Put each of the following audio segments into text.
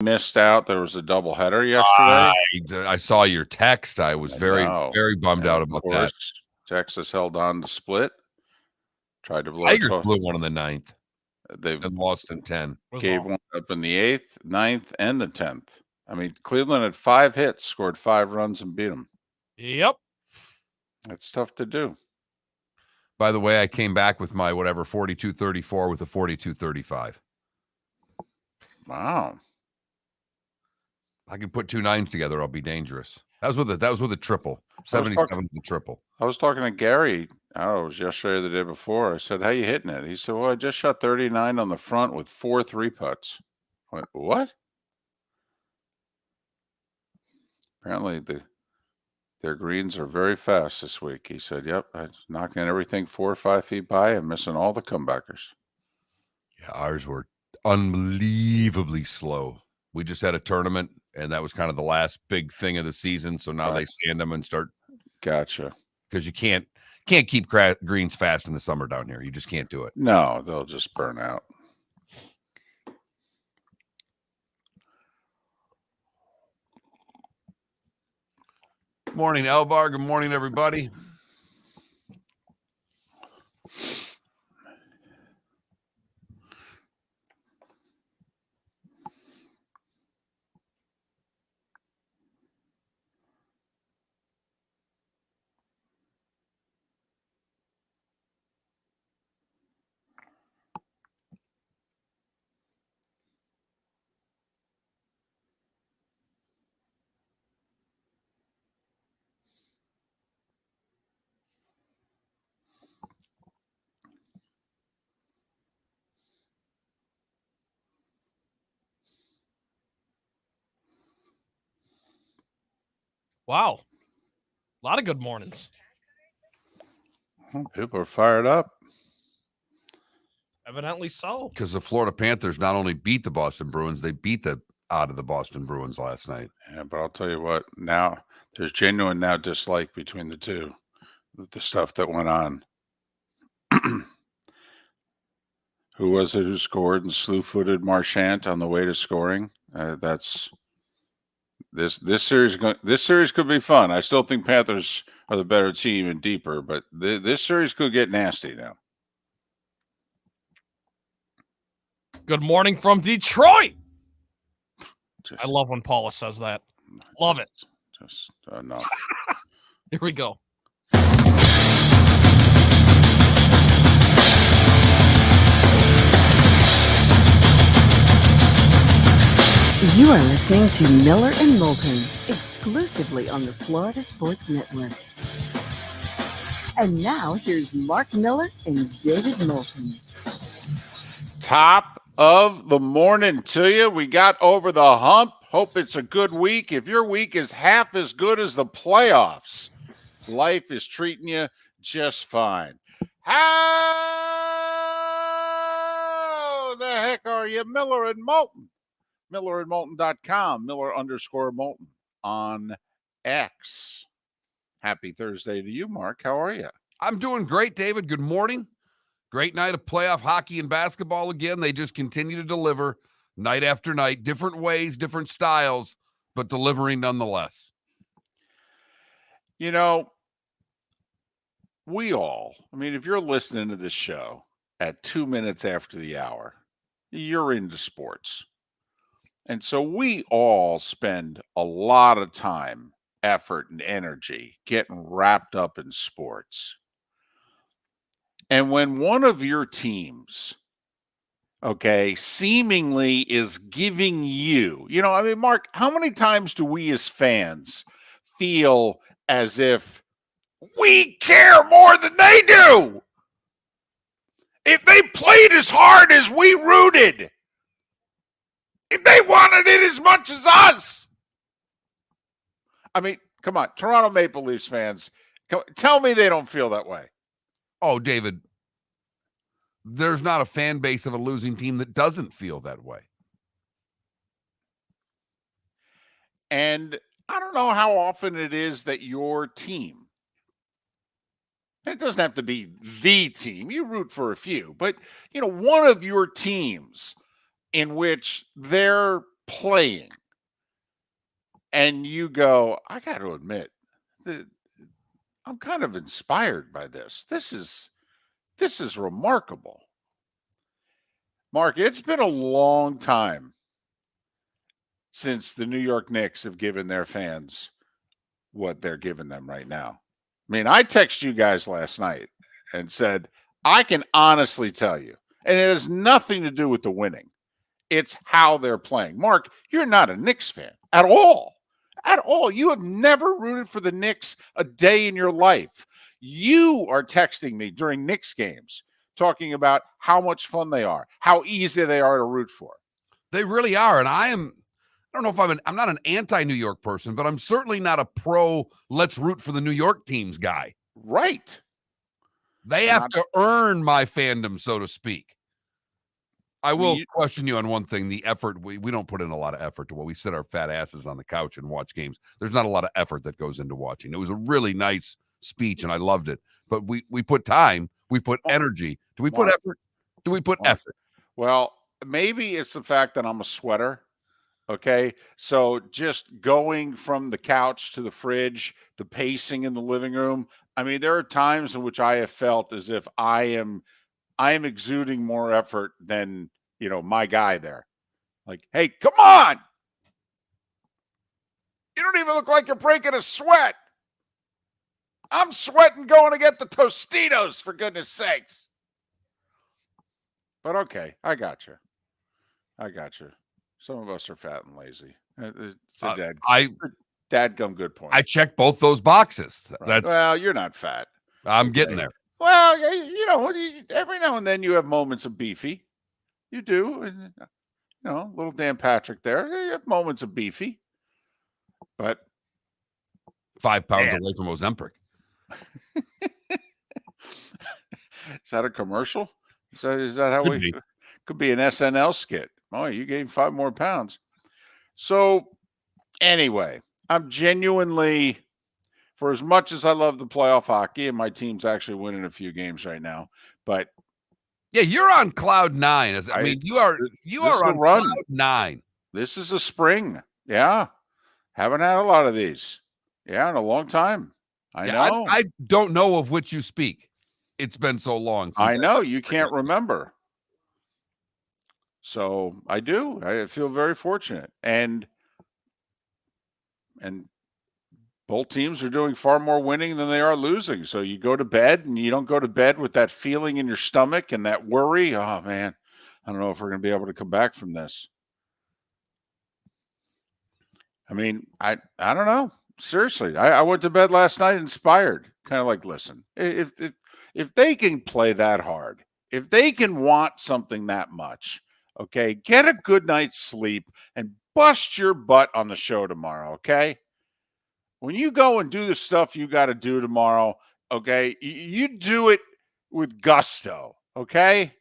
missed out. There was a doubleheader yesterday. I saw your text. I was very bummed out about that. Texas held on to split. Tried to blow Tigers blew one in the 9th. They lost in 10. Gave one up in the 8th, 9th, and the 10th. I mean, Cleveland had 5 hits, scored 5 runs, and beat them. Yep. That's tough to do. By the way, I came back with my 42-34 with a 42-35. Wow. I can put 2 9s together. I'll be dangerous. That was with a triple. 77 the triple. I was talking to Gary. I don't know, it was yesterday or the day before. I said, "How you hitting it?" He said, "Well, I just shot 39 on the front with 4 3-putts." I went, "What?" Apparently, their greens are very fast this week. He said, "Yep, I'm knocking everything 4 or 5 feet by and missing all the comebackers." Yeah, ours were unbelievably slow. We just had a tournament, and that was kind of the last big thing of the season. So now they sand them and start. Gotcha. Because you can't keep greens fast in the summer down here. You just can't do it. No, they'll just burn out. Good morning, Elbar. Good morning, everybody. Wow. A lot of good mornings. Well, people are fired up. Evidently so. Because the Florida Panthers not only beat the Boston Bruins, they beat the out of the Boston Bruins last night. Yeah, but I'll tell you what, now there's genuine dislike between the two. The stuff that went on. Who was it who scored and slew-footed Marchand on the way to scoring? That's this series. This series could be fun. I still think Panthers are the better team and deeper, but this series could get nasty now. Good morning from Detroit. I love when Paula says that. Love it. Just enough. Here we go. You are listening to Miller and Moulton, exclusively on the Florida Sports Network. And now, here's Mark Miller and David Moulton. Top of the morning to you. We got over the hump. Hope it's a good week. If your week is half as good as the playoffs, life is treating you just fine. How the heck are you, Miller and Moulton? MillerandMoulton.com, Miller_Moulton on X. Happy Thursday to you, Mark. How are you? I'm doing great, David. Good morning. Great night of playoff hockey and basketball again. They just continue to deliver night after night, different ways, different styles, but delivering nonetheless. You know, if you're listening to this show at 2 minutes after the hour, you're into sports. And so we all spend a lot of time, effort, and energy getting wrapped up in sports. And when one of your teams, seemingly is giving you, Mark, how many times do we as fans feel as if we care more than they do? If they played as hard as we rooted, if they wanted it as much as us. I mean, come on, Toronto Maple Leafs fans, tell me they don't feel that way. Oh, David, there's not a fan base of a losing team that doesn't feel that way. And I don't know how often it is that your team, it doesn't have to be the team, you root for a few, but, one of your teams in which their playing, and you go, I got to admit, I'm kind of inspired by this. This is remarkable. Mark, it's been a long time since the New York Knicks have given their fans what they're giving them right now. I mean, I texted you guys last night and said, I can honestly tell you, and it has nothing to do with the winning. It's how they're playing. Mark, you're not a Knicks fan at all. At all. You have never rooted for the Knicks a day in your life. You are texting me during Knicks games talking about how much fun they are, how easy they are to root for. They really are. And I don't know if I'm not an anti-New York person, but I'm certainly not a pro let's root for the New York teams guy. Right. They have to earn my fandom, so to speak. I will question you on one thing. The effort, we don't put in a lot of effort to what we sit our fat asses on the couch and watch games. There's not a lot of effort that goes into watching. It was a really nice speech, and I loved it. But we put time, we put energy. Do we put effort? Do we put effort? Well, maybe it's the fact that I'm a sweater. Okay. So just going from the couch to the fridge, the pacing in the living room. I mean, there are times in which I have felt as if I am exuding more effort than, my guy there. Like, hey, come on. You don't even look like you're breaking a sweat. I'm sweating going to get the Tostitos, for goodness sakes. But okay, I got you. Some of us are fat and lazy. It's a dadgum good point. I check both those boxes. Right. Well, you're not fat. I'm getting there. Well, every now and then you have moments of beefy. You do. And, little Dan Patrick there. You have moments of beefy. But 5 pounds away from Ozempic. Is that a commercial? Is that how could be an SNL skit? Oh, you gained 5 more pounds. So anyway, I'm genuinely, for as much as I love the playoff hockey, and my team's actually winning a few games right now, but yeah, you're on cloud 9. You are on cloud 9. This is a spring. Yeah. Haven't had a lot of these. Yeah, in a long time. I know. I don't know of which you speak. It's been so long. I know. You can't remember. So I do. I feel very fortunate. And both teams are doing far more winning than they are losing. So you go to bed and you don't go to bed with that feeling in your stomach and that worry. Oh, man, I don't know if we're going to be able to come back from this. I mean, I don't know. Seriously, I went to bed last night inspired. Kind of like, listen, if they can play that hard, if they can want something that much, okay, get a good night's sleep and bust your butt on the show tomorrow, okay? When you go and do the stuff you got to do tomorrow, okay, you do it with gusto, okay?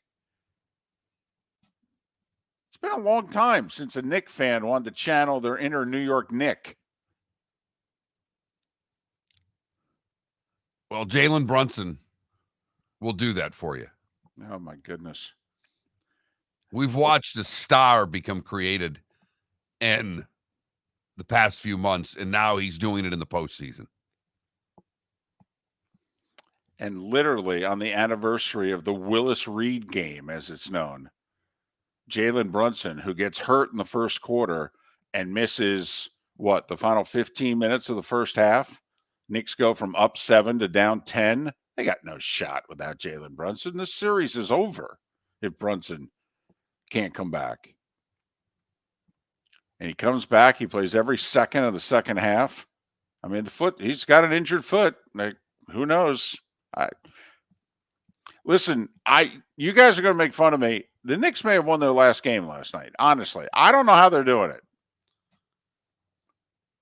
It's been a long time since a Knick fan wanted to channel their inner New York Knick. Well, Jalen Brunson will do that for you. Oh, my goodness. We've watched a star become created in the past few months, and now he's doing it in the postseason. And literally on the anniversary of the Willis Reed game, as it's known, Jalen Brunson, who gets hurt in the first quarter and misses, the final 15 minutes of the first half. Knicks go from up 7 to down 10. They got no shot without Jalen Brunson. The series is over if Brunson can't come back. And he comes back. He plays every second of the second half. I mean, he's got an injured foot. Like, who knows? Listen, you guys are going to make fun of me. The Knicks may have won their last game last night. Honestly, I don't know how they're doing it.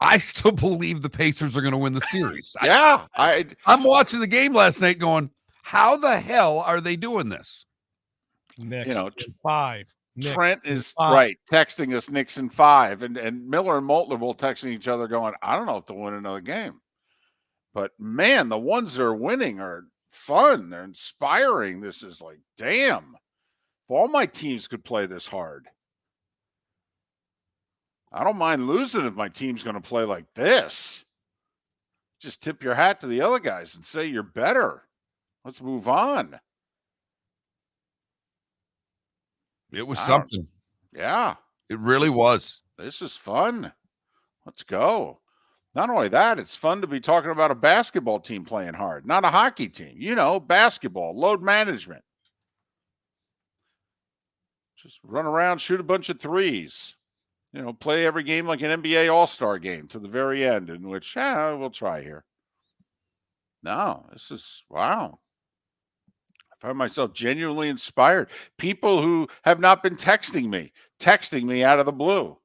I still believe the Pacers are going to win the series. Yeah. I'm watching the game last night going, how the hell are they doing this? Knicks in 5. Trent is right texting us Knicks in 5, and Miller and Moulton will texting each other going, I don't know if they'll win another game. But man, the ones that are winning are fun. They're inspiring. This is like, damn, if all my teams could play this hard. I don't mind losing if my team's going to play like this. Just tip your hat to the other guys and say you're better. Let's move on. It was something. Yeah. It really was. This is fun. Let's go. Not only that, it's fun to be talking about a basketball team playing hard, not a hockey team. Basketball, load management. Just run around, shoot a bunch of threes. Play every game like an NBA All-Star game to the very end, in which, we'll try here. No, this is, wow. I find myself genuinely inspired. People who have not been texting me out of the blue.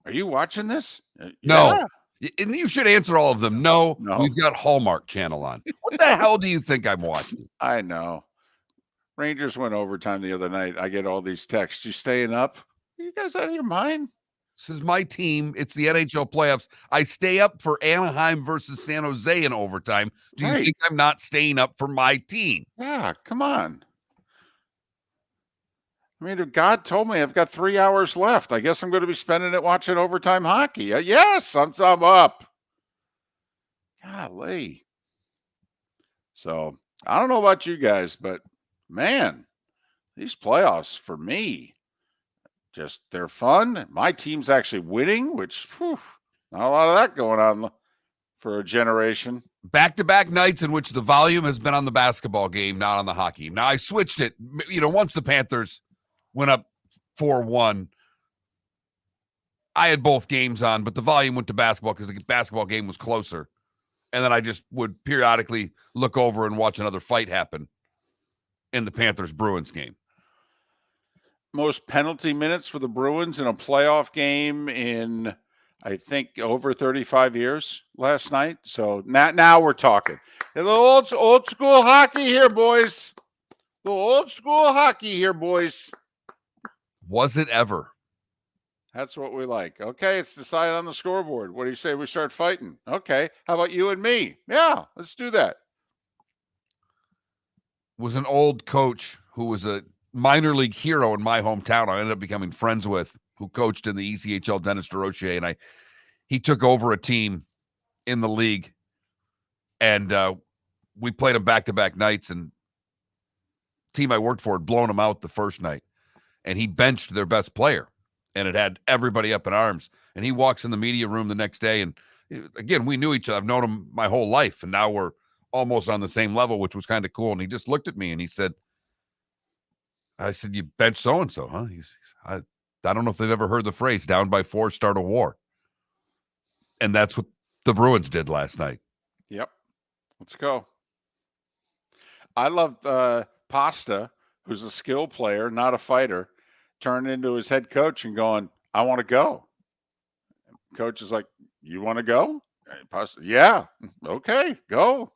Are you watching this? No. Yeah. And you should answer all of them. No, No. We've got Hallmark Channel on. What the hell do you think I'm watching? I know. Rangers went overtime the other night. I get all these texts. You staying up? Are you guys out of your mind? This is my team. It's the NHL playoffs. I stay up for Anaheim versus San Jose in overtime. Do you think I'm not staying up for my team? Yeah, come on. I mean, if God told me I've got 3 hours left, I guess I'm going to be spending it watching overtime hockey. Yes, I'm up. Golly. So, I don't know about you guys, but man, these playoffs for me, they're fun. My team's actually winning, which, not a lot of that going on for a generation. Back-to-back nights in which the volume has been on the basketball game, not on the hockey. Now, I switched it. Once the Panthers went up 4-1, I had both games on, but the volume went to basketball because the basketball game was closer. And then I just would periodically look over and watch another fight happen in the Panthers-Bruins game. Most penalty minutes for the Bruins in a playoff game in, I think, over 35 years last night. So now we're talking. A little old school hockey here, boys. A little old school hockey here, boys. Was it ever? That's what we like. Okay, it's decided on the scoreboard. What do you say we start fighting? Okay, how about you and me? Yeah, let's do that. Was an old coach who was a minor league hero in my hometown. I ended up becoming friends with, who coached in the ECHL, Dennis DiRocco, and he took over a team in the league, and we played him back-to-back nights, and the team I worked for had blown him out the first night, and he benched their best player, and it had everybody up in arms, and he walks in the media room the next day, and again, we knew each other. I've known him my whole life, and now we're almost on the same level, which was kind of cool, and he just looked at me, and he said, I said, you bench so-and-so, huh? I don't know if they've ever heard the phrase, down by 4, start a war. And that's what the Bruins did last night. Yep. Let's go. I love Pasta, who's a skill player, not a fighter, turned into his head coach and going, I want to go. Coach is like, you want to go? Pasta, yeah. Okay, go.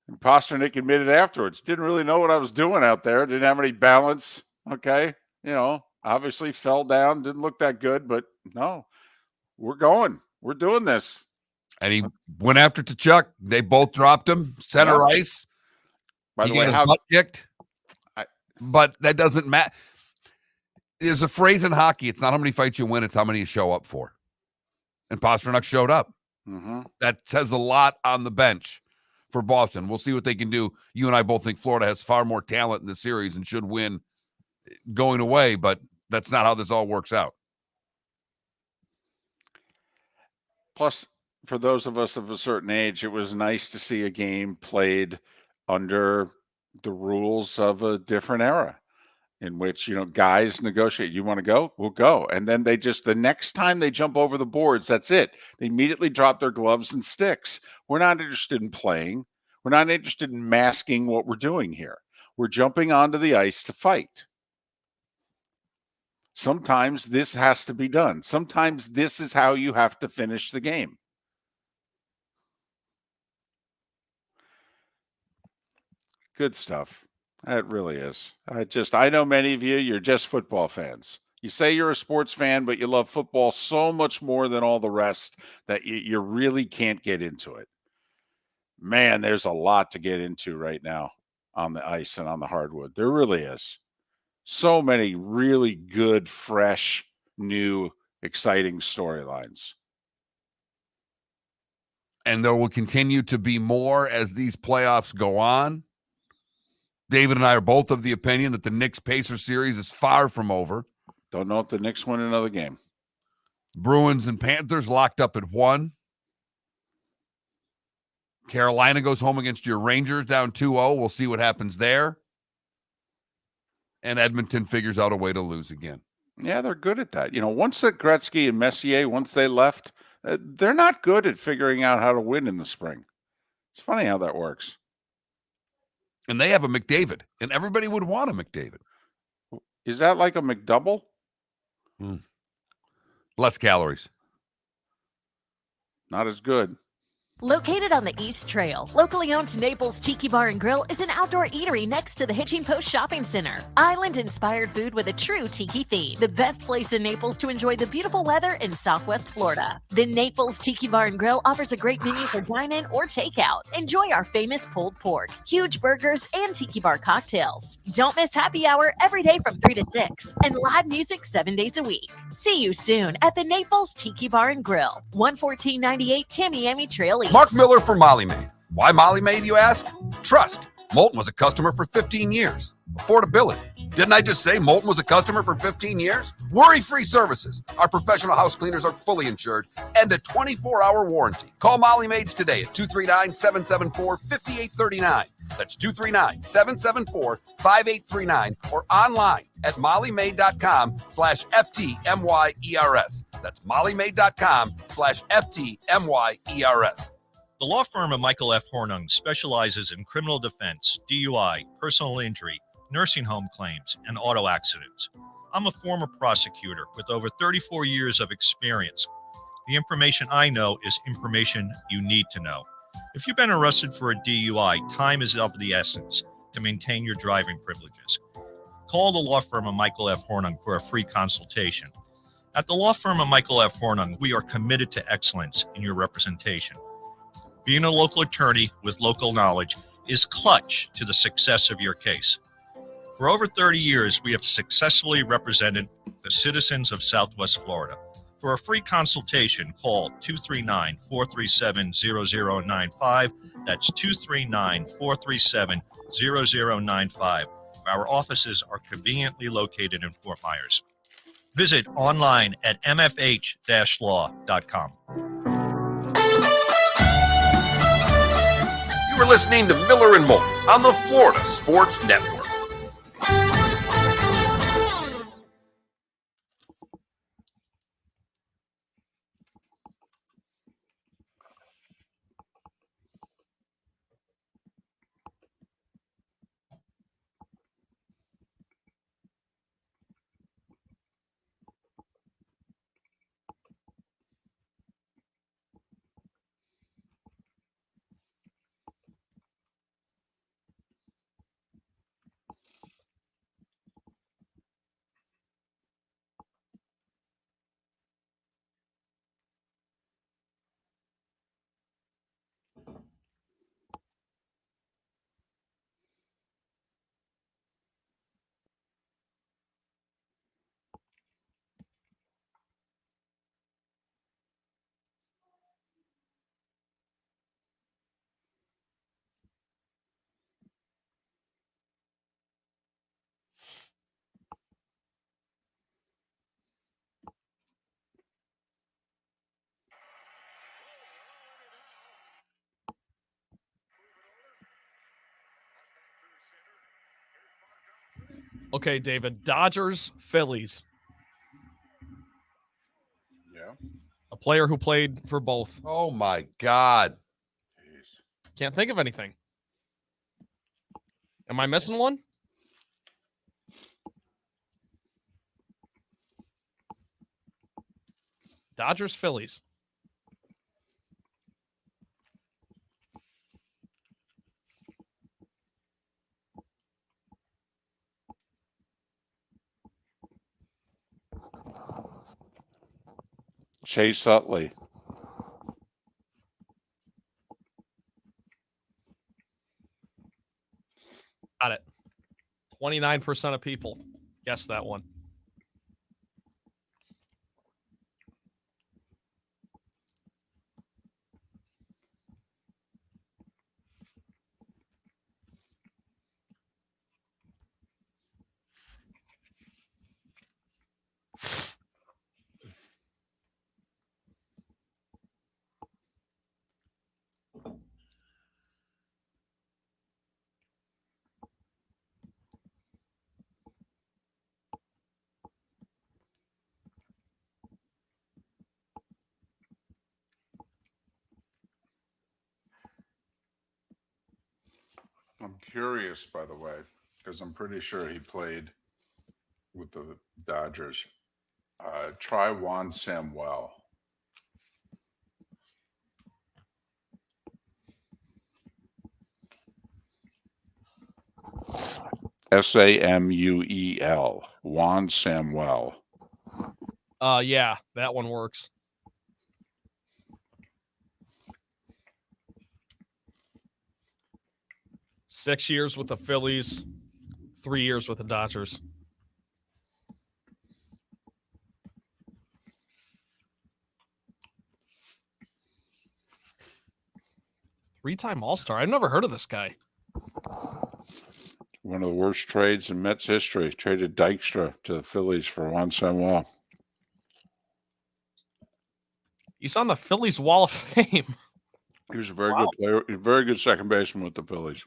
And Pasternak admitted afterwards, didn't really know what I was doing out there. Didn't have any balance. Okay. Obviously fell down. Didn't look that good, but no, we're going. We're doing this. And he went after Tkachuk. They both dropped him. Center ice. By the way, got his butt kicked. But that doesn't matter. There's a phrase in hockey. It's not how many fights you win. It's how many you show up for. And Pasternak showed up. Mm-hmm. That says a lot on the bench for Boston. We'll see what they can do. You and I both think Florida has far more talent in the series and should win going away, but that's not how this all works out. Plus, for those of us of a certain age, it was nice to see a game played under the rules of a different era in which, guys negotiate. You want to go? We'll go. And then the next time they jump over the boards, that's it. They immediately drop their gloves and sticks. We're not interested in playing. We're not interested in masking what we're doing here. We're jumping onto the ice to fight. Sometimes this has to be done. Sometimes this is how you have to finish the game. Good stuff. It really is. I know many of you're just football fans. You say you're a sports fan, but you love football so much more than all the rest that you really can't get into it. Man, there's a lot to get into right now on the ice and on the hardwood. There really is. So many really good, fresh, new, exciting storylines. And there will continue to be more as these playoffs go on. David and I are both of the opinion that the Knicks-Pacers series is far from over. Don't know if the Knicks win another game. Bruins and Panthers locked up at 1. Carolina goes home against your Rangers down 2-0. We'll see what happens there. And Edmonton figures out a way to lose again. Yeah, they're good at that. Once that Gretzky and Messier, once they left, they're not good at figuring out how to win in the spring. It's funny how that works. And they have a McDavid, and everybody would want a McDavid. Is that like a McDouble? Less calories. Not as good. Located on the East Trail, locally owned Naples Tiki Bar and Grill is an outdoor eatery next to the Hitching Post Shopping Center. Island-inspired food with a true tiki theme. The best place in Naples to enjoy the beautiful weather in Southwest Florida. The Naples Tiki Bar and Grill offers a great menu for dine-in or takeout. Enjoy our famous pulled pork, huge burgers, and tiki bar cocktails. Don't miss happy hour every day from 3 to 6 and live music 7 days a week. See you soon at the Naples Tiki Bar and Grill, 11498 Tamiami Trail East. Mark Miller for Molly Maid. Why Molly Maid, you ask? Trust. Moulton was a customer for 15 years. Affordability. Didn't I just say Moulton was a customer for 15 years? Worry-free services. Our professional house cleaners are fully insured and a 24-hour warranty. Call Molly Maids today at 239-774-5839. That's 239-774-5839 or online at mollymaid.com/FTMYERS. That's mollymaid.com/FTMYERS. The law firm of Michael F. Hornung specializes in criminal defense, DUI, personal injury, nursing home claims, and auto accidents. I'm a former prosecutor with over 34 years of experience. The information I know is information you need to know. If you've been arrested for a DUI, time is of the essence to maintain your driving privileges. Call the law firm of Michael F. Hornung for a free consultation. At the law firm of Michael F. Hornung, we are committed to excellence in your representation. Being a local attorney with local knowledge is clutch to the success of your case. For over 30 years, we have successfully represented the citizens of Southwest Florida. For a free consultation, call 239-437-0095. That's 239-437-0095. Our offices are conveniently located in Fort Myers. Visit online at mfh-law.com. You are listening to Miller and Moulton on the Florida Sports Network. Okay, David. Dodgers, Phillies. Yeah. A player who played for both. Oh, my God. Can't think of anything. Am I missing one? Dodgers, Phillies. Chase Utley. Got it. 29% of people. Guess that one. I'm curious, by the way, because I'm pretty sure he played with the Dodgers. Try Juan Samuel. Samuel. Juan Samuel. Yeah, that one works. Six years with the Phillies, 3 years with the Dodgers. Three-time All-Star. I've never heard of this guy. One of the worst trades in Mets history. Traded Dykstra to the Phillies for Juan Samuel. He's on the Phillies Wall of Fame. He was a very good player. He was a very good second baseman with the Phillies.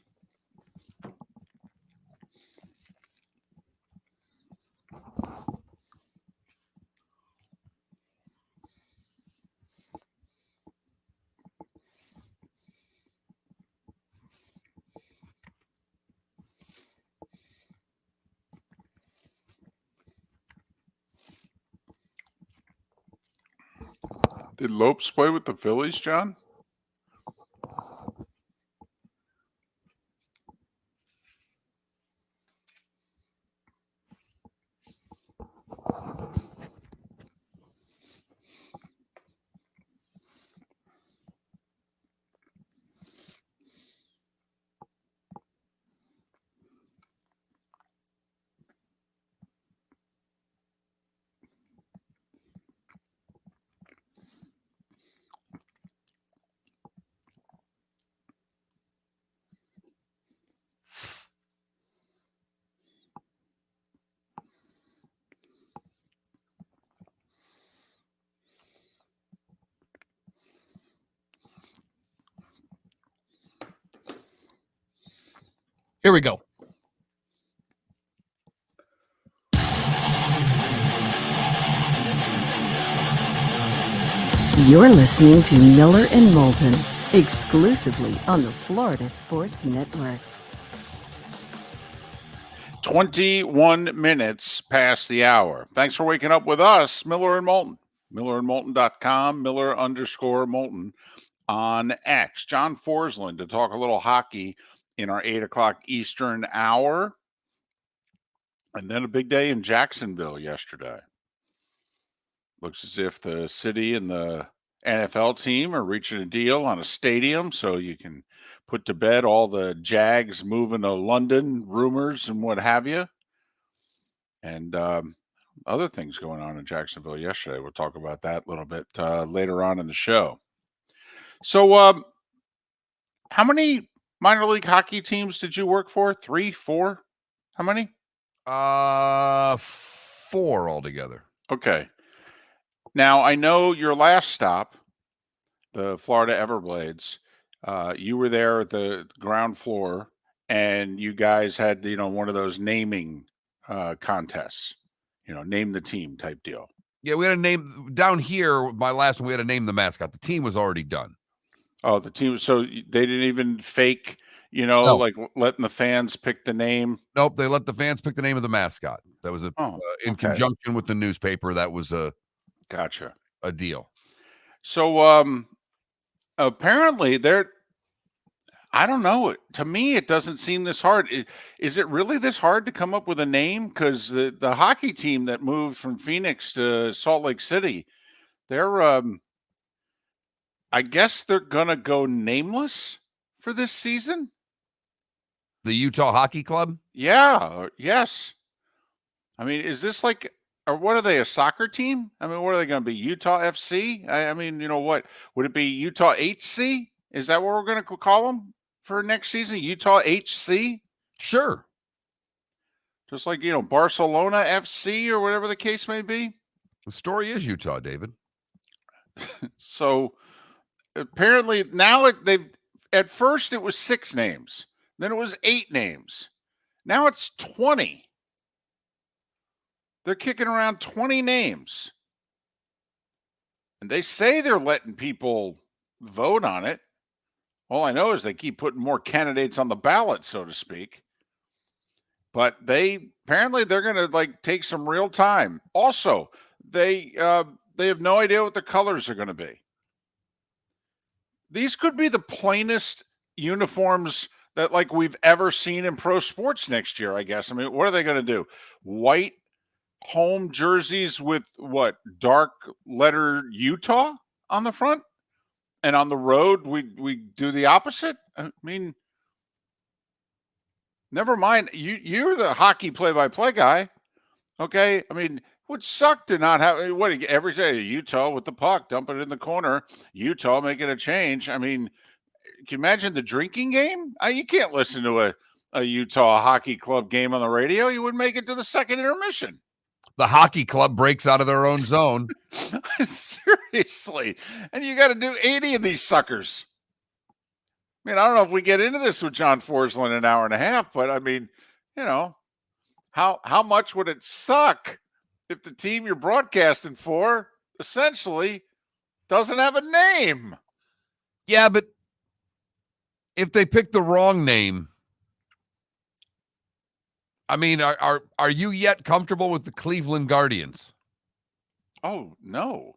Did Lopes play with the Phillies, John? Here we go. You're listening to Miller and Moulton, exclusively on the Florida Sports Network. 21 minutes past the hour. Thanks for waking up with us, Miller and Moulton. MillerandMoulton.com, Miller_Moulton on X. John Forslund to talk a little hockey in our 8 o'clock Eastern hour. And then a big day in Jacksonville yesterday. Looks as if the city and the NFL team are reaching a deal on a stadium so you can put to bed all the Jags moving to London rumors and what have you. And other things going on in Jacksonville yesterday. We'll talk about that a little bit later on in the show. So how many minor league hockey teams did you work for? 3, 4? How many? 4 altogether. Okay. Now, I know your last stop, the Florida Everblades, you were there at the ground floor, and you guys had, one of those naming contests, name the team type deal. Yeah, we had to name down here. My last one, we had to name the mascot. The team was already done. Oh, the team. So they didn't even fake, No. like letting the fans pick the name. Nope, they let the fans pick the name of the mascot. That was in conjunction with the newspaper. That was Gotcha. a deal. So apparently I don't know. To me, it doesn't seem this hard. Is it really this hard to come up with a name? Because the hockey team that moved from Phoenix to Salt Lake City, they're I guess they're gonna go nameless for this season. The Utah Hockey Club? Yeah. Yes. I mean, is this like, or what are they, a soccer team? I mean, what are they going to be? Utah FC? I mean, you know what? Would it be Utah HC? Is that what we're going to call them for next season? Utah HC? Sure. Just like, Barcelona FC or whatever the case may be. The story is Utah, David. So apparently now at first it was 6 names. Then it was 8 names. Now it's 20. They're kicking around 20 names. And they say they're letting people vote on it. All I know is they keep putting more candidates on the ballot, so to speak. But apparently they're going to take some real time. Also, they have no idea what the colors are going to be. These could be the plainest uniforms that we've ever seen in pro sports next year, I guess. I mean, what are they going to do? White home jerseys with what? Dark letter Utah on the front? And on the road, we do the opposite? I mean, never mind. You're the hockey play-by-play guy. Okay? I mean, it would suck to not have every day Utah with the puck, dump it in the corner, Utah making a change. I mean, can you imagine the drinking game? You can't listen to a Utah hockey club game on the radio. You wouldn't make it to the second intermission. The hockey club breaks out of their own zone. Seriously. And you got to do 80 of these suckers. I mean, I don't know if we get into this with John Forslund in an hour and a half, but I mean, how much would it suck if the team you're broadcasting for essentially doesn't have a name? Yeah, but if they pick the wrong name, I mean, are you yet comfortable with the Cleveland Guardians? Oh, no.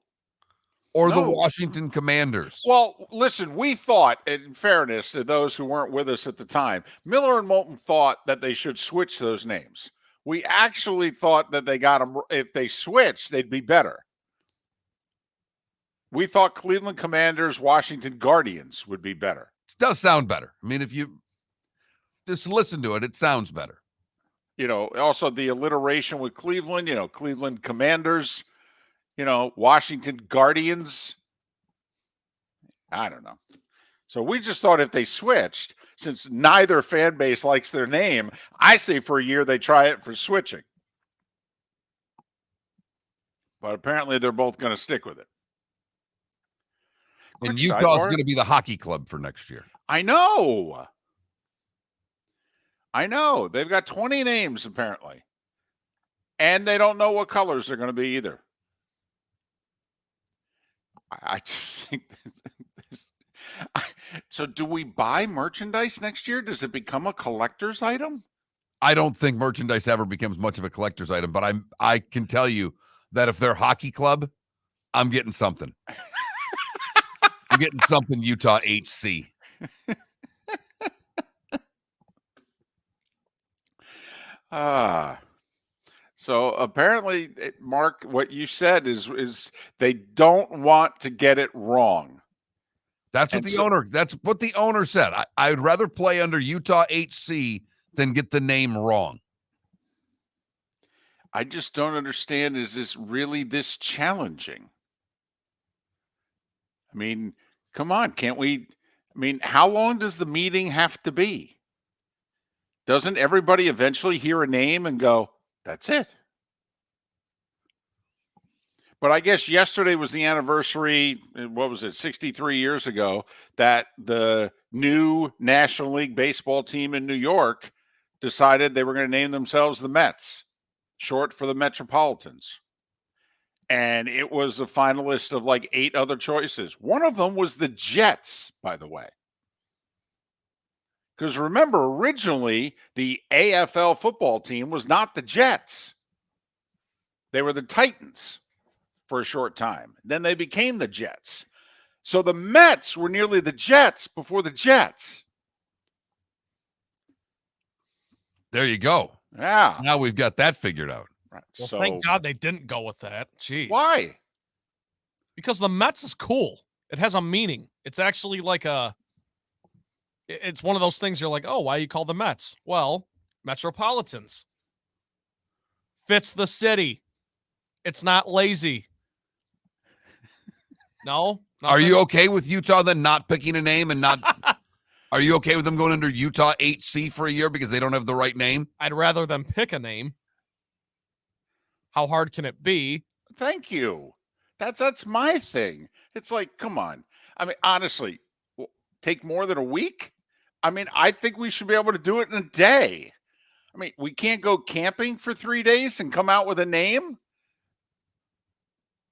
Or No. the Washington Commanders? Well, listen, we thought, in fairness to those who weren't with us at the time, Miller and Moulton thought that they should switch those names. We actually thought that they got them, if they switched, they'd be better. We thought Cleveland Commanders, Washington Guardians would be better. It does sound better. I mean, if you just listen to it, it sounds better. Also the alliteration with Cleveland, Cleveland Commanders, Washington Guardians. I don't know. So we just thought if they switched, since neither fan base likes their name, I say for a year they try it for switching. But apparently they're both going to stick with it. And Quick Utah's sidebar. going to be the hockey club for next year. I know. They've got 20 names apparently. And they don't know what colors they're going to be either. I just think so do we buy merchandise next year? Does it become a collector's item? I don't think merchandise ever becomes much of a collector's item, but I can tell you that if they're hockey club, I'm getting something. I'm getting something Utah HC. So apparently, Mark, what you said is they don't want to get it wrong. That's what that's what the owner said. I would rather play under Utah HC than get the name wrong. I just don't understand. Is this really this challenging? I mean, come on. Can't we? I mean, how long does the meeting have to be? Doesn't everybody eventually hear a name and go, that's it? But I guess yesterday was the anniversary, what was it, 63 years ago, that the new National League baseball team in New York decided they were going to name themselves the Mets, short for the Metropolitans. And it was a finalist of 8 other choices. One of them was the Jets, by the way. Because remember, originally, the AFL football team was not the Jets. They were the Titans for a short time. Then they became the Jets. So the Mets were nearly the Jets before the Jets. There you go. Yeah. Now we've got that figured out. Right. Well, So thank God they didn't go with that. Jeez. why? Because the Mets is cool. It has a meaning. It's actually it's one of those things you're like, oh, why you call the Mets? Well, Metropolitans. fits the city. It's not lazy. No? Are Nothing? you okay with Utah then not picking a name and not? Are you okay with them going under Utah HC for a year because they don't have the right name? I'd rather them pick a name. How hard can it be? Thank you. That's my thing. It's like, come on. I mean, honestly, take more than a week? I mean, I think we should be able to do it in a day. I mean, we can't go camping for 3 days and come out with a name?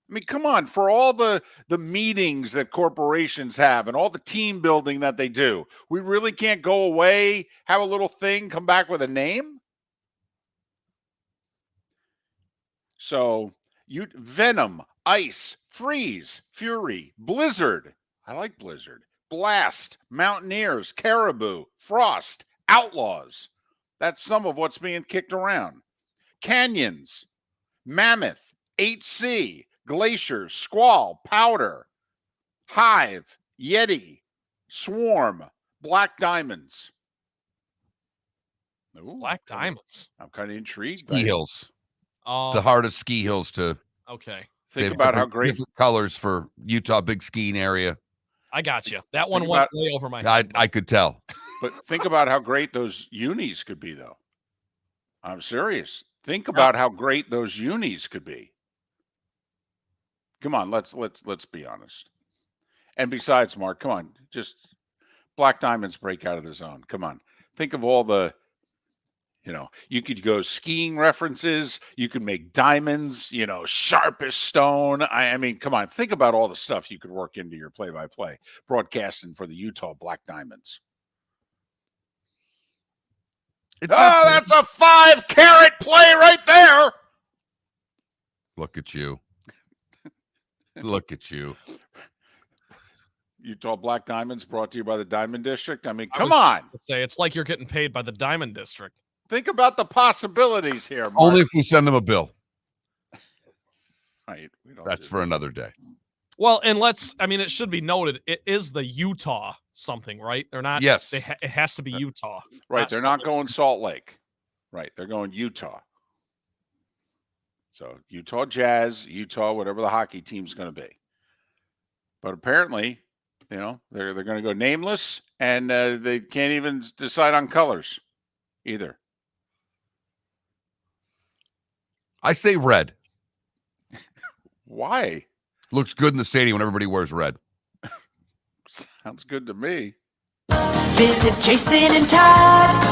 I mean, come on, for all the meetings that corporations have and all the team building that they do, we really can't go away, have a little thing, come back with a name? So, Venom, Ice, Freeze, Fury, Blizzard. I like Blizzard. Blast, Mountaineers, Caribou, Frost, Outlaws. That's some of what's being kicked around. Canyons, Mammoth, 8C, Glacier, Squall, Powder, Hive, Yeti, Swarm, Black Diamonds. Ooh, Black Diamonds. I'm kind of intrigued. Ski hills. Oh, The hardest ski hills to okay. they Think have about how different- great. different colors for Utah, big skiing area. I got you. That one Think went about- way over my head. I could tell. But think about how great those unis could be, though. I'm serious. Think about how great those unis could be. Come on, let's be honest. And besides, Mark, come on, just Black Diamonds break out of the zone. Come on, think of all the, you could go skiing references. You could make diamonds, sharpest stone. I mean, come on, think about all the stuff you could work into your play-by-play broadcasting for the Utah Black Diamonds. That's a 5-carat play right there. Look at you. Look at you. Utah Black Diamonds brought to you by the Diamond District. I mean, I come was on. gonna say it's like you're getting paid by the Diamond District. Think about the possibilities here, Mark. Only if we send them a bill. Right, we don't That's do for that. another day. Well, and it should be noted, it is the Utah something, right? They're not. Yes. It has to be Utah. Right, they're not Salt Lake going Salt Lake. Right, they're going Utah. So Utah Jazz, Utah, whatever the hockey team's going to be. But apparently, they're going to go nameless, and they can't even decide on colors either. I say red. Why? Looks good in the stadium when everybody wears red. Sounds good to me. Visit Jason and Todd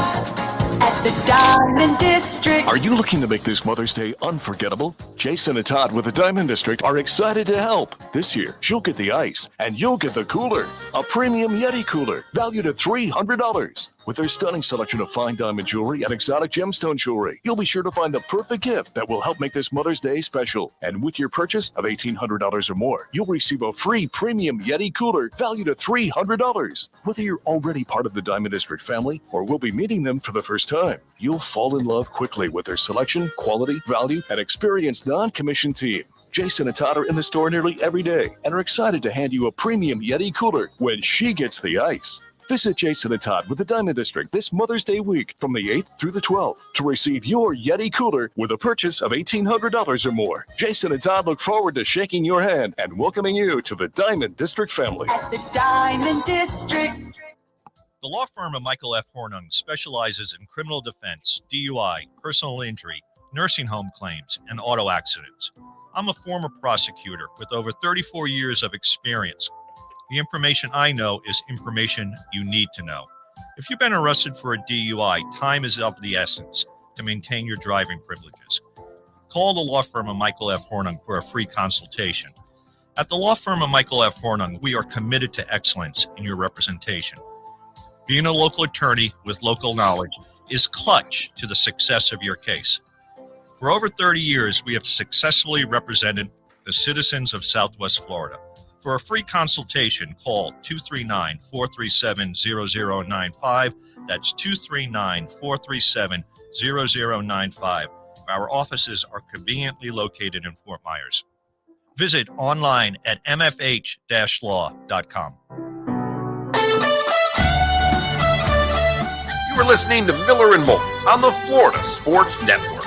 at the Diamond District. Are you looking to make this Mother's Day unforgettable? Jason and Todd with the Diamond District are excited to help. This year, she'll get the ice and you'll get the cooler. A premium Yeti cooler valued at $300. With their stunning selection of fine diamond jewelry and exotic gemstone jewelry, you'll be sure to find the perfect gift that will help make this Mother's Day special. And with your purchase of $1,800 or more, you'll receive a free premium Yeti cooler valued at $300. Whether you're already part of the Diamond District family or will be meeting them for the first time, you'll fall in love quickly with their selection, quality, value, and experienced non-commissioned team. Jason and Todd are in the store nearly every day and are excited to hand you a premium Yeti cooler when she gets the ice. Visit Jason and Todd with the Diamond District this Mother's Day week from the 8th through the 12th to receive your Yeti cooler with a purchase of $1,800 or more. Jason and Todd look forward to shaking your hand and welcoming you to the Diamond District family. At the Diamond District. The law firm of Michael F. Hornung specializes in criminal defense, DUI, personal injury, nursing home claims, and auto accidents. I'm a former prosecutor with over 34 years of experience. The information I know is information you need to know. If you've been arrested for a DUI, time is of the essence to maintain your driving privileges. Call the law firm of Michael F. Hornung for a free consultation. At the law firm of Michael F. Hornung, we are committed to excellence in your representation. Being a local attorney with local knowledge is clutch to the success of your case. For over 30 years, we have successfully represented the citizens of Southwest Florida. For a free consultation, call 239-437-0095. That's 239-437-0095. Our offices are conveniently located in Fort Myers. Visit online at mfh-law.com. You are listening to Miller and Moulton on the Florida Sports Network.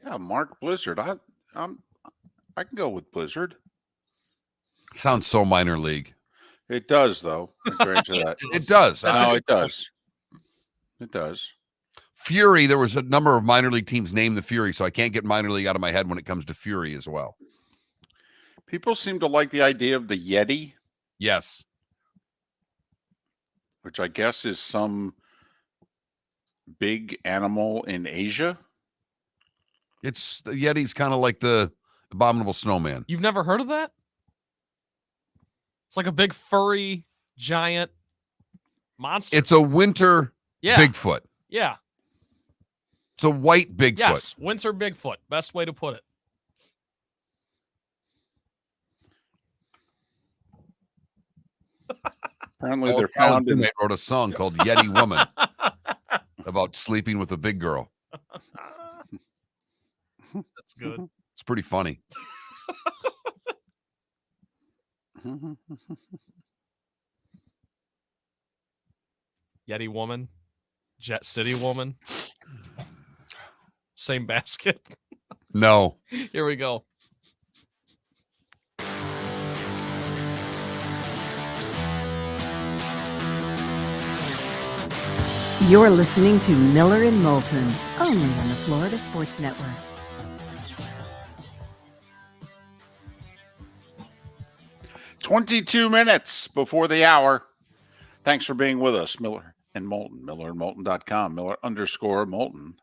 Yeah, Mark Blizzard. I can go with Blizzard. Sounds so minor league. It does, though. I grant you that. It does. No, it does. It does. Fury, there was a number of minor league teams named the Fury, so I can't get minor league out of my head when it comes to Fury as well. People seem to like the idea of the Yeti. Yes. Which I guess is some big animal in Asia. It's the Yeti's kind of like the abominable snowman. You've never heard of that? It's like a big furry giant monster. It's a winter Bigfoot. Yeah. It's a white Bigfoot. Yes, winter Bigfoot. Best way to put it. Apparently they're found in... They wrote a song called Yeti Woman about sleeping with a big girl. That's good. It's pretty funny. Yeti Woman. Jet City Woman. Same basket. No. Here we go. You're listening to Miller and Moulton, only on the Florida Sports Network. "22 minutes before the hour. Thanks for being with us, Miller and Moulton. MillerandMoulton.com, Miller_Moulton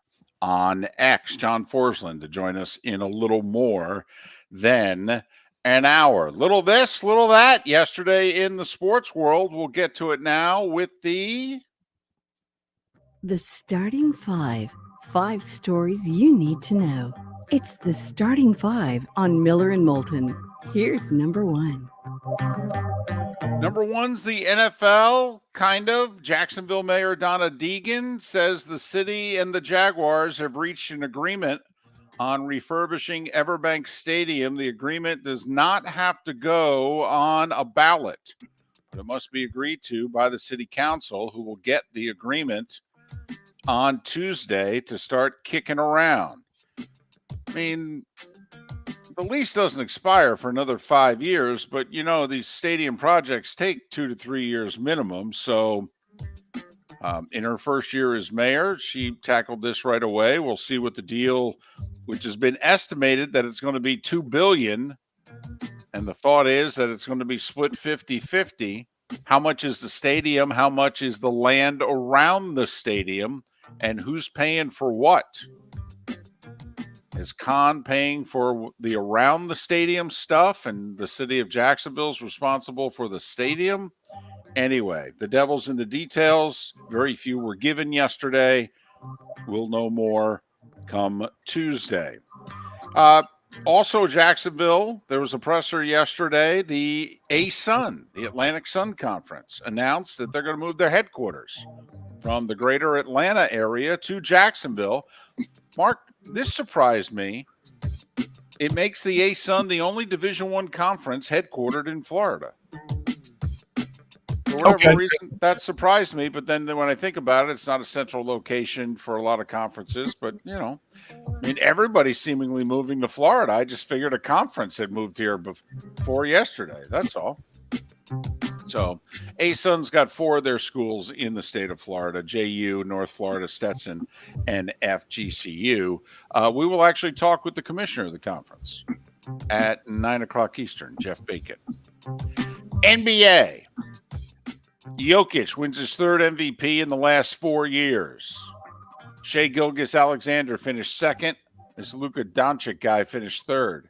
on X. John Forslund to join us in a little more than an hour. Little this, little that. Yesterday in the sports world. We'll get to it now with the starting five. 5 stories you need to know. It's the starting 5 on Miller and Moulton. Here's number 1. Number 1's the NFL, kind of. Jacksonville Mayor Donna Deegan says the city and the Jaguars have reached an agreement on refurbishing Everbank Stadium. The agreement does not have to go on a ballot, but it must be agreed to by the city council, who will get the agreement on Tuesday to start kicking around. I mean, the lease doesn't expire for another 5 years, but these stadium projects take 2 to 3 years minimum. So in her first year as mayor, she tackled this right away. We'll see what the deal, which has been estimated that it's going to be $2 billion. And the thought is that it's going to be split 50-50. How much is the stadium? How much is the land around the stadium? And who's paying for what? Is Khan paying for the around the stadium stuff, and the city of Jacksonville is responsible for the stadium? Anyway, the devil's in the details. Very few were given yesterday. We'll know more come Tuesday. Also, Jacksonville, there was a presser yesterday. The ASUN, the Atlantic Sun Conference, announced that they're going to move their headquarters from the greater Atlanta area to Jacksonville. Mark, this surprised me. It makes the ASUN the only Division I conference headquartered in Florida. For whatever reason, that surprised me. But then when I think about it, it's not a central location for a lot of conferences. But, everybody's seemingly moving to Florida. I just figured a conference had moved here before yesterday. That's all. So ASUN's got 4 of their schools in the state of Florida: JU, North Florida, Stetson, and FGCU. We will actually talk with the commissioner of the conference at 9 o'clock Eastern, Jeff Bacon. NBA. Jokic wins his 3rd MVP in the last 4 years. Shai Gilgeous-Alexander finished 2nd. This Luka Doncic guy finished 3rd.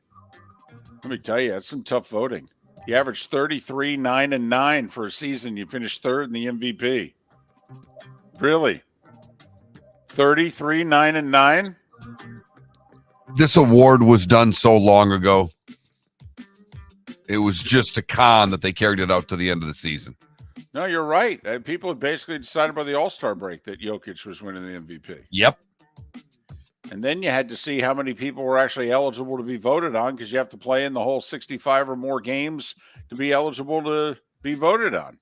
Let me tell you, that's some tough voting. You averaged 33, 9, and 9 for a season. You finished 3rd in the MVP. Really? 33, 9, and 9? This award was done so long ago. It was just a con that they carried it out to the end of the season. No, you're right. People had basically decided by the All-Star break that Jokic was winning the MVP. Yep. And then you had to see how many people were actually eligible to be voted on, because you have to play in the whole 65 or more games to be eligible to be voted on.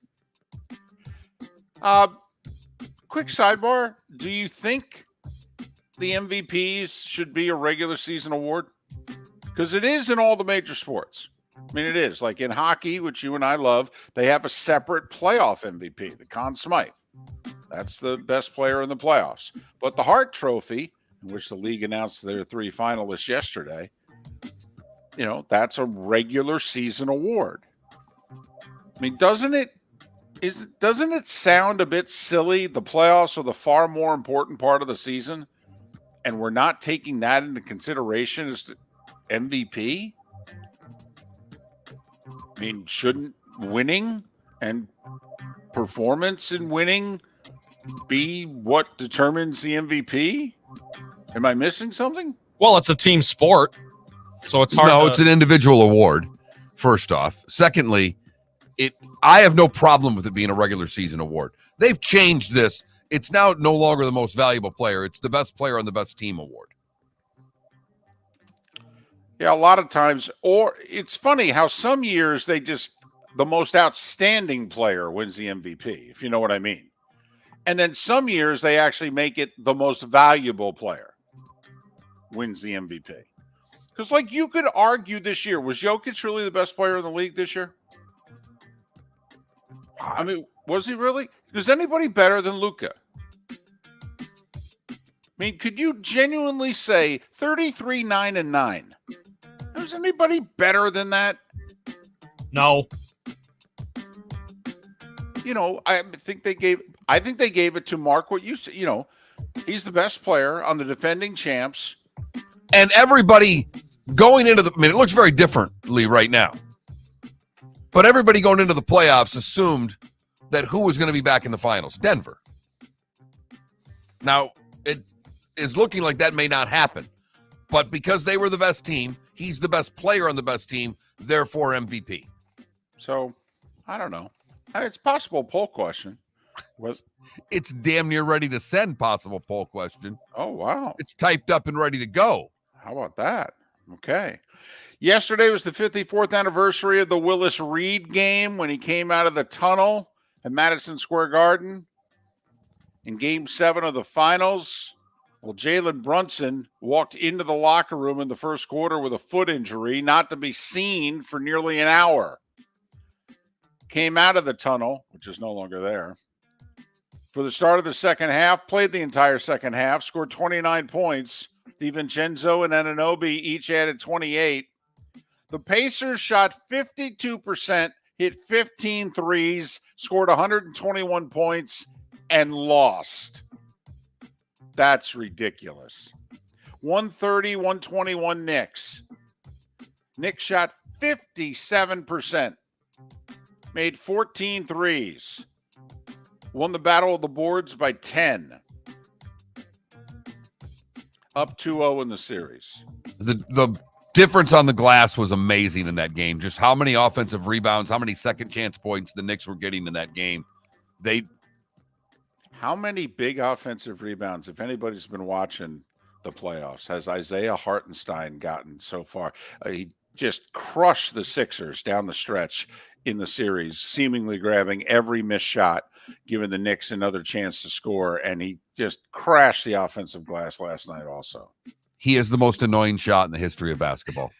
Quick sidebar. Do you think the MVPs should be a regular season award? Because it is in all the major sports. I mean, it is. Like in hockey, which you and I love, they have a separate playoff MVP, the Conn Smythe. That's the best player in the playoffs. But the Hart Trophy, in which the league announced their 3 finalists yesterday, that's a regular season award. I mean, doesn't it sound a bit silly? The playoffs are the far more important part of the season, and we're not taking that into consideration as MVP? I mean, shouldn't winning and performance in winning be what determines the MVP? Am I missing something? Well, it's a team sport, so it's hard. No, it's an individual award, first off. Secondly, I have no problem with it being a regular season award. They've changed this. It's now no longer the most valuable player. It's the best player on the best team award. Yeah, a lot of times, or it's funny how some years the most outstanding player wins the MVP, if you know what I mean. And then some years they actually make it the most valuable player wins the MVP. Because you could argue this year, was Jokic really the best player in the league this year? I mean, was he really? Is anybody better than Luka? mean, could you genuinely say 33-9-9? Is anybody better than that? No. You know, I think they gave it to Mark. What you said, you know, he's the best player on the defending champs. And everybody going into I mean, it looks very differently right now. But everybody going into the playoffs assumed that who was going to be back in the finals? Denver. Now, it is looking like that may not happen. But because they were the best team, he's the best player on the best team, therefore MVP. So, I don't know. It's possible poll question. It's damn near ready to send possible poll question. Oh, wow. It's typed up and ready to go. How about that? Okay. Yesterday was the 54th anniversary of the Willis Reed game when he came out of the tunnel at Madison Square Garden in Game 7 of the finals. Well, Jalen Brunson walked into the locker room in the first quarter with a foot injury, not to be seen for nearly an hour. Came out of the tunnel, which is no longer there, for the start of the second half, played the entire second half, scored 29 points. DiVincenzo and Anunoby each added 28. The Pacers shot 52%, hit 15 threes, scored 121 points, and lost. That's ridiculous. 130-121 Knicks. Knicks shot 57%, made 14 threes, won the battle of the boards by 10. Up 2-0 in the series. The difference on the glass was amazing in that game. Just how many offensive rebounds, how many second chance points the Knicks were getting in that game. How many big offensive rebounds, if anybody's been watching the playoffs, has Isaiah Hartenstein gotten so far? He just crushed the Sixers down the stretch in the series, seemingly grabbing every missed shot, giving the Knicks another chance to score, and he just crashed the offensive glass last night also. He is the most annoying shot in the history of basketball.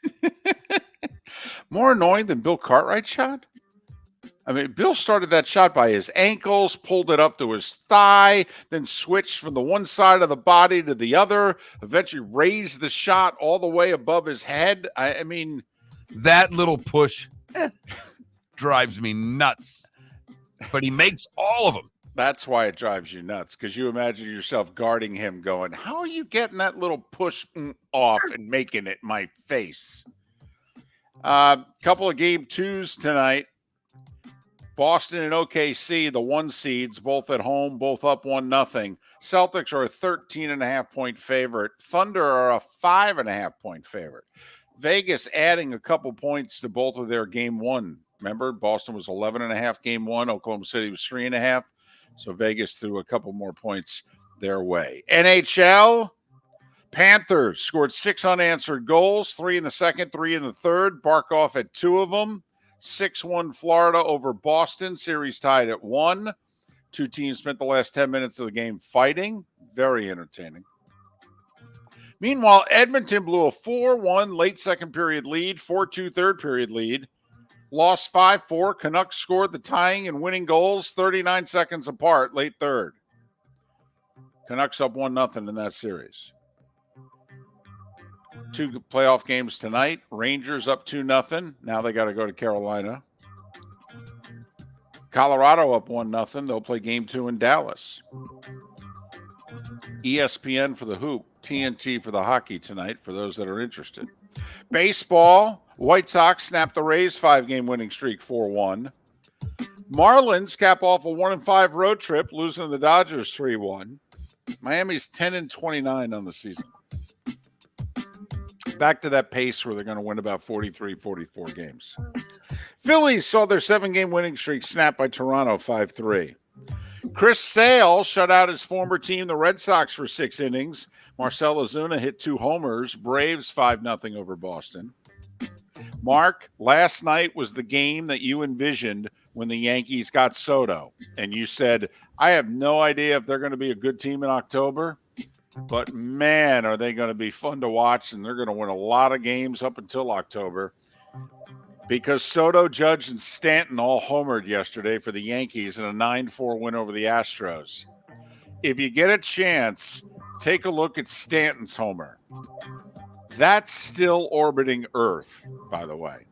More annoying than Bill Cartwright's shot? I mean, Bill started that shot by his ankles, pulled it up to his thigh, then switched from the one side of the body to the other, eventually raised the shot all the way above his head. I mean, that little push drives me nuts. But he makes all of them. That's why it drives you nuts, because you imagine yourself guarding him going, how are you getting that little push off and making it my face? Couple of game twos tonight. Boston and OKC, the 1 seeds, both at home, both up 1-0. Celtics are a 13.5-point favorite. Thunder are a 5.5-point favorite. Vegas adding a couple points to both of their game one. Remember, Boston was 11.5 game one. Oklahoma City was 3.5. So Vegas threw a couple more points their way. NHL, Panthers scored 6 unanswered goals, 3 in the second, 3 in the third. Barkov had 2 of them. 6-1 Florida over Boston. Series tied at 1. 2 teams spent the last 10 minutes of the game fighting. Very entertaining. Meanwhile, Edmonton blew a 4-1 late second period lead, 4-2 third period lead. Lost 5-4. Canucks scored the tying and winning goals 39 seconds apart late third. Canucks up 1-0 in that series. 2 playoff games tonight. Rangers up 2-0. Now they got to go to Carolina. Colorado up 1-0. They'll play game 2 in Dallas. ESPN for the hoop. TNT for the hockey tonight for those that are interested. Baseball. White Sox snapped the Rays' 5-game winning streak 4-1. Marlins cap off a 1-5 road trip, losing to the Dodgers 3-1. Miami's 10-29 on the season. Back to that pace where they're going to win about 43, 44 games. Phillies saw their 7-game winning streak snapped by Toronto 5-3. Chris Sale shut out his former team, the Red Sox, for 6 innings. Marcell Ozuna hit 2 homers. Braves 5-0 over Boston. Mark, last night was the game that you envisioned when the Yankees got Soto. And you said, I have no idea if they're going to be a good team in October. But, man, are they going to be fun to watch, and they're going to win a lot of games up until October. Because Soto, Judge, and Stanton all homered yesterday for the Yankees in a 9-4 win over the Astros. If you get a chance, take a look at Stanton's homer. That's still orbiting Earth, by the way.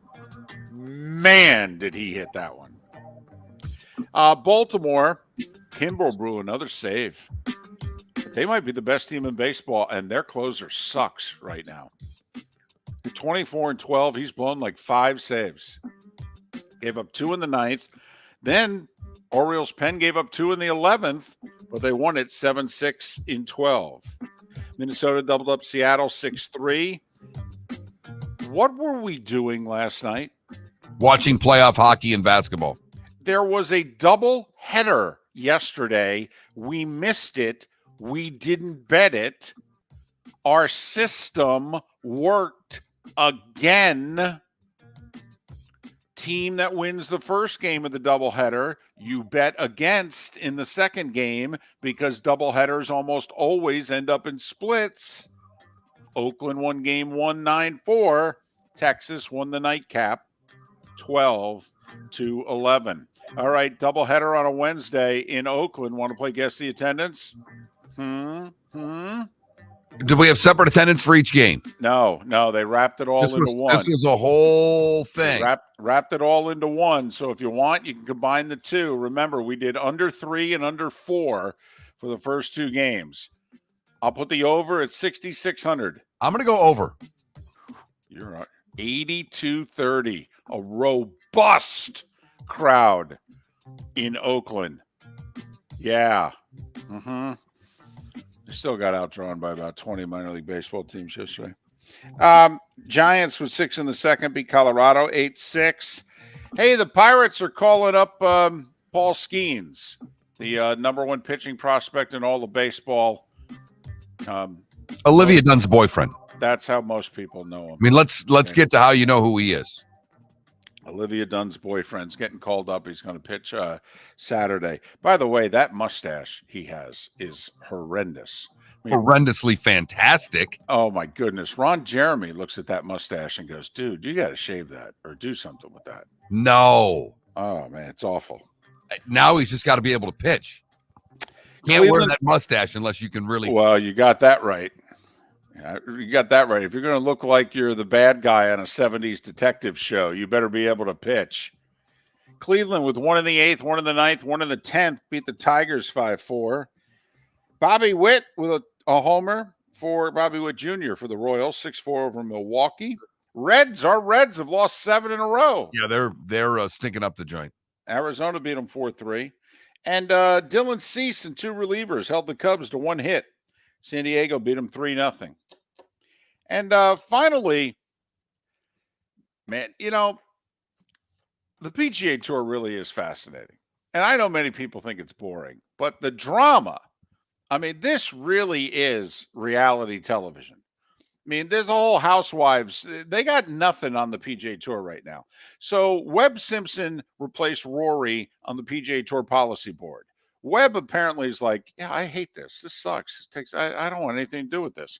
Man, did he hit that one. Baltimore, Kimbrel, another save. They might be the best team in baseball, and their closer sucks right now. 24-12, he's blown like 5 saves. Gave up 2 in the 9th. Then Orioles' pen gave up 2 in the 11th, but they won it 7-6 in 12. Minnesota doubled up Seattle 6-3. What were we doing last night? Watching playoff hockey and basketball. There was a double header yesterday. We missed it. We didn't bet it. Our system worked again. Team that wins the first game of the doubleheader, you bet against in the second game because doubleheaders almost always end up in splits. Oakland won game 1 9-4. Texas won the nightcap 12-11. All right, doubleheader on a Wednesday in Oakland. Want to play guess the attendance? Do we have separate attendance for each game? No, they wrapped it all into one. This was a whole thing. Wrapped it all into one. So if you want, you can combine the two. Remember, we did under 3 and under 4 for the first 2 games. I'll put the over at 6,600. I'm going to go over. You're right. 82-30. A robust crowd in Oakland. Yeah. Still got outdrawn by about 20 minor league baseball teams yesterday. Giants with 6 in the second, beat Colorado 8-6. Hey, the Pirates are calling up Paul Skeens, the number 1 pitching prospect in all of baseball. Olivia Dunn's boyfriend. That's how most people know him. I mean, let's get to how you know who he is. Olivia Dunn's boyfriend's getting called up. He's going to pitch Saturday. By the way, that mustache he has is horrendous. I mean, horrendously fantastic. Oh, my goodness. Ron Jeremy looks at that mustache and goes, dude, you got to shave that or do something with that. No. Oh, man, it's awful. Now he's just got to be able to pitch. Can't wear that mustache unless you can really. Well, you got that right. You got that right. If you're going to look like you're the bad guy on a 70s detective show, you better be able to pitch. Cleveland with 1 in the 8th, 1 in the 9th, 1 in the 10th, beat the Tigers 5-4. Bobby Witt with a homer for Bobby Witt Jr. for the Royals, 6-4 over Milwaukee. Our Reds have lost 7 in a row. Yeah, they're stinking up the joint. Arizona beat them 4-3. And Dylan Cease and 2 relievers held the Cubs to 1 hit. San Diego beat them 3-0. And finally, man, the PGA Tour really is fascinating. And I know many people think it's boring, but the drama, I mean, this really is reality television. I mean, there's a whole Housewives. They got nothing on the PGA Tour right now. So Webb Simpson replaced Rory on the PGA Tour policy board. Webb apparently is like, yeah, I hate this. This sucks. I don't want anything to do with this.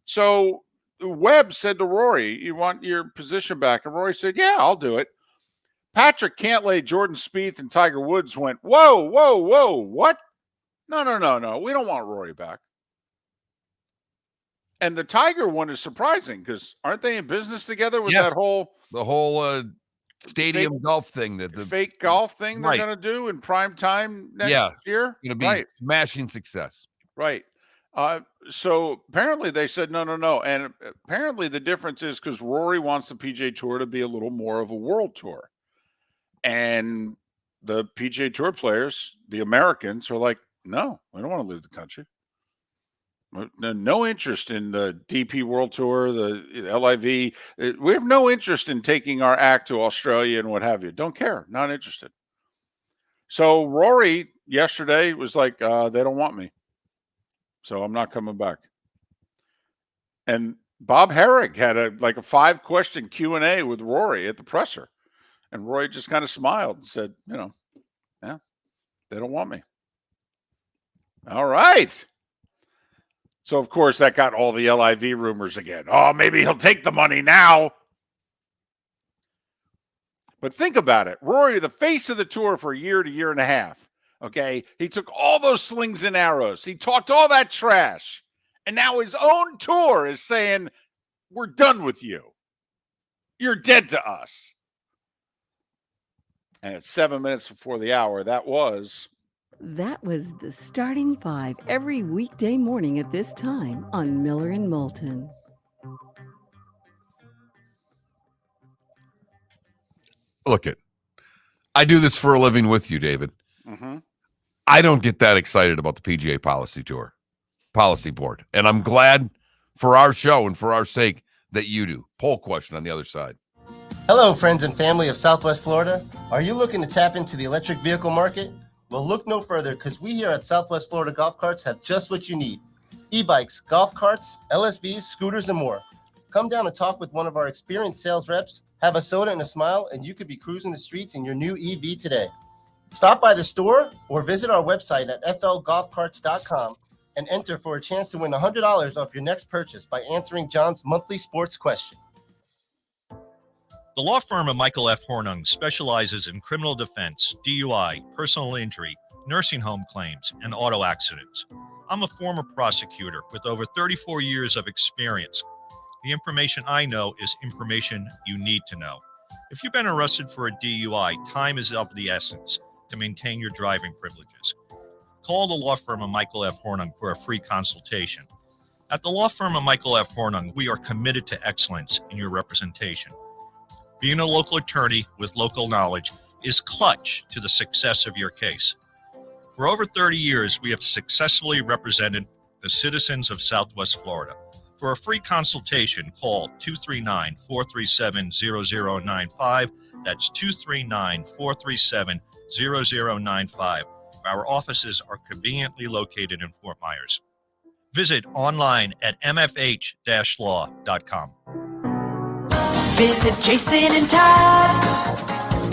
So Webb said to Rory, you want your position back? And Rory said, yeah, I'll do it. Patrick Cantlay, Jordan Spieth, and Tiger Woods went, whoa, what? No. We don't want Rory back. And the Tiger one is surprising because aren't they in business together with the whole stadium golf thing, the fake golf thing they're going to do in prime time next year? Going to be smashing success. Right. So apparently they said no. And apparently the difference is because Rory wants the PGA Tour to be a little more of a world tour. And the PGA Tour players, the Americans, are like, no, we don't want to leave the country. No interest in the DP World Tour, the LIV. We have no interest in taking our act to Australia and what have you. Don't care. Not interested. So Rory yesterday was like, they don't want me. So I'm not coming back. And Bob Herrick had a 5-question Q&A with Rory at the presser. And Rory just kind of smiled and said, yeah, they don't want me. All right. So, of course, that got all the LIV rumors again. Oh, maybe he'll take the money now. But think about it. Rory, the face of the tour for a year to year and a half. Okay. He took all those slings and arrows. He talked all that trash. And now his own tour is saying, we're done with you. You're dead to us. And at 7 minutes before the hour, that was the starting five every weekday morning at this time on Miller and Moulton. Look it. I do this for a living with you, David. Mm-hmm. I don't get that excited about the PGA policy board. And I'm glad for our show and for our sake that you do. Poll question on the other side. Hello, friends and family of Southwest Florida. Are you looking to tap into the electric vehicle market? Well, look no further, because we here at Southwest Florida Golf Carts have just what you need. E-bikes, golf carts, LSVs, scooters, and more. Come down and talk with one of our experienced sales reps, have a soda and a smile, and you could be cruising the streets in your new EV today. Stop by the store or visit our website at flgolfcarts.com and enter for a chance to win $100 off your next purchase by answering John's monthly sports question. The law firm of Michael F. Hornung specializes in criminal defense, DUI, personal injury, nursing home claims, and auto accidents. I'm a former prosecutor with over 34 years of experience. The information I know is information you need to know. If you've been arrested for a DUI, time is of the essence to maintain your driving privileges. Call the law firm of Michael F. Hornung for a free consultation. At the law firm of Michael F. Hornung, we are committed to excellence in your representation. Being a local attorney with local knowledge is clutch to the success of your case. For over 30 years, we have successfully represented the citizens of Southwest Florida. For a free consultation, call 239-437-0095. That's 239-437-0095. Our offices are conveniently located in Fort Myers. Visit online at mfh-law.com. Visit Jason and Todd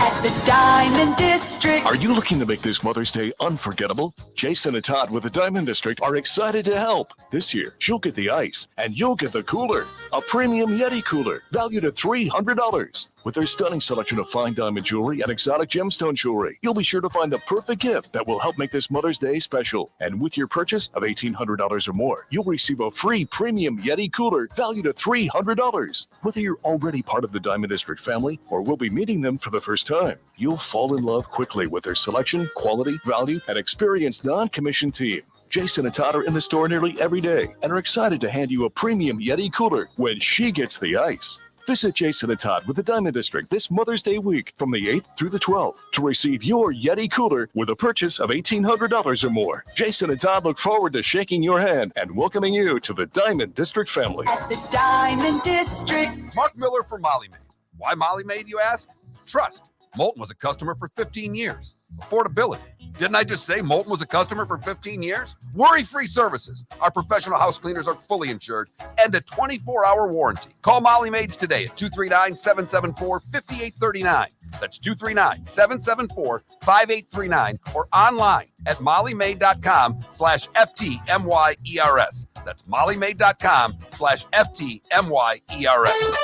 at the Diamond District. Are you looking to make this Mother's Day unforgettable? Jason and Todd with the Diamond District are excited to help. This year, she'll get the ice and you'll get the cooler. A premium Yeti cooler valued at $300. With their stunning selection of fine diamond jewelry and exotic gemstone jewelry, you'll be sure to find the perfect gift that will help make this Mother's Day special. And with your purchase of $1,800 or more, you'll receive a free premium Yeti cooler valued at $300. Whether you're already part of the Diamond District family or will be meeting them for the first time, you'll fall in love quickly with their selection, quality, value, and experienced non-commissioned team. Jason and Todd are in the store nearly every day and are excited to hand you a premium Yeti cooler when she gets the ice. Visit Jason and Todd with the Diamond District this Mother's Day week from the 8th through the 12th to receive your Yeti cooler with a purchase of $1,800 or more. Jason and Todd look forward to shaking your hand and welcoming you to the Diamond District family. At the Diamond District. Mark Miller for Molly Maid. Why Molly Maid, you ask? Trust. Moulton was a customer for 15 years. Affordability. Didn't I just say Moulton was a customer for 15 years? Worry-free services. Our professional house cleaners are fully insured and a 24-hour warranty. Call Molly Maids today at 239-774-5839. That's 239-774-5839 or online at mollymaid.com/FTMYERS. That's mollymaid.com/FTMYERS.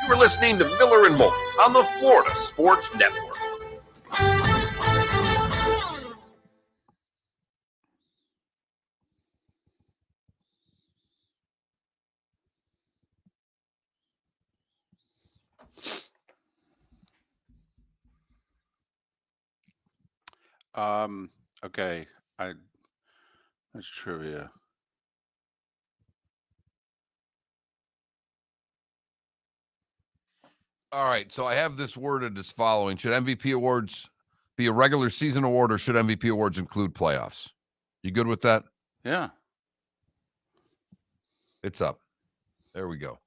You are listening to Miller and Moulton on the Florida Sports Network. Okay. That's trivia. All right, so I have this worded as following. Should MVP awards be a regular season award or should MVP awards include playoffs? You good with that? Yeah. It's up. There we go.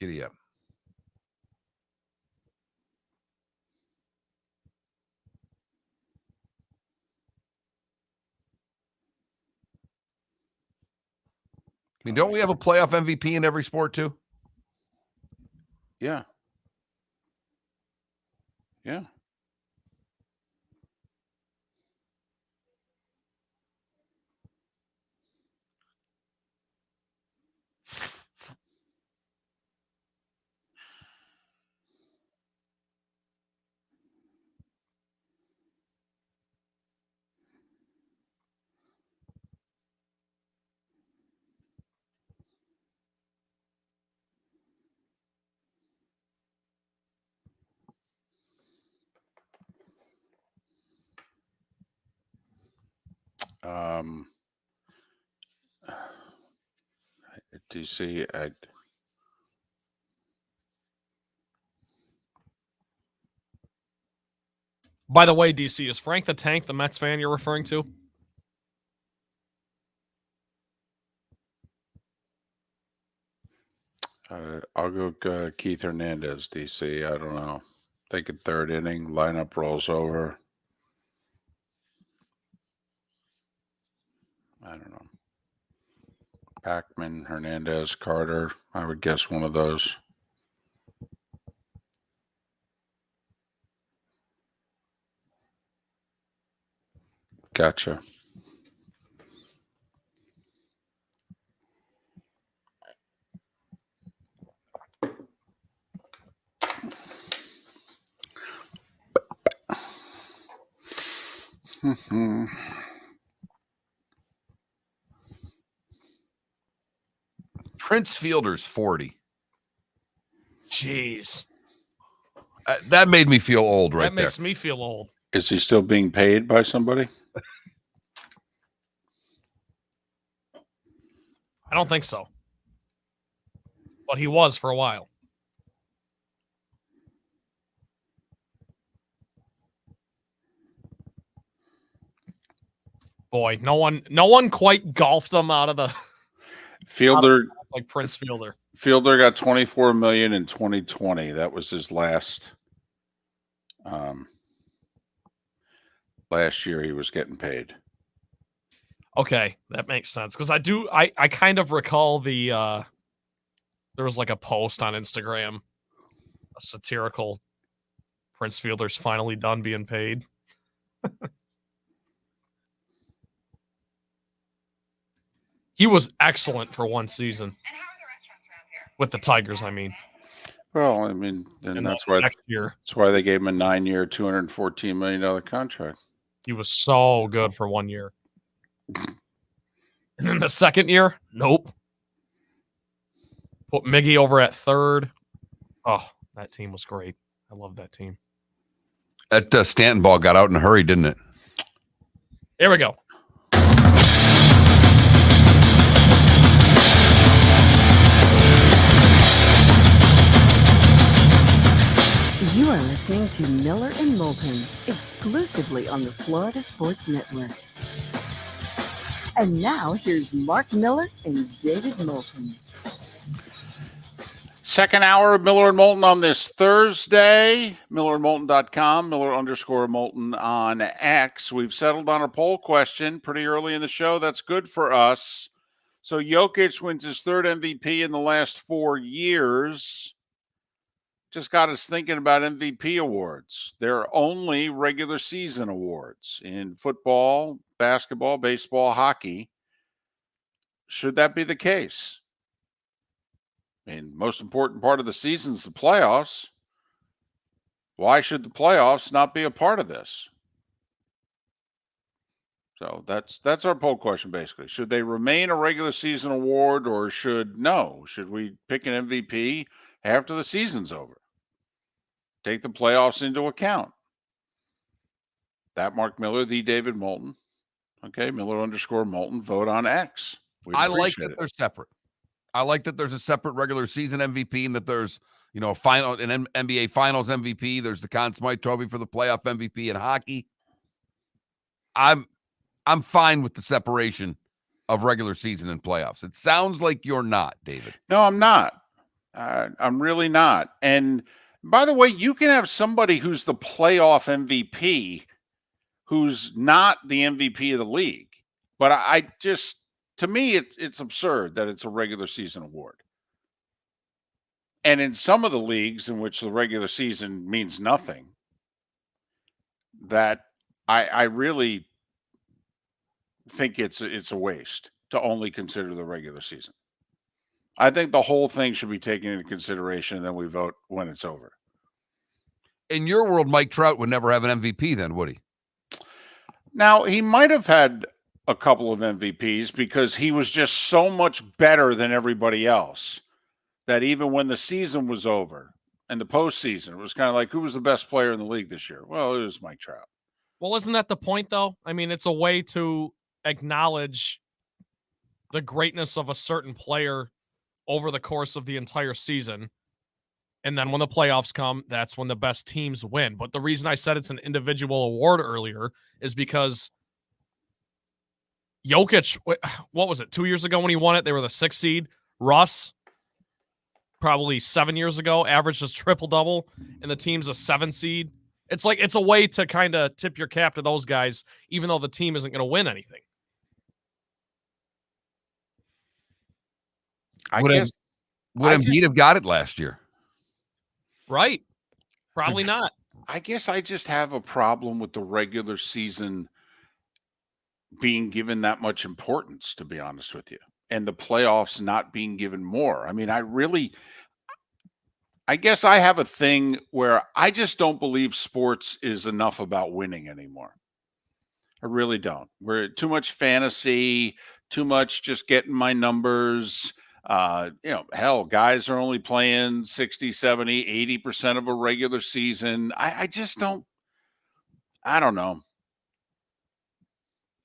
Giddy up. I mean, don't we have a playoff MVP in every sport too? Yeah. Yeah. DC. By the way, DC, is Frank the Tank the Mets fan you're referring to? I'll go Keith Hernandez, DC. I don't know. Thinking third inning, lineup rolls over. I don't know. Packman, Hernandez, Carter. I would guess one of those. Gotcha. Prince Fielder's 40. Jeez. That made me feel old right That makes me feel old. Is he still being paid by somebody? I don't think so. But he was for a while. Boy, no one quite golfed him out of the Fielder like Prince Fielder. Fielder got $24 million in 2020. That was his last year he was getting paid. Okay, that makes sense. Because I kind of recall there was like a post on Instagram, a satirical Prince Fielder's finally done being paid. He was excellent for one season. With the Tigers, I mean. Well, I mean, and that's why next year. That's why they gave him a 9-year, $214 million contract. He was so good for 1 year. And then the second year, nope. Put Miggy over at third. Oh, that team was great. I love that team. That Stanton ball got out in a hurry, didn't it? Here we go. You are listening to Miller and Moulton, exclusively on the Florida Sports Network. And now, here's Mark Miller and David Moulton. Second hour of Miller and Moulton on this Thursday. MillerandMoulton.com, Miller_Moulton on X. We've settled on a poll question pretty early in the show. That's good for us. So Jokic wins his third MVP in the last 4 years. Just got us thinking about MVP awards. They're only regular season awards in football, basketball, baseball, hockey. Should that be the case? I mean, most important part of the season is the playoffs. Why should the playoffs not be a part of this? So that's our poll question, basically. Should they remain a regular season award, or should we pick an MVP after the season's over? Take the playoffs into account. That Mark Miller, the David Moulton. Okay, Miller_Moulton, vote on X. I like that they're separate. I like that there's a separate regular season MVP and that there's, a final, an NBA Finals MVP. There's the Conn Smythe Trophy for the playoff MVP in hockey. I'm fine with the separation of regular season and playoffs. It sounds like you're not, David. No, I'm not. I'm really not. And by the way, you can have somebody who's the playoff MVP who's not the MVP of the league. But I just, to me, it's absurd that it's a regular season award. And in some of the leagues in which the regular season means nothing, that I really think it's a waste to only consider the regular season. I think the whole thing should be taken into consideration, and then we vote when it's over. In your world, Mike Trout would never have an MVP then, would he? Now, he might have had a couple of MVPs because he was just so much better than everybody else that even when the season was over and the postseason, it was kind of like, who was the best player in the league this year? Well, it was Mike Trout. Well, isn't that the point, though? I mean, it's a way to acknowledge the greatness of a certain player over the course of the entire season. And then when the playoffs come, that's when the best teams win. But the reason I said it's an individual award earlier is because Jokic, what was it, 2 years ago when he won it? They were the 6th seed. Russ, probably 7 years ago, averaged just triple-double, and the team's a 7 seed. It's like it's a way to kind of tip your cap to those guys, even though the team isn't going to win anything. Would Embiid have got it last year? Right. Probably not. I guess I just have a problem with the regular season being given that much importance, to be honest with you, and the playoffs not being given more. I mean, I guess I have a thing where I just don't believe sports is enough about winning anymore. I really don't. We're too much fantasy, too much just getting my numbers. Hell, guys are only playing 60, 70, 80% of a regular season. I just don't, I don't know.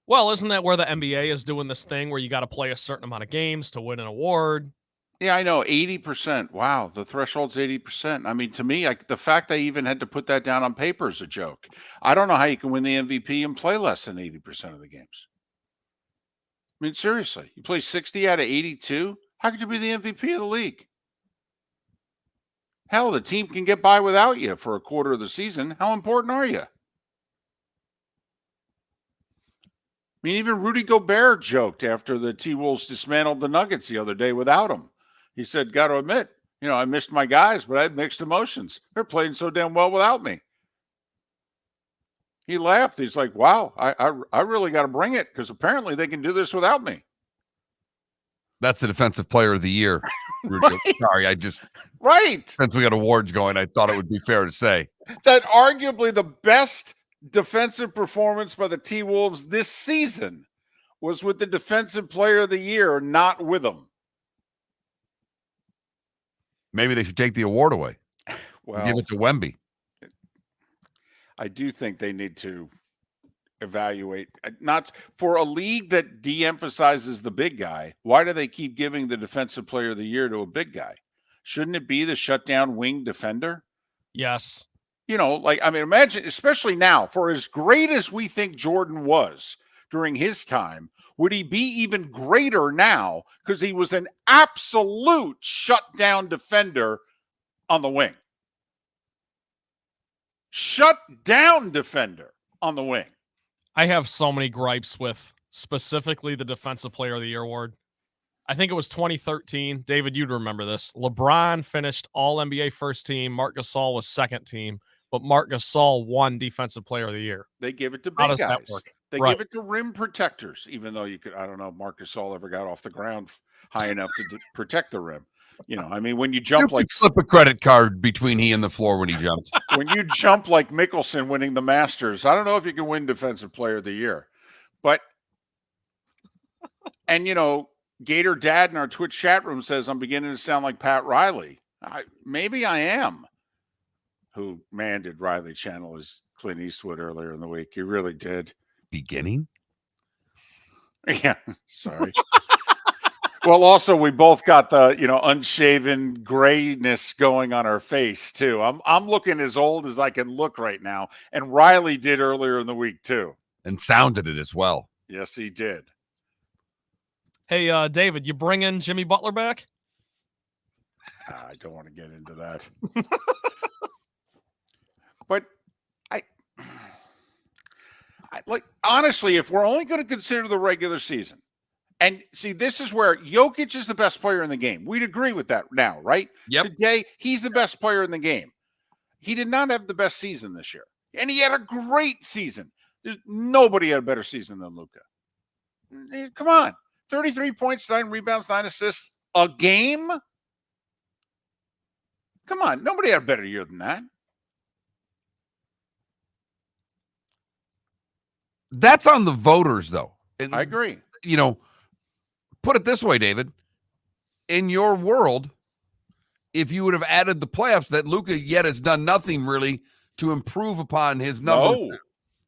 Well, isn't that where the NBA is doing this thing where you got to play a certain amount of games to win an award? Yeah, I know. 80%. Wow. The threshold's 80%. I mean, to me, the fact they even had to put that down on paper is a joke. I don't know how you can win the MVP and play less than 80% of the games. I mean, seriously, you play 60 out of 82? How could you be the MVP of the league? Hell, the team can get by without you for a quarter of the season. How important are you? I mean, even Rudy Gobert joked after the T-Wolves dismantled the Nuggets the other day without him. He said, got to admit, I missed my guys, but I had mixed emotions. They're playing so damn well without me. He laughed. He's like, wow, I really got to bring it because apparently they can do this without me. That's the defensive player of the year. Right. Sorry, Right. Since we got awards going, I thought it would be fair to say that arguably the best defensive performance by the T-Wolves this season was with the defensive player of the year, not with them. Maybe they should take the award away. Well, give it to Wemby. I do think they need to evaluate, not for a league that de-emphasizes the big guy. Why do they keep giving the defensive player of the year to a big guy? Shouldn't it be the shutdown wing defender? Yes. Imagine, especially now, for as great as we think Jordan was during his time, would he be even greater now because he was an absolute shutdown defender on the wing? Shut down defender on the wing. I have so many gripes with specifically the Defensive Player of the Year award. I think it was 2013. David, you'd remember this. LeBron finished All-NBA first team. Marc Gasol was second team, but Marc Gasol won Defensive Player of the Year. They give it to big How does guys. that work? They Right. give it to rim protectors, even though I don't know if Marc Gasol ever got off the ground high enough to protect the rim. When you jump like slip a credit card between he and the floor when he jumped. When you jump like Mickelson winning the Masters, I don't know if you can win Defensive Player of the Year. But, and Gator Dad in our Twitch chat room says I'm beginning to sound like Pat Riley. Maybe I am. Who, man, did Riley channel his Clint Eastwood earlier in the week? He really did. Beginning? Yeah, sorry. Well, also we both got the unshaven grayness going on our face too. I'm looking as old as I can look right now, and Riley did earlier in the week too, and sounded it as well. Yes, he did. Hey, David, you bring in Jimmy Butler back? I don't want to get into that, but honestly, if we're only going to consider the regular season. And see, this is where Jokic is the best player in the game. We'd agree with that now, right? Yep. Today, he's the best player in the game. He did not have the best season this year. And he had a great season. Nobody had a better season than Luka. Come on. 33 points, 9 rebounds, 9 assists a game? Come on. Nobody had a better year than that. That's on the voters, though. I agree. Put it this way, David. In your world, if you would have added the playoffs, that Luka yet has done nothing really to improve upon his numbers.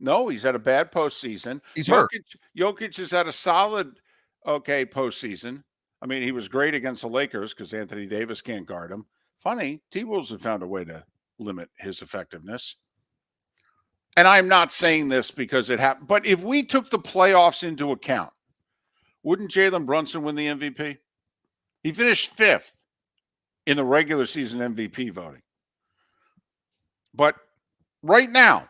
No, he's had a bad postseason. He's hurt. Jokic has had a solid, okay, postseason. I mean, he was great against the Lakers because Anthony Davis can't guard him. Funny, T-Wolves have found a way to limit his effectiveness. And I'm not saying this because it happened, but if we took the playoffs into account, wouldn't Jalen Brunson win the MVP? He finished 5th in the regular season MVP voting. But right now,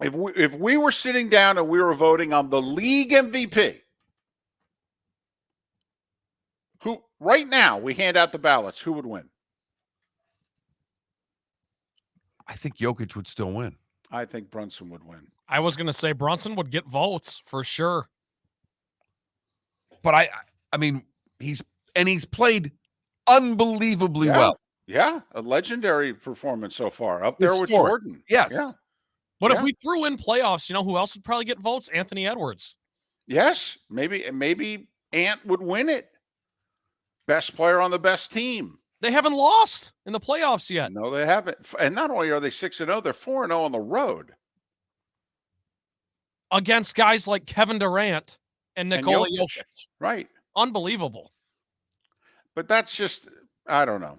if we were sitting down and we were voting on the league MVP, who right now we hand out the ballots, who would win? I think Jokic would still win. I think Brunson would win. I was going to say Brunson would get votes for sure. But I mean, he's played unbelievably well. Yeah, a legendary performance so far, up there with Historic. Jordan. Yes. Yeah. But if we threw in playoffs, you know who else would probably get votes? Anthony Edwards. Yes, maybe Ant would win it. Best player on the best team. They haven't lost in the playoffs yet. No, they haven't. And not only are they 6-0, they're 4-0 on the road against guys like Kevin Durant and Nikola Jokic. Right. Unbelievable. But that's just, I don't know.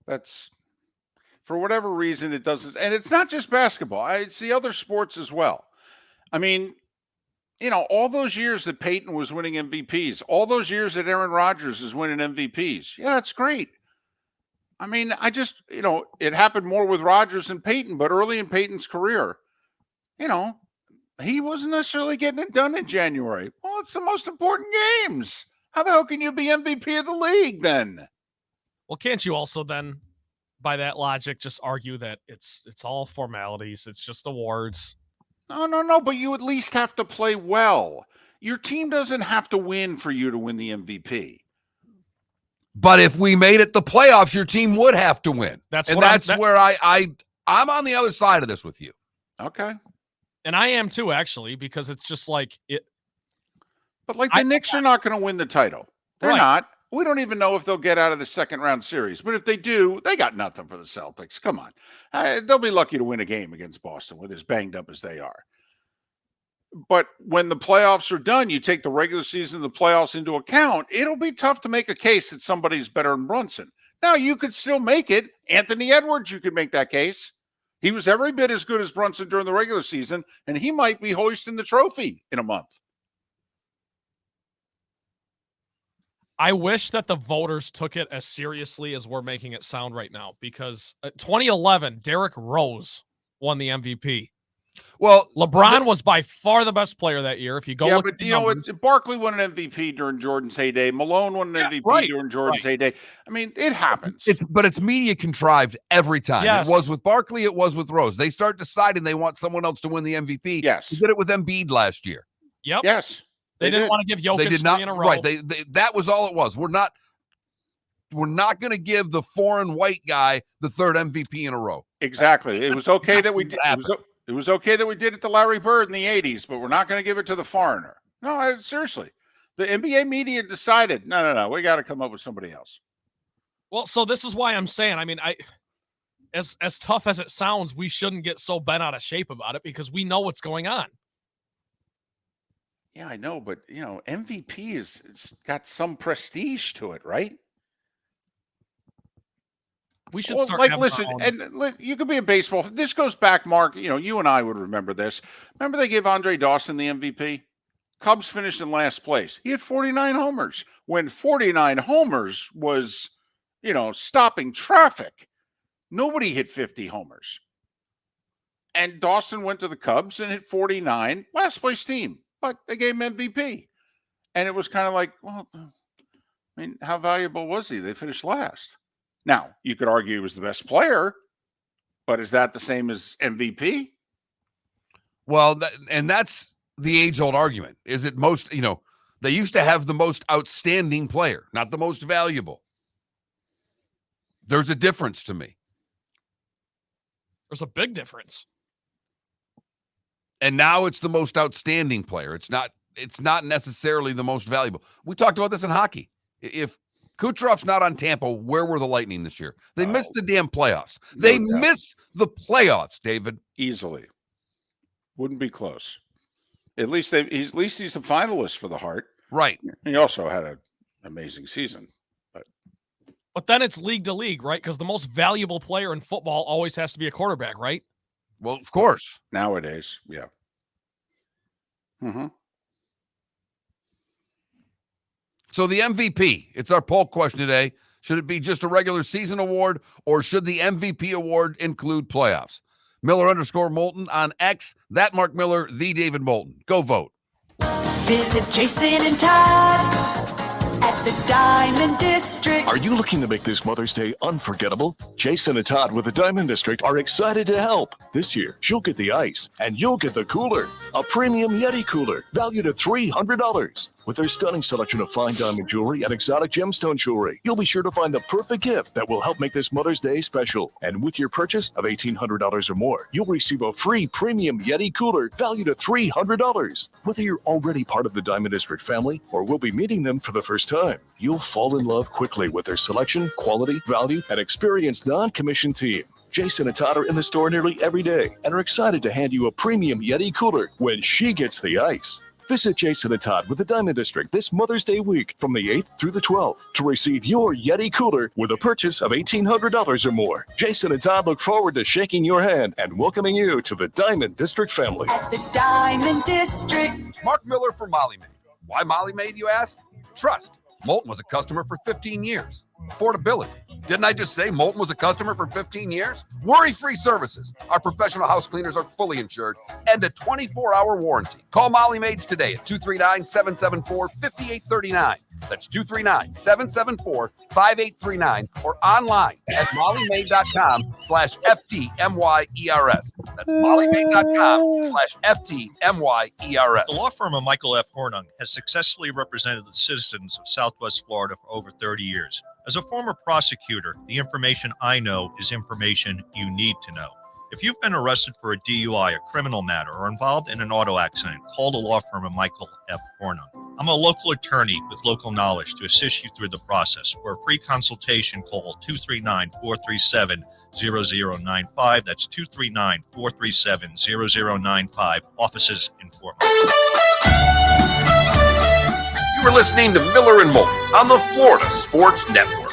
That's, for whatever reason, it doesn't. And it's not just basketball. It's the other sports as well. I mean, you know, all those years that Peyton was winning MVPs, all those years that Aaron Rodgers is winning MVPs. Yeah, that's great. I mean, it happened more with Rodgers and Peyton, but early in Peyton's career, you know, he wasn't necessarily getting it done in January. Well, it's the most important games. How the hell can you be MVP of the league then? Well, can't you also then, by that logic, just argue that it's all formalities? It's just awards. No, but you at least have to play well. Your team doesn't have to win for you to win the MVP. But if we made it the playoffs, your team would have to win. That's where I'm on the other side of this with you. Okay. And I am too, actually, because it's just like it. But the Knicks are not going to win the title. They're not. We don't even know if they'll get out of the second round series. But if they do, they got nothing for the Celtics. Come on. They'll be lucky to win a game against Boston with as banged up as they are. But when the playoffs are done, you take the regular season and the playoffs into account, it'll be tough to make a case that somebody's better than Brunson. Now, you could still make it. Anthony Edwards, you could make that case. He was every bit as good as Brunson during the regular season, and he might be hoisting the trophy in a month. I wish that the voters took it as seriously as we're making it sound right now, because 2011, Derrick Rose won the MVP. Well, LeBron was by far the best player that year. If you go look at the numbers. Barkley won an MVP during Jordan's heyday. Malone won an MVP during Jordan's heyday. I mean, it happens. But it's media contrived every time. Yes. It was with Barkley. It was with Rose. They start deciding they want someone else to win the MVP. Yes. They did it with Embiid last year. Yep. Yes. They didn't want to give Jokic 3 in a row. Right. That was all it was. We're not going to give the foreign white guy the third MVP in a row. Exactly. It was okay that we did. It was okay that we did it to Larry Bird in the 80s, but we're not going to give it to the foreigner. No, seriously. The NBA media decided, no, we got to come up with somebody else. Well, so this is why I'm saying, I mean, as tough as it sounds, we shouldn't get so bent out of shape about it because we know what's going on. Yeah, I know, but, MVP it's got some prestige to it, right? We should start. Listen, you could be a baseball. This goes back, Mark. You and I would remember this. Remember they gave Andre Dawson the MVP? Cubs finished in last place. He had 49 homers. When 49 homers was, stopping traffic, nobody hit 50 homers. And Dawson went to the Cubs and hit 49, last place team. But they gave him MVP. And it was kind of like, well, I mean, how valuable was he? They finished last. Now, you could argue he was the best player, but is that the same as MVP? Well, that's the age-old argument. Is it most, they used to have the most outstanding player, not the most valuable. There's a difference to me. There's a big difference. And now it's the most outstanding player. It's not necessarily the most valuable. We talked about this in hockey. If Kucherov's not on Tampa. Where were the Lightning this year? They missed the damn playoffs. No They doubt. miss the playoffs, David. Easily. Wouldn't be close. At least he's a finalist for the Hart. Right. He also had an amazing season. But then it's league to league, right? Because the most valuable player in football always has to be a quarterback, right? Well, of course. Nowadays, yeah. Mm-hmm. So the MVP, it's our poll question today. Should it be just a regular season award, or should the MVP award include playoffs? Miller_Moulton on X, that Mark Miller, the David Moulton. Go vote. Visit Jason and Todd at the Diamond District. Are you looking to make this Mother's Day unforgettable? Jason and Todd with the Diamond District are excited to help. This year, she'll get the ice and you'll get the cooler. A premium Yeti cooler valued at $300. With their stunning selection of fine diamond jewelry and exotic gemstone jewelry, you'll be sure to find the perfect gift that will help make this Mother's Day special. And with your purchase of $1,800 or more, you'll receive a free premium Yeti cooler valued at $300. Whether you're already part of the Diamond District family or will be meeting them for the first time, you'll fall in love quickly with their selection, quality, value, and experienced non-commissioned team. Jason and Todd are in the store nearly every day and are excited to hand you a premium Yeti cooler when she gets the ice. Visit Jason and Todd with the Diamond District this Mother's Day week from the 8th through the 12th to receive your Yeti cooler with a purchase of $1,800 or more. Jason and Todd look forward to shaking your hand and welcoming you to the Diamond District family. At the Diamond District. Mark Miller for Molly Maid. Why Molly Maid, you ask? Trust. Moulton was a customer for 15 years. Affordability. Didn't I just say Moulton was a customer for 15 years? Worry-free services. Our professional house cleaners are fully insured and a 24-hour warranty. Call Molly Maids today at 239-774-5839. That's 239-774-5839 or online at mollymaid.com/FTMYERS. That's mollymaid.com/FTMYERS. The law firm of Michael F. Hornung has successfully represented the citizens of Southwest Florida for over 30 years. As a former prosecutor, the information I know is information you need to know. If you've been arrested for a DUI, a criminal matter, or involved in an auto accident, call the law firm of Michael F. Hornung. I'm a local attorney with local knowledge to assist you through the process. For a free consultation, call 239-437-0095. That's 239-437-0095. Offices in Fort Myers. You are listening to Miller and Moulton on the Florida Sports Network.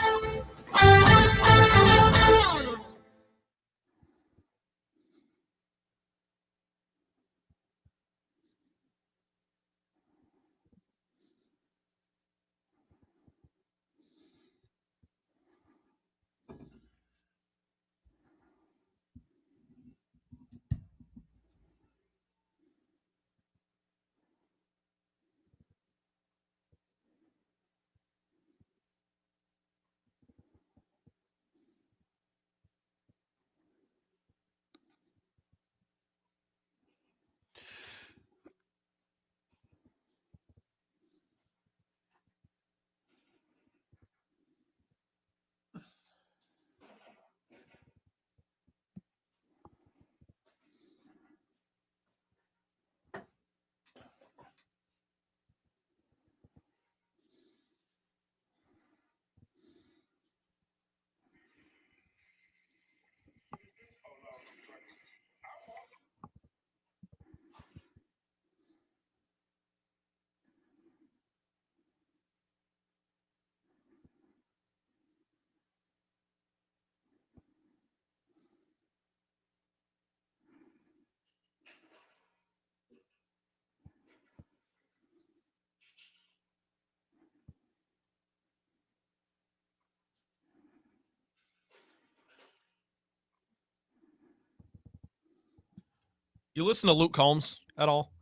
You listen to Luke Combs at all?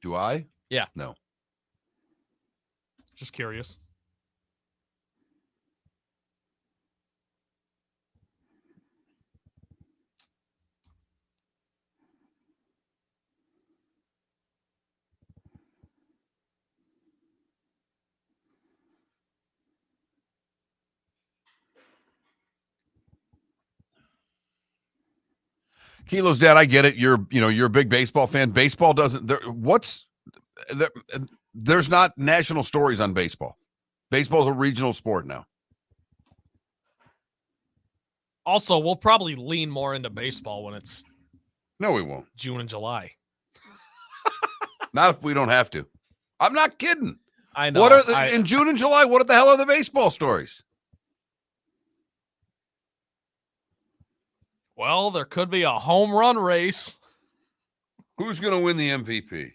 Do I? Yeah. No. Just curious. Kilo's dad, I get it. You're a big baseball fan. Baseball doesn't. There's not national stories on baseball. Baseball's a regional sport now. Also, we'll probably lean more into baseball when it's No, we won't. June and July. Not if we don't have to. I'm not kidding. I know. What are in June and July? What the hell are the baseball stories? Well, there could be a home run race. Who's going to win the MVP?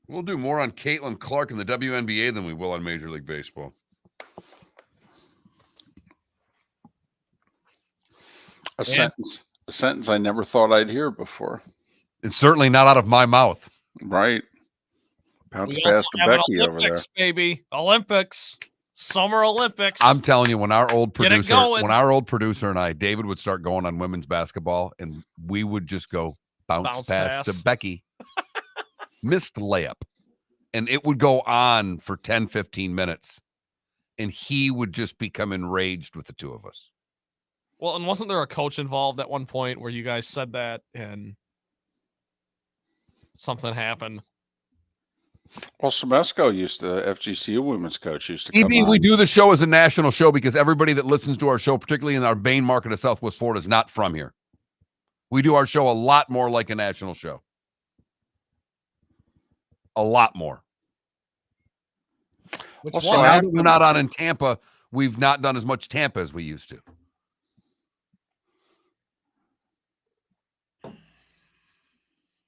We'll do more on Caitlin Clark in the WNBA than we will on Major League Baseball. A sentence I never thought I'd hear before. It's certainly not out of my mouth. Right. Bounce We pass also to have Becky over there. Olympics, baby. Olympics. Summer Olympics. I'm telling you, when our old Get it producer and I, David, would start going on women's basketball, and we would just go bounce pass to Becky. Missed layup. And it would go on for 10, 15 minutes. And he would just become enraged with the two of us. Well, and wasn't there a coach involved at one point where you guys said that and something happened? Well, Semesco FGCU women's coach, used to come EB, on. we do the show as a national show because everybody that listens to our show, particularly in our main market of Southwest Florida, is not from here. We do our show a lot more like a national show. A lot more. Also, now that we're not on in Tampa, we've not done as much Tampa as we used to.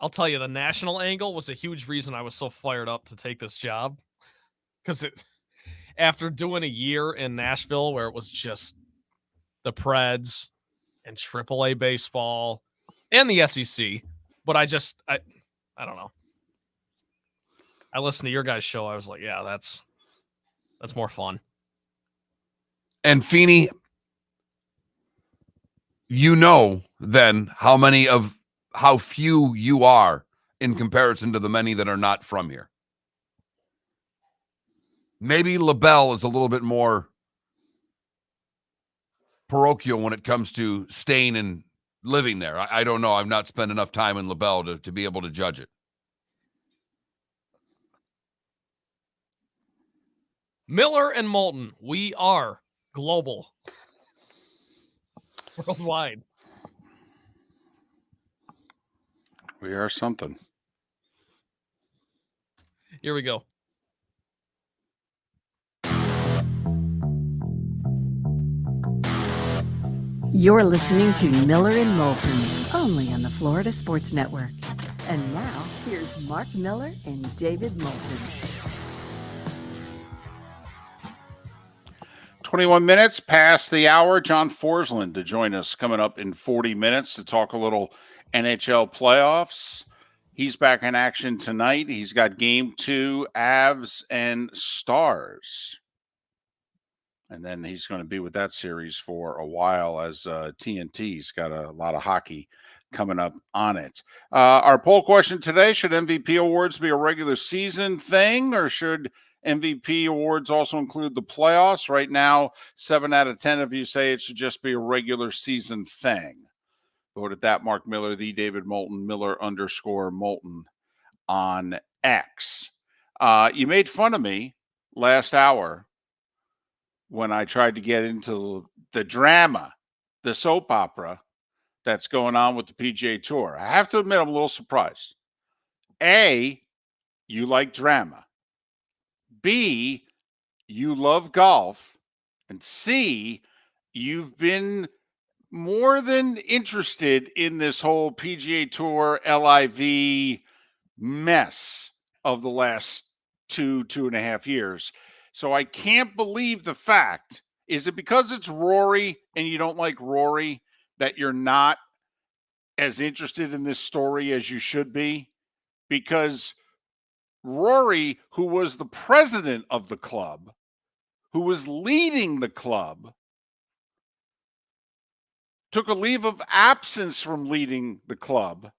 I'll tell you, the national angle was a huge reason I was so fired up to take this job. Because after doing a year in Nashville where it was just the Preds and AAA baseball and the SEC, but I don't know. I listened to your guys' show. I was like, yeah, that's more fun. And Feeney, you know then how few you are in comparison to the many that are not from here. Maybe LaBelle is a little bit more parochial when it comes to staying and living there. I don't know. I've not spent enough time in LaBelle to be able to judge it. Miller and Moulton, we are global. Worldwide. We are something. Here we go. You're listening to Miller and Moulton, only on the Florida Sports Network. And now, here's Mark Miller and David Moulton. 21 minutes past the hour. John Forslund to join us coming up in 40 minutes to talk a little NHL playoffs. He's back in action tonight. He's got game 2, Avs and Stars. And then he's going to be with that series for a while as TNT's got a lot of hockey coming up on it. Our poll question today, should MVP awards be a regular season thing or should MVP awards also include the playoffs? Right now, 7 out of 10 of you say it should just be a regular season thing. Vote at that Mark Miller, the David Moulton, Miller_Moulton on X. You made fun of me last hour when I tried to get into the drama, the soap opera that's going on with the PGA Tour. I have to admit, I'm a little surprised. A, you like drama. B, you love golf. And C, you've been more than interested in this whole PGA Tour LIV mess of the last 2.5 years. So I can't believe the fact, is it because it's Rory and you don't like Rory that you're not as interested in this story as you should be? Because Rory, who was the president of the club, who was leading the club, took a leave of absence from leading the club,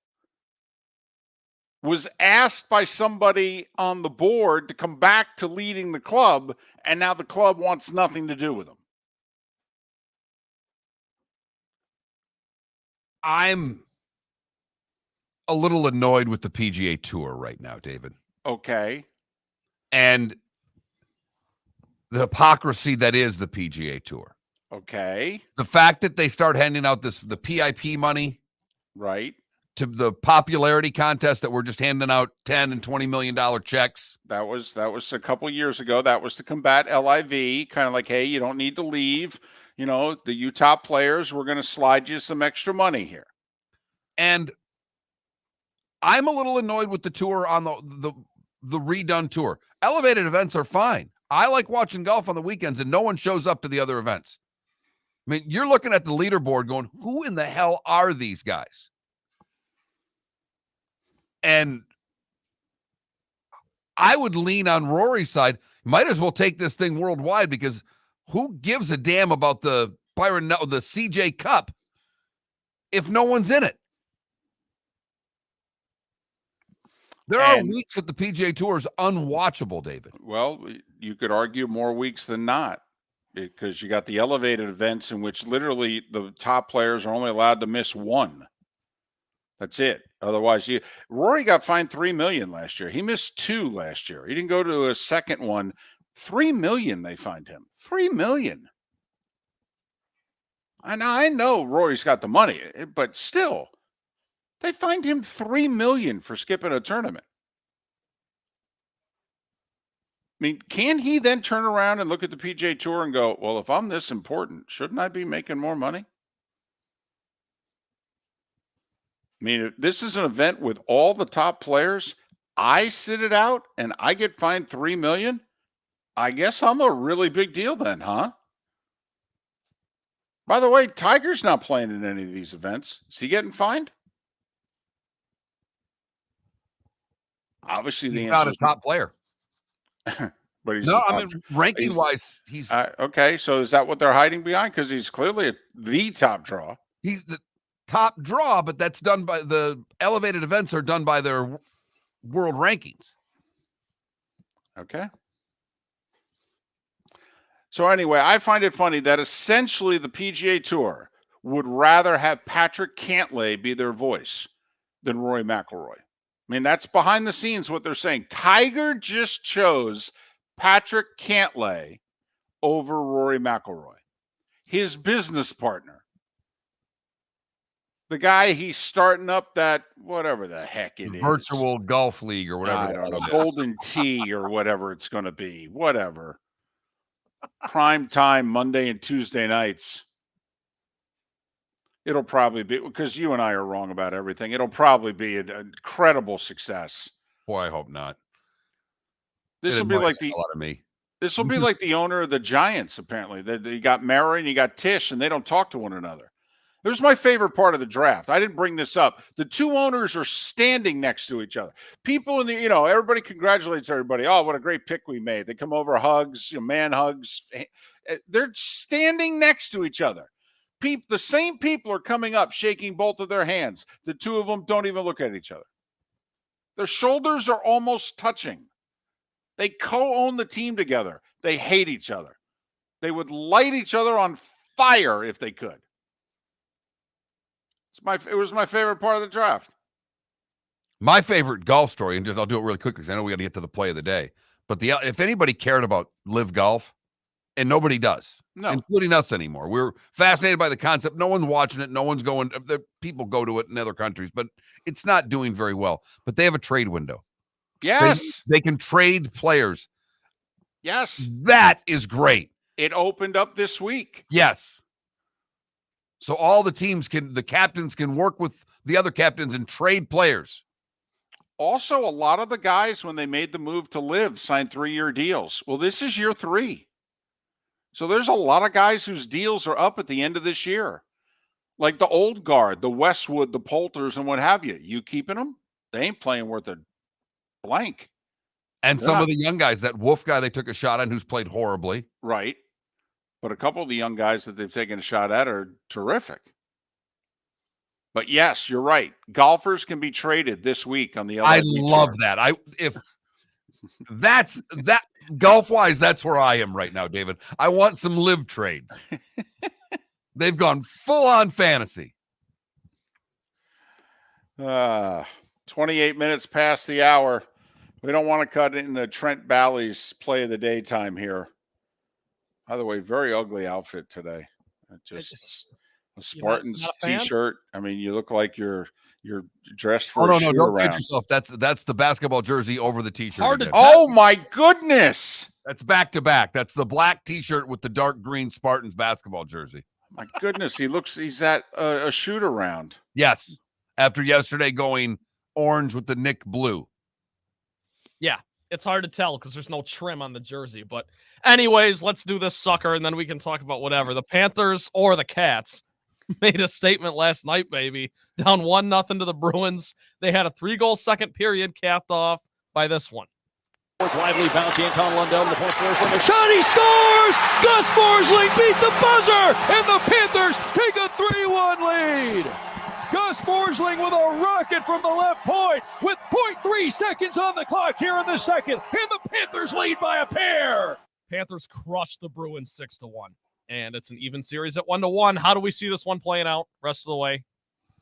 was asked by somebody on the board to come back to leading the club, and now the club wants nothing to do with him. I'm a little annoyed with the PGA Tour right now, David. Okay. and the hypocrisy that is the PGA Tour. Okay. The fact that they start handing out the PIP money Right. to the popularity contest that we're just handing out $10 and $20 million checks. That was a couple years ago. That was to combat LIV, kind of like, hey, you don't need to leave. The Utah players, we're going to slide you some extra money here. And I'm a little annoyed with the tour on the redone tour. Elevated events are fine. I like watching golf on the weekends and no one shows up to the other events. I mean, you're looking at the leaderboard going, who in the hell are these guys? And I would lean on Rory's side. Might as well take this thing worldwide, because who gives a damn about the CJ Cup if no one's in it? There are weeks that the PGA Tour is unwatchable, David. Well, you could argue more weeks than not, because you got the elevated events in which literally the top players are only allowed to miss one. That's it. Otherwise, Rory got fined $3 million last year. He missed 2 last year. He didn't go to a second one. $3 million they fined him. $3 million. And I know Rory's got the money, but still, they fined him $3 million for skipping a tournament. I mean, can he then turn around and look at the PGA Tour and go, well, if I'm this important, shouldn't I be making more money? I mean, if this is an event with all the top players, I sit it out and I get fined $3 million. I guess I'm a really big deal then, huh? By the way, Tiger's not playing in any of these events. Is he getting fined? Obviously, the He's answer not a top player. But he's ranking wise, he's okay. So is that what they're hiding behind? Because he's clearly the top draw. He's the top draw, but that's done by the elevated events are done by their world rankings. Okay. So anyway, I find it funny that essentially the PGA Tour would rather have Patrick Cantlay be their voice than Rory McIlroy. I mean, that's behind the scenes what they're saying. Tiger just chose Patrick Cantlay over Rory McIlroy, his business partner. The guy he's starting up that whatever the heck it is. Virtual golf league or whatever. I don't know, Golden Tee or whatever it's going to be. Whatever. Prime time Monday and Tuesday nights. It'll probably be, because you and I are wrong about everything, it'll probably be an incredible success. Boy, I hope not. This will be like This will be like the owner of the Giants, apparently. You got Mara and you got Tisch, and they don't talk to one another. Here's my favorite part of the draft. I didn't bring this up. The two owners are standing next to each other. People in the, everybody congratulates everybody. Oh, what a great pick we made. They come over, hugs, man hugs. They're standing next to each other. The same people are coming up, shaking both of their hands. The two of them don't even look at each other. Their shoulders are almost touching. They co-own the team together. They hate each other. They would light each other on fire if they could. It was my favorite part of the draft. My favorite golf story, and I'll do it really quickly because I know we got to get to the play of the day. But if anybody cared about live golf, and nobody does, including us anymore. We're fascinated by the concept. No one's watching it. No one's going. People go to it in other countries, but it's not doing very well. But they have a trade window. Yes. They can trade players. Yes. That is great. It opened up this week. Yes. So all the captains can work with the other captains and trade players. Also, a lot of the guys, when they made the move to live, signed 3-year deals. Well, this is year 3. So there's a lot of guys whose deals are up at the end of this year. Like the old guard, the Westwood, the Poulters, and what have you. You keeping them? They ain't playing worth a blank. And some of the young guys, that Wolf guy they took a shot on who's played horribly. Right. But a couple of the young guys that they've taken a shot at are terrific. But yes, you're right. Golfers can be traded this week on the LIV I love that. If that's that golf wise, that's where I am right now, David. I want some live trades. They've gone full on fantasy. 28 minutes past the hour. We don't want to cut into Trent Bally's play of the daytime here. By the way, very ugly outfit today. Just a Spartans not a fan? t-shirt. I mean, you look like you're dressed for Oh, a no, shoot don't kid around. yourself. That's the basketball jersey over the t-shirt. Hard to again. Oh my goodness! That's back to back. That's the black t-shirt with the dark green Spartans basketball jersey. My goodness, he's at a shoot around. Yes. After yesterday going orange with the Nick blue. Yeah, it's hard to tell because there's no trim on the jersey. But anyways, let's do this sucker, and then we can talk about whatever. The Panthers or the Cats made a statement last night, baby. Down 1-0 to the Bruins. They had a 3-goal second period capped off by this one. Lively bounce, Anton Lundell to the point. Forslund, a shot, he scores! Gus Forslund beat the buzzer, and the Panthers take a 3-1 lead. Gus Forslund with a rocket from the left point with 0.3 seconds on the clock here in the second, and the Panthers lead by a pair. Panthers crushed the Bruins 6-1, and it's an even series at 1-1. How do we see this one playing out rest of the way?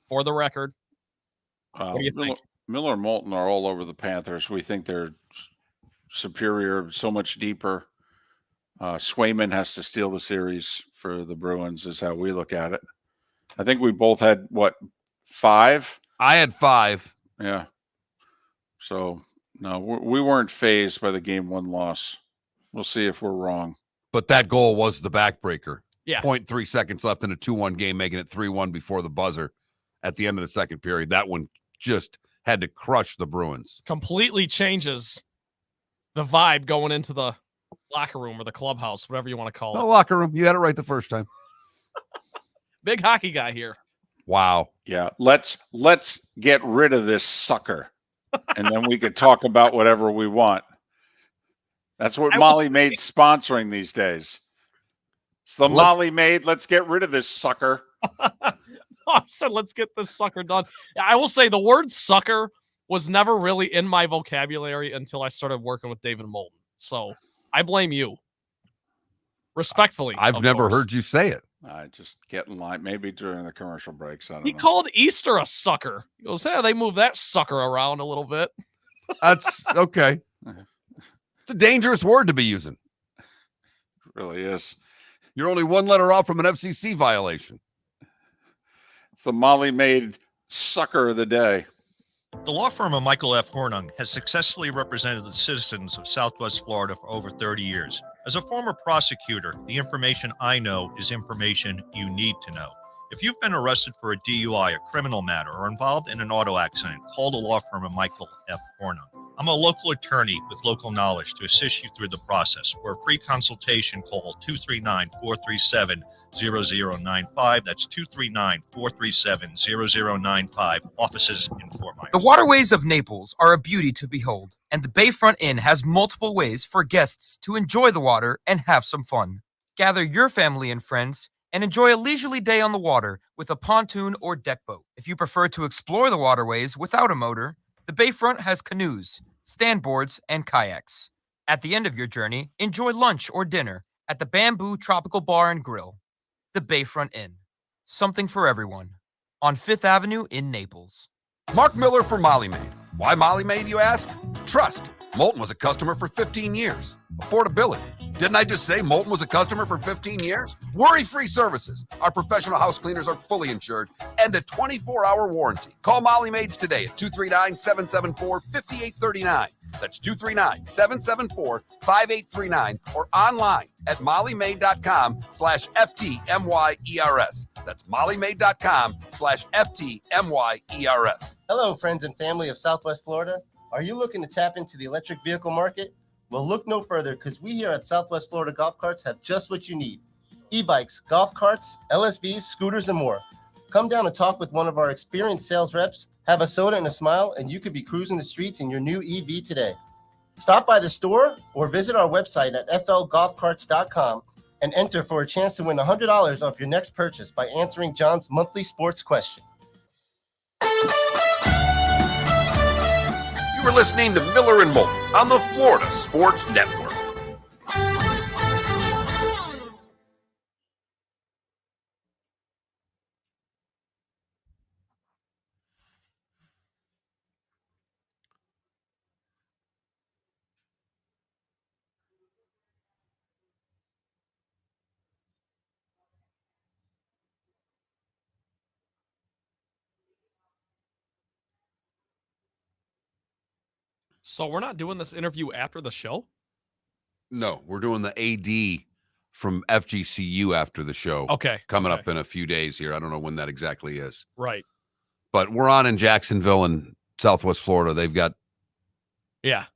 For the record, what do you think? Miller and Moulton are all over the Panthers. We think they're superior, so much deeper. Swayman has to steal the series for the Bruins is how we look at it. I think we both had, 5? I had 5. Yeah. So, no, we weren't fazed by the game 1 loss. We'll see if we're wrong. But that goal was the backbreaker. Yeah. 0.3 seconds left in a 2-1 game, making it 3-1 before the buzzer at the end of the second period. That one just had to crush the Bruins. Completely changes the vibe going into the locker room or the clubhouse, whatever you want to call The it. locker room. You had it right the first time. Big hockey guy here. Wow. Yeah, let's get rid of this sucker, and then we could talk about whatever we want. That's what Molly Maid's sponsoring these days. It's the Molly Maid. Let's get rid of this sucker. I said, let's get this sucker done. I will say the word sucker was never really in my vocabulary until I started working with David Moulton. So I blame you. Respectfully. I've never heard you say it. I just get in line, maybe during the commercial breaks. I don't He know. called Easter a sucker. He goes, yeah, they moved that sucker around a little bit. That's okay. It's a dangerous word to be using. It really is. You're only one letter off from an FCC violation. It's the Molly Maid sucker of the day. The law firm of Michael F. Hornung has successfully represented the citizens of Southwest Florida for over 30 years. As a former prosecutor, the information I know is information you need to know. If you've been arrested for a DUI, a criminal matter, or involved in an auto accident, call the law firm of Michael F. Hornung. I'm a local attorney with local knowledge to assist you through the process. For a free consultation, call 239-437-0095. That's 239-437-0095. Offices in Fort Myers. The waterways of Naples are a beauty to behold, and the Bayfront Inn has multiple ways for guests to enjoy the water and have some fun. Gather your family and friends and enjoy a leisurely day on the water with a pontoon or deck boat. If you prefer to explore the waterways without a motor, the Bayfront has canoes, standboards, and kayaks. At the end of your journey, enjoy lunch or dinner at the Bamboo Tropical Bar and Grill. The Bayfront Inn. Something for everyone. On 5th Avenue in Naples. Mark Miller for Molly Maid. Why Molly Maid, you ask? Trust. Moulton was a customer for 15 years. Affordability. Didn't I just say Moulton was a customer for 15 years? Worry-free services. Our professional house cleaners are fully insured and a 24-hour warranty. Call Molly Maids today at 239-774-5839. That's 239-774-5839 or online at mollymaid.com/FTMYERS. That's mollymaid.com/FTMYERS. Hello, friends and family of Southwest Florida. Are you looking to tap into the electric vehicle market? Well, look no further because we here at Southwest Florida Golf Carts have just what you need. E-bikes, golf carts, LSVs, scooters, and more. Come down and talk with one of our experienced sales reps, have a soda and a smile, and you could be cruising the streets in your new EV today. Stop by the store or visit our website at flgolfcarts.com and enter for a chance to win $100 off your next purchase by answering John's monthly sports question. You were listening to Miller and Moulton on the Florida Sports Network. So we're not doing this interview after the show? No, we're doing the AD from FGCU after the show. Okay. Coming okay. up in a few days here. I don't know when that exactly is. Right. But we're on in Jacksonville and Southwest Florida. They've got Yeah.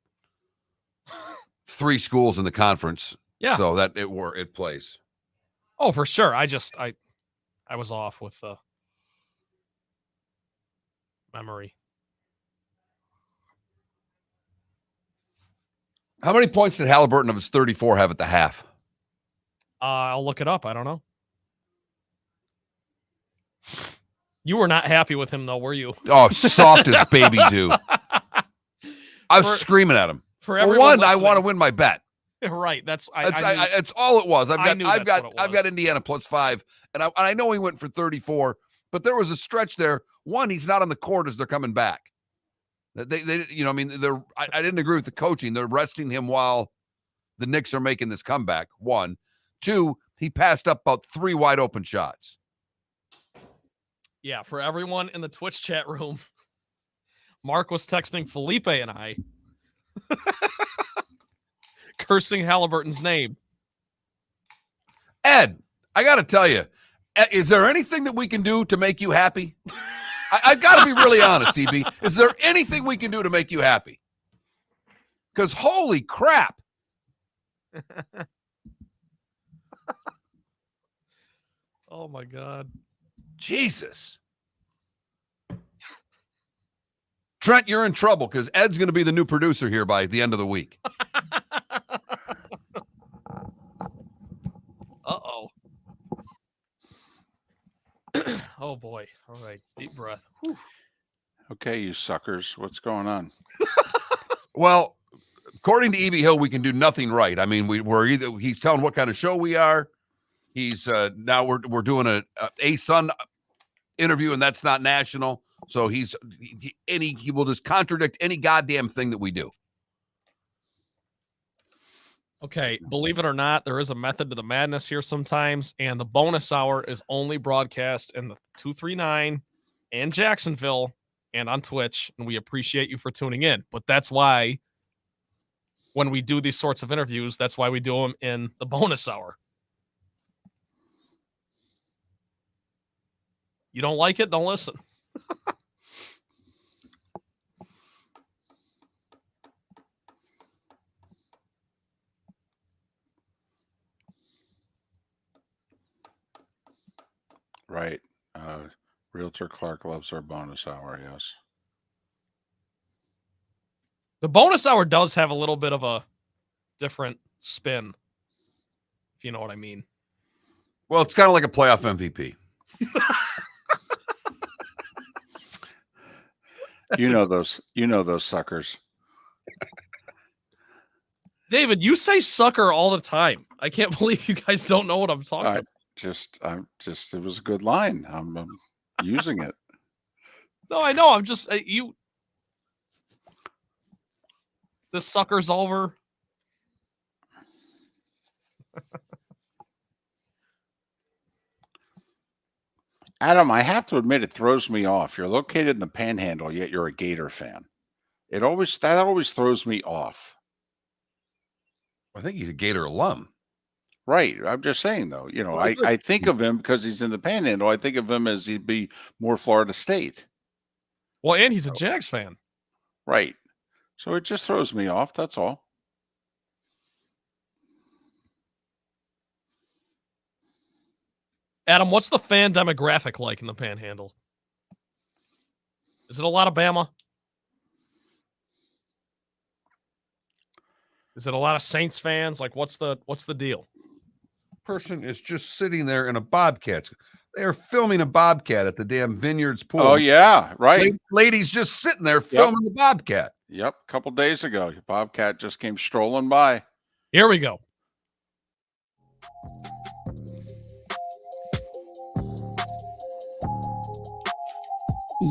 3 schools in the conference. Yeah. So that it plays. Oh, for sure. I was off with memory. How many points did Halliburton of his 34 have at the half? I'll look it up. I don't know. You were not happy with him, though, were you? Oh, soft as baby do. I was screaming at him. For everyone I listening. want to win my bet. Right. That's it's all it was. I've got was. Indiana +5, and I know he went for 34, but there was a stretch there. One, he's not on the court as they're coming back. They I didn't agree with the coaching. They're resting him while the Knicks are making this comeback. 1, 2, he passed up about 3 wide open shots. Yeah, for everyone in the Twitch chat room, Mark was texting Felipe and I, cursing Halliburton's name. Ed, I got to tell you, is there anything that we can do to make you happy? I've got to be really honest, TB. Is there anything we can do to make you happy? Because holy crap. Oh, my God. Jesus. Trent, you're in trouble because Ed's going to be the new producer here by the end of the week. Uh-oh. Oh, boy. All right. Deep breath. Whew. Okay, you suckers. What's going on? Well, according to E.B. Hill, we can do nothing right. I mean, he's telling what kind of show we are. He's now we're doing a ASUN interview, and that's not national. So he will just contradict any goddamn thing that we do. Okay, believe it or not, there is a method to the madness here sometimes, and the bonus hour is only broadcast in the 239 and Jacksonville and on Twitch, and we appreciate you for tuning in. But that's why when we do these sorts of interviews, that's why we do them in the bonus hour. You don't like it? Don't listen. Right. Realtor Clark loves our bonus hour, yes. The bonus hour does have a little bit of a different spin, if you know what I mean. Well, it's kind of like a playoff MVP. You know those suckers. David, you say sucker all the time. I can't believe you guys don't know what I'm talking about. It was a good line. I'm using it. No, I know. I'm just you. The sucker's over. Adam, I have to admit it throws me off. You're located in the Panhandle, yet you're a Gator fan. That always throws me off. I think he's a Gator alum. Right. I'm just saying, though, I think of him because he's in the Panhandle. I think of him as he'd be more Florida State. Well, and he's a Jags fan. Right. So it just throws me off. That's all. Adam, what's the fan demographic like in the Panhandle? Is it a lot of Bama? Is it a lot of Saints fans? Like, what's the deal? Person is just sitting there in a Bobcat. They're filming a Bobcat at the damn Vineyards pool. Oh, yeah, right. Ladies just sitting there filming the Bobcat. Yep, a couple days ago, Bobcat just came strolling by. Here we go.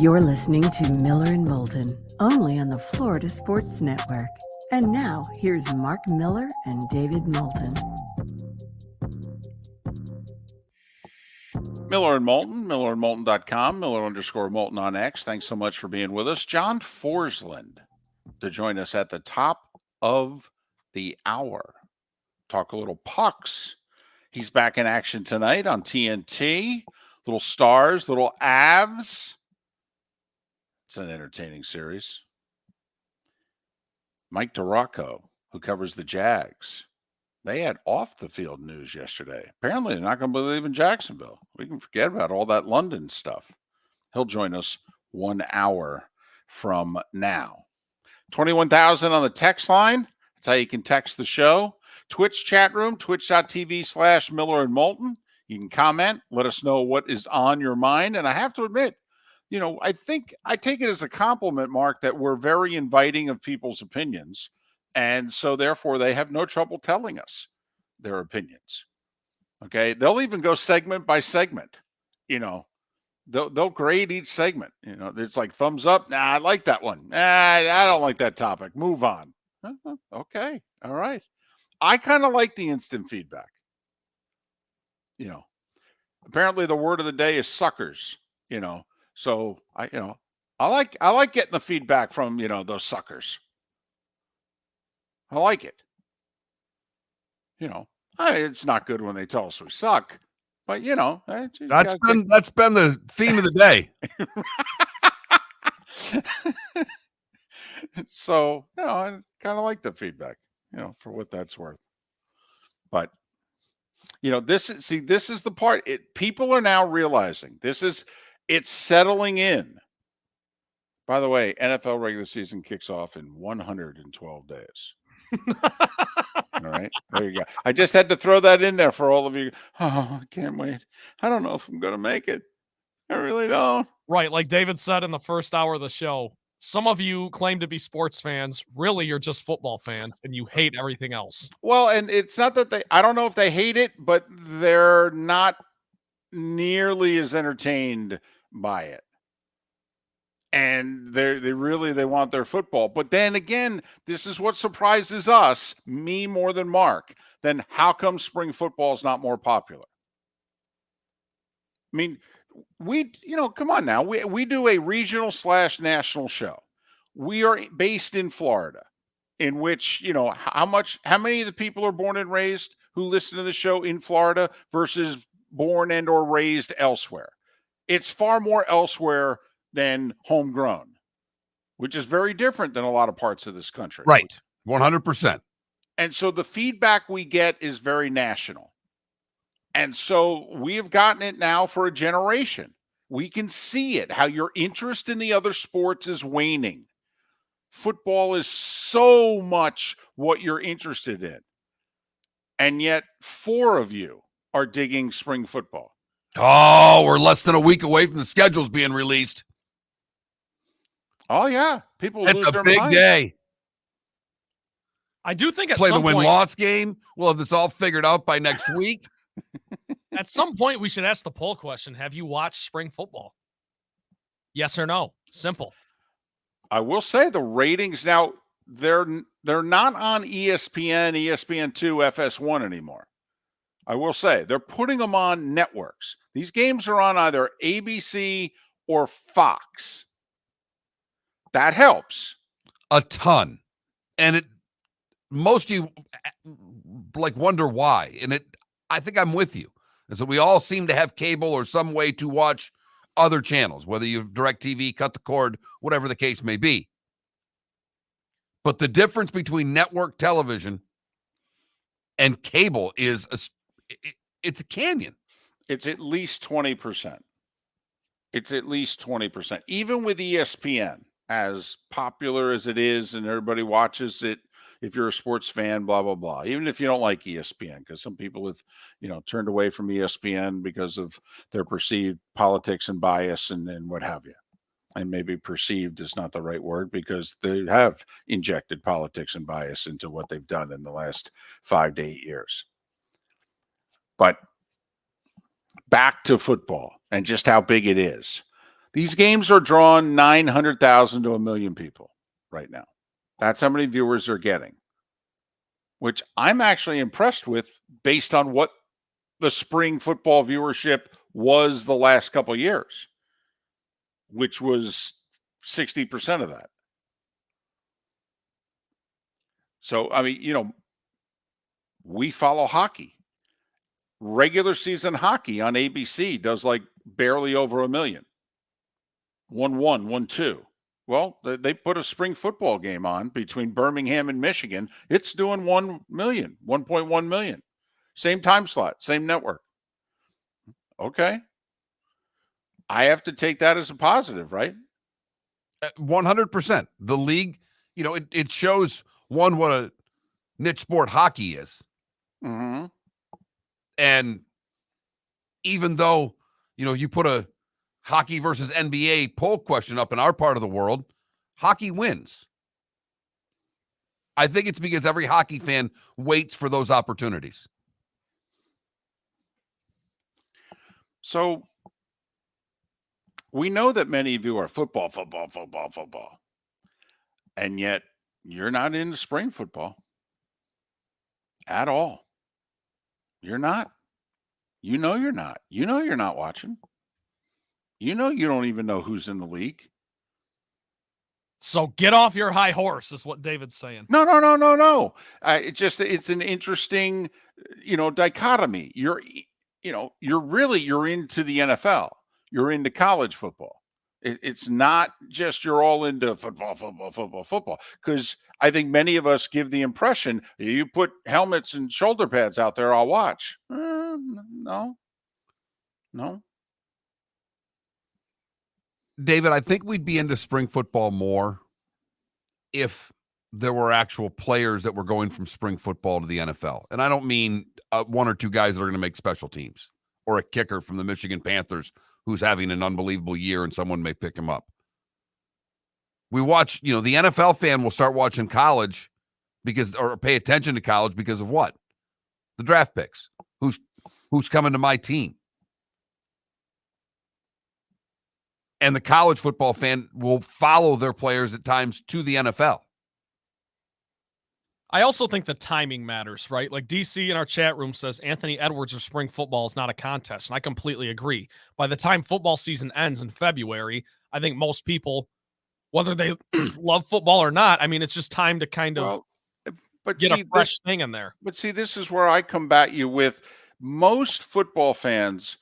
You're listening to Miller and Moulton, only on the Florida Sports Network. And now, here's Mark Miller and David Moulton. Miller and Moulton, millerandmoulton.com, Miller_Moulton on X. Thanks so much for being with us. John Forslund to join us at the top of the hour. Talk a little pucks. He's back in action tonight on TNT. Little Stars, little Avs. It's an entertaining series. Mike DiRocco, who covers the Jags. They had off-the-field news yesterday. Apparently, they're not going to believe in Jacksonville. We can forget about all that London stuff. He'll join us 1 hour from now. 21,000 on the text line. That's how you can text the show. Twitch chat room, twitch.tv/Miller and Moulton. You can comment, let us know what is on your mind. And I have to admit, I think I take it as a compliment, Mark, that we're very inviting of people's opinions. And so therefore they have no trouble telling us their opinions. Okay. They'll even go segment by segment, they'll grade each segment. It's like thumbs up. Nah, I like that one. Nah, I don't like that topic. Move on. Okay. All right. I kind of like the instant feedback. Apparently the word of the day is suckers, so I like getting the feedback from, those suckers. I like it. It's not good when they tell us we suck, but that's been the theme of the day. So, I kind of like the feedback, for what that's worth. But this is the part people are now realizing it's settling in. By the way, NFL regular season kicks off in 112 days. All right, there you go. I just had to throw that in there for all of you. Oh, I can't wait. I don't know if I'm going to make it. I really don't. Right. Like David said in the first hour of the show, some of you claim to be sports fans. Really, you're just football fans and you hate everything else. Well, and it's not that I don't know if they hate it, but they're not nearly as entertained by it. And they want their football. But then again, this is what surprises us, me more than Mark. Then how come spring football is not more popular? I mean, come on now. We do a regional / national show. We are based in Florida, in which, how many of the people are born and raised who listen to the show in Florida versus born and or raised elsewhere? It's far more elsewhere than homegrown, which is very different than a lot of parts of this country. Right. 100%. And so the feedback we get is very national. And so we have gotten it now for a generation. We can see it, how your interest in the other sports is waning. Football is so much what you're interested in. And yet 4 of you are digging spring football. Oh, we're less than a week away from the schedules being released. Oh, yeah. People It's lose a their big minds. day. I do think at Play some the point, win-loss game. We'll have this all figured out by next week. at some point, we should ask the poll question. Have you watched spring football? Yes or no? Simple. I will say the ratings now, they're not on ESPN, ESPN2, FS1 anymore. I will say they're putting them on networks. These games are on either ABC or Fox. That helps a ton. And most of you wonder why. And I think I'm with you. And so we all seem to have cable or some way to watch other channels, whether you have DirecTV, cut the cord, whatever the case may be. But the difference between network television and cable is it's a canyon. It's at least 20%. It's at least 20%. Even with ESPN, as popular as it is and everybody watches it, if you're a sports fan, blah, blah, blah. Even if you don't like ESPN, because some people have, turned away from ESPN because of their perceived politics and bias and what have you. And maybe perceived is not the right word because they have injected politics and bias into what they've done in the last 5 to 8 years. But back to football and just how big it is. These games are drawing 900,000 to 1 million people right now. That's how many viewers they're getting, which I'm actually impressed with based on what the spring football viewership was the last couple of years, which was 60% of that. So, I mean, we follow hockey. Regular season hockey on ABC does like barely over 1 million. 1-1, 1-2. Well, they put a spring football game on between Birmingham and Michigan. It's doing 1 million, 1.1 million. Same time slot, same network. Okay. I have to take that as a positive, right? 100%. The league, it shows what a niche sport hockey is. Mm-hmm. And even though, you put a hockey versus NBA poll question up in our part of the world, hockey wins. I think it's because every hockey fan waits for those opportunities. So we know that many of you are football. And yet you're not into spring football at all. You're not. You're not. You're not watching. You don't even know who's in the league. So get off your high horse is what David's saying. No. It's an interesting, dichotomy. You're into the NFL. You're into college football. It's not just you're all into football. Because I think many of us give the impression you put helmets and shoulder pads out there, I'll watch. No. David, I think we'd be into spring football more if there were actual players that were going from spring football to the NFL. And I don't mean one or two guys that are going to make special teams or a kicker from the Michigan Panthers who's having an unbelievable year and someone may pick him up. We watch, the NFL fan will start watching college or pay attention to college because of what? The draft picks. Who's coming to my team? And the college football fan will follow their players at times to the NFL. I also think the timing matters, right? Like DC in our chat room says Anthony Edwards of spring football is not a contest, and I completely agree. By the time football season ends in February, I think most people, whether they love football or not, I mean, it's just time to kind of get a fresh thing in there. But see, this is where I combat you with most football fans.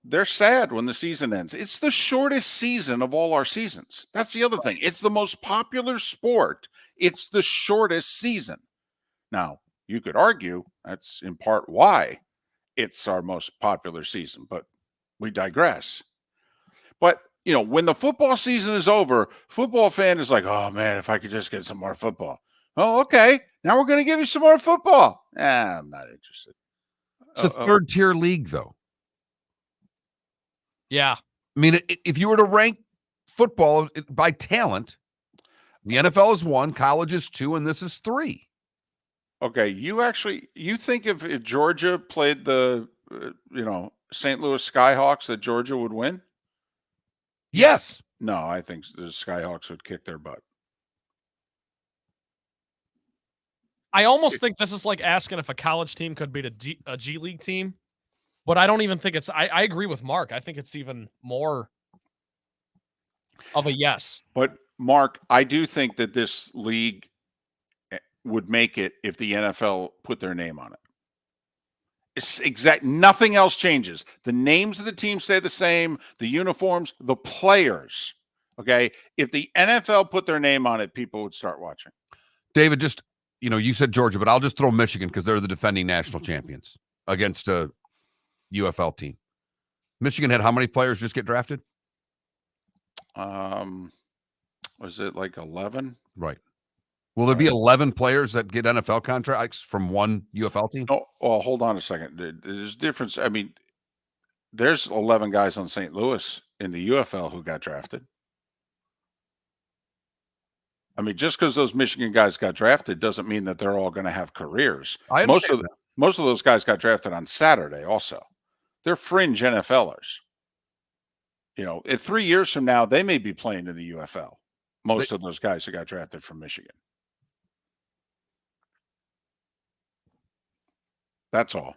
They're sad when the season ends. It's the shortest season of all our seasons. That's the other thing. It's the most popular sport. It's the shortest season. Now, you could argue that's in part why it's our most popular season, but we digress. But, when the football season is over, football fan is like, oh, man, if I could just get some more football. Oh, okay. Now we're going to give you some more football. I'm not interested. It's a third-tier league, though. Yeah. I mean, if you were to rank football by talent, the NFL is 1, college is 2, and this is 3. Okay, you think if Georgia played the St. Louis Skyhawks that Georgia would win? Yes. No, I think the Skyhawks would kick their butt. I almost think this is like asking if a college team could beat a G League team. But I don't even think it's. I agree with Mark. I think it's even more of a yes. But Mark, I do think that this league would make it if the NFL put their name on it. It's nothing else changes. The names of the teams stay the same. The uniforms, the players. Okay, if the NFL put their name on it, people would start watching. David, just you said Georgia, but I'll just throw Michigan because they're the defending national champions against a UFL team. Michigan had how many players just get drafted? Was it like 11? Right. Will there be 11 players that get NFL contracts from one UFL team? No. Well, hold on a second. There's a difference. I mean, there's 11 guys on St. Louis in the UFL who got drafted. I mean, just because those Michigan guys got drafted doesn't mean that they're all going to have careers. I understand that. Most of those guys got drafted on Saturday also. They're fringe NFLers. In 3 years from now, they may be playing in the UFL. Most of those guys who got drafted from Michigan. That's all.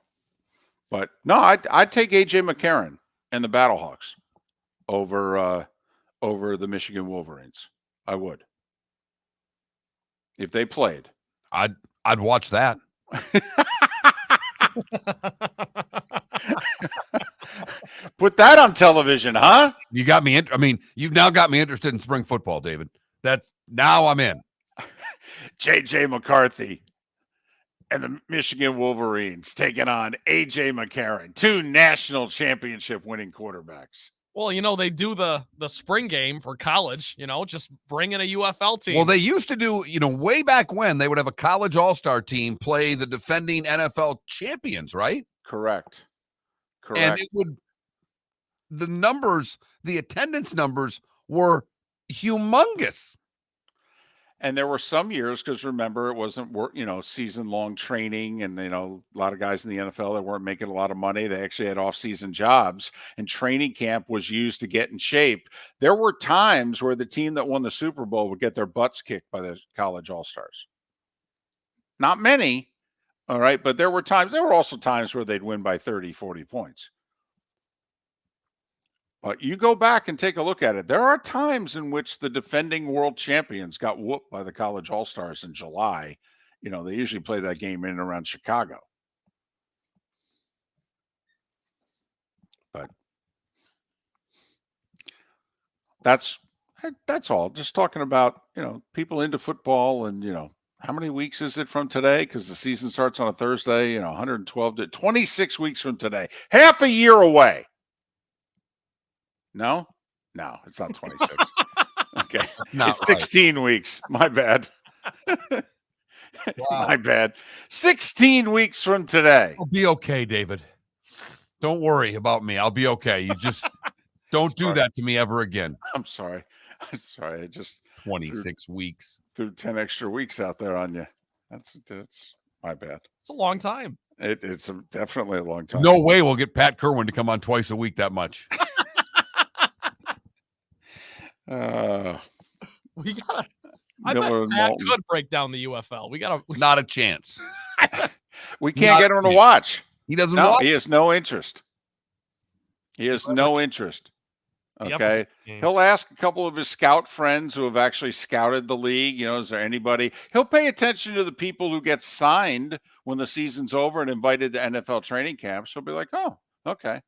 But no, I'd take A.J. McCarron and the Battlehawks over the Michigan Wolverines. I would. If they played. I'd watch that. Put that on television, huh? You got me. You've now got me interested in spring football, David. Now I'm in. J.J. McCarthy and the Michigan Wolverines taking on A.J. McCarron, 2 national championship winning quarterbacks. Well, they do the spring game for college, just bring in a UFL team. Well, they used to do, way back when they would have a college all-star team play the defending NFL champions, right? Correct. And the attendance numbers were humongous. And there were some years, because remember, it wasn't season-long training, and a lot of guys in the NFL that weren't making a lot of money. They actually had off-season jobs, and training camp was used to get in shape. There were times where the team that won the Super Bowl would get their butts kicked by the college all-stars. Not many, all right, but there were times. There were also times where they'd win by 30, 40 points. But you go back and take a look at it. There are times in which the defending world champions got whooped by the college all-stars in July. They usually play that game in and around Chicago. But that's all. Just talking about, people into football and, how many weeks is it from today? Because the season starts on a Thursday, 112 to 26 weeks from today. Half a year away. No, it's not 26. Okay. It's 16 weeks. My bad. Wow. My bad. 16 weeks from today. I'll be okay, David. Don't worry about me. I'll be okay. You just don't do that to me ever again. I'm sorry. I just 26 weeks. Threw 10 extra weeks out there on you. That's my bad. It's a long time. It's definitely a long time. No way we'll get Pat Kerwin to come on twice a week that much. We gotta. I bet Pat could break down the UFL. We gotta. Not a chance. We can't get him to watch. He doesn't watch. He has no interest. He has no interest. Okay. He'll ask a couple of his scout friends who have actually scouted the league. Is there anybody? He'll pay attention to the people who get signed when the season's over and invited to NFL training camps. He'll be like, oh, okay.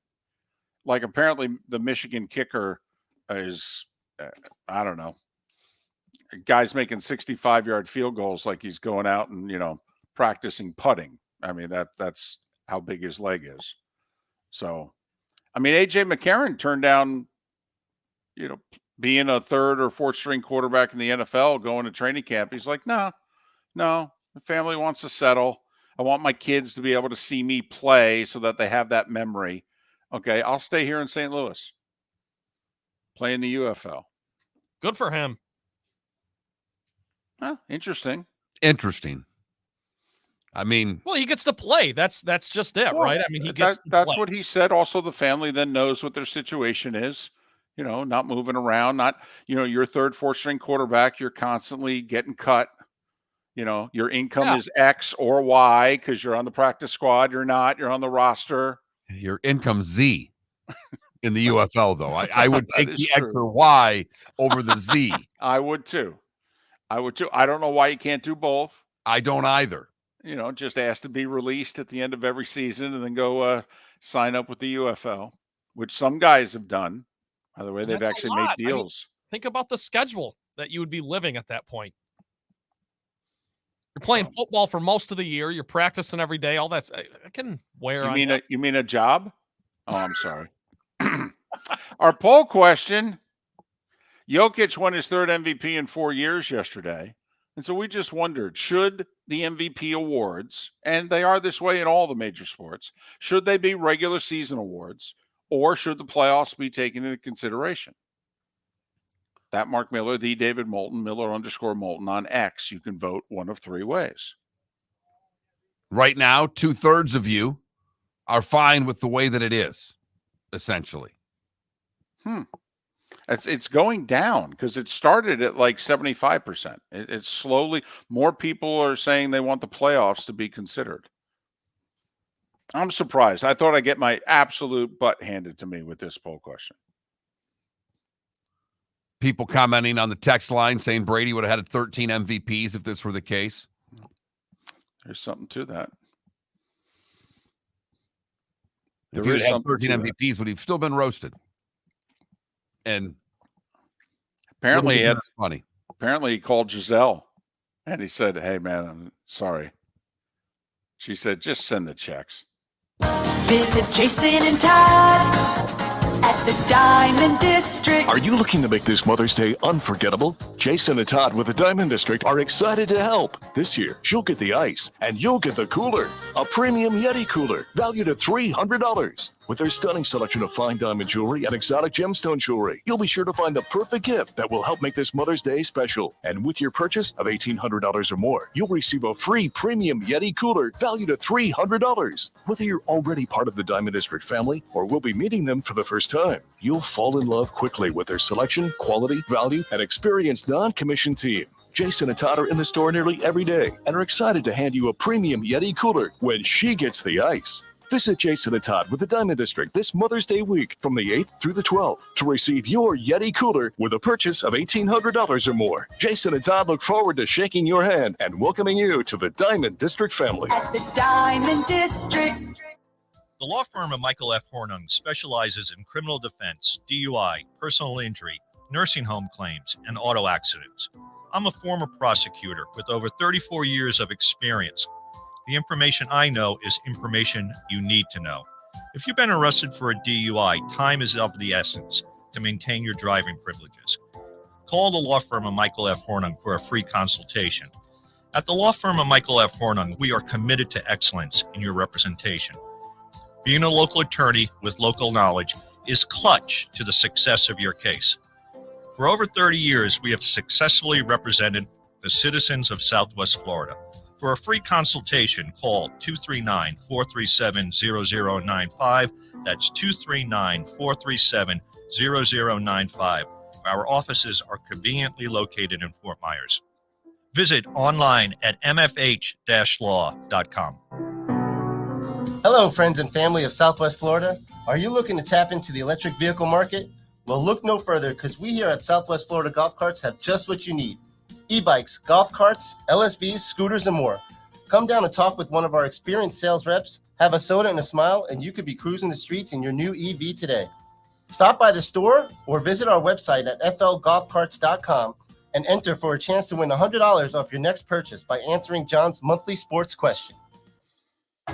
Like apparently the Michigan kicker is, I don't know, guy's making 65-yard field goals like he's going out and, practicing putting. I mean, that's how big his leg is. So, I mean, A.J. McCarron turned down, being a 3rd or 4th string quarterback in the NFL, going to training camp. He's like, no, the family wants to settle. I want my kids to be able to see me play so that they have that memory. Okay, I'll stay here in St. Louis, play in the UFL. Good for him. Huh, interesting. I mean, well, he gets to play. That's just it, right? I mean, he gets. That's what he said. Also, the family then knows what their situation is. Not moving around. Not your 3rd, 4th string quarterback. You're constantly getting cut. Your income is X or Y because you're on the practice squad. You're not. You're on the roster. Your income Z in the UFL, though. I would take the X or Y over the Z. I would too. I don't know why you can't do both. I don't either. Just ask to be released at the end of every season and then go sign up with the UFL, which some guys have done. By the way, they've actually made deals. Think about the schedule that you would be living at that point. You're playing football for most of the year. You're practicing every day. All that's I can wear on you. You mean a job? Oh, I'm sorry. Our poll question: Jokic won his 3rd MVP in 4 years yesterday. And so we just wondered, should the MVP awards, and they are this way in all the major sports, should they be regular season awards or should the playoffs be taken into consideration? That Mark Miller, the David Moulton, Miller_Moulton on X. You can vote one of 3 ways. Right now, 2/3 of you are fine with the way that it is, essentially. It's going down because it started at like 75%. It's slowly, more people are saying they want the playoffs to be considered. I'm surprised. I thought I'd get my absolute butt handed to me with this poll question. People commenting on the text line saying Brady would have had 13 MVPs if this were the case. There's something to that. If There he would is have something 13 to that. MVPs, would he have still been roasted? And Apparently, he had, that's funny. apparently he called Giselle and he said, "Hey, man, I'm sorry." She said, "Just send the checks." Visit Jason and Todd at the Diamond District. Are you looking to make this Mother's Day unforgettable? Jason and Todd with the Diamond District are excited to help. This year, she'll get the ice and you'll get the cooler. A premium Yeti cooler valued at $300. With their stunning selection of fine diamond jewelry and exotic gemstone jewelry, you'll be sure to find the perfect gift that will help make this Mother's Day special. And with your purchase of $1,800 or more, you'll receive a free premium Yeti cooler valued at $300. Whether you're already part of the Diamond District family or will be meeting them for the first time, you'll fall in love quickly with their selection, quality, value, and experienced non-commissioned team. Jason and Todd are in the store nearly every day and are excited to hand you a premium Yeti cooler when she gets the ice. Visit Jason and Todd with the Diamond District this Mother's Day week from the 8th through the 12th to receive your Yeti cooler with a purchase of $1,800 or more. Jason and Todd look forward to shaking your hand and welcoming you to the Diamond District family. At the Diamond District. The law firm of Michael F. Hornung specializes in criminal defense, DUI, personal injury, nursing home claims, and auto accidents. I'm a former prosecutor with over 34 years of experience. The information I know is information you need to know. If you've been arrested for a DUI, time is of the essence to maintain your driving privileges. Call the law firm of Michael F. Hornung for a free consultation. At the law firm of Michael F. Hornung, we are committed to excellence in your representation. Being a local attorney with local knowledge is clutch to the success of your case. For over 30 years, we have successfully represented the citizens of Southwest Florida. For a free consultation, call 239-437-0095. That's 239-437-0095. Our offices are conveniently located in Fort Myers. Visit online at mfh-law.com. Hello, friends and family of Southwest Florida. Are you looking to tap into the electric vehicle market? Well, look no further because we here at Southwest Florida Golf Carts have just what you need. E-bikes, golf carts, LSVs, scooters, and more. Come down and talk with one of our experienced sales reps, have a soda and a smile, and you could be cruising the streets in your new EV today. Stop by the store or visit our website at flgolfcarts.com and enter for a chance to win $100 off your next purchase by answering John's monthly sports question.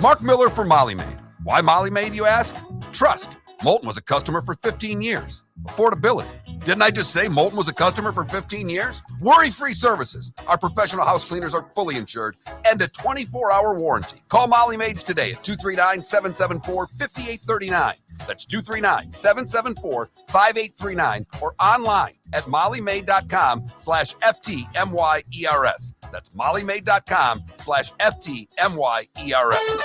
Mark Miller for Molly Maid. Why Molly Maid, you ask? Trust. Moulton was a customer for 15 years. Affordability. Didn't I just say Moulton was a customer for 15 years? Worry-free services. Our professional house cleaners are fully insured and a 24-hour warranty. Call Molly Maids today at 239-774-5839. That's 239-774-5839 or online at mollymaid.com/FTMYERS. That's mollymaid.com/FTMYERS.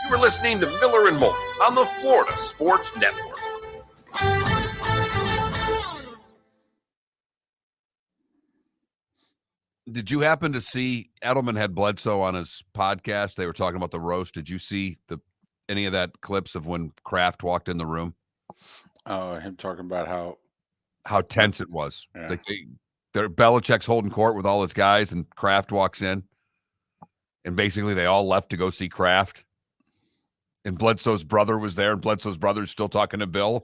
You were listening to Miller and Moulton on the Florida Sports Network. Did you happen to see Edelman had Bledsoe on his podcast? They were talking about the roast. Did you see any of that clips of when Kraft walked in the room? Oh, him talking about how tense it was. Yeah. Like Belichick's holding court with all his guys, and Kraft walks in, and basically they all left to go see Kraft. And Bledsoe's brother was there, and Bledsoe's brother's still talking to Bill.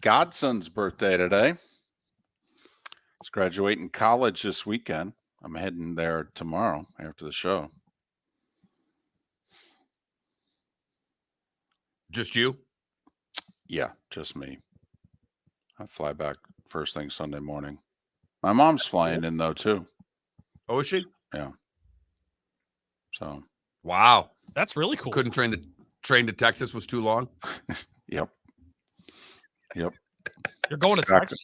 godson's birthday today. He's graduating college this weekend. I'm heading there tomorrow after the show. Just you? Yeah, just me. I fly back first thing Sunday morning. My mom's flying in though too. Oh, is she? Yeah. So. Wow. That's really cool. Couldn't train to Texas was too long. Yep. You're going to Texas?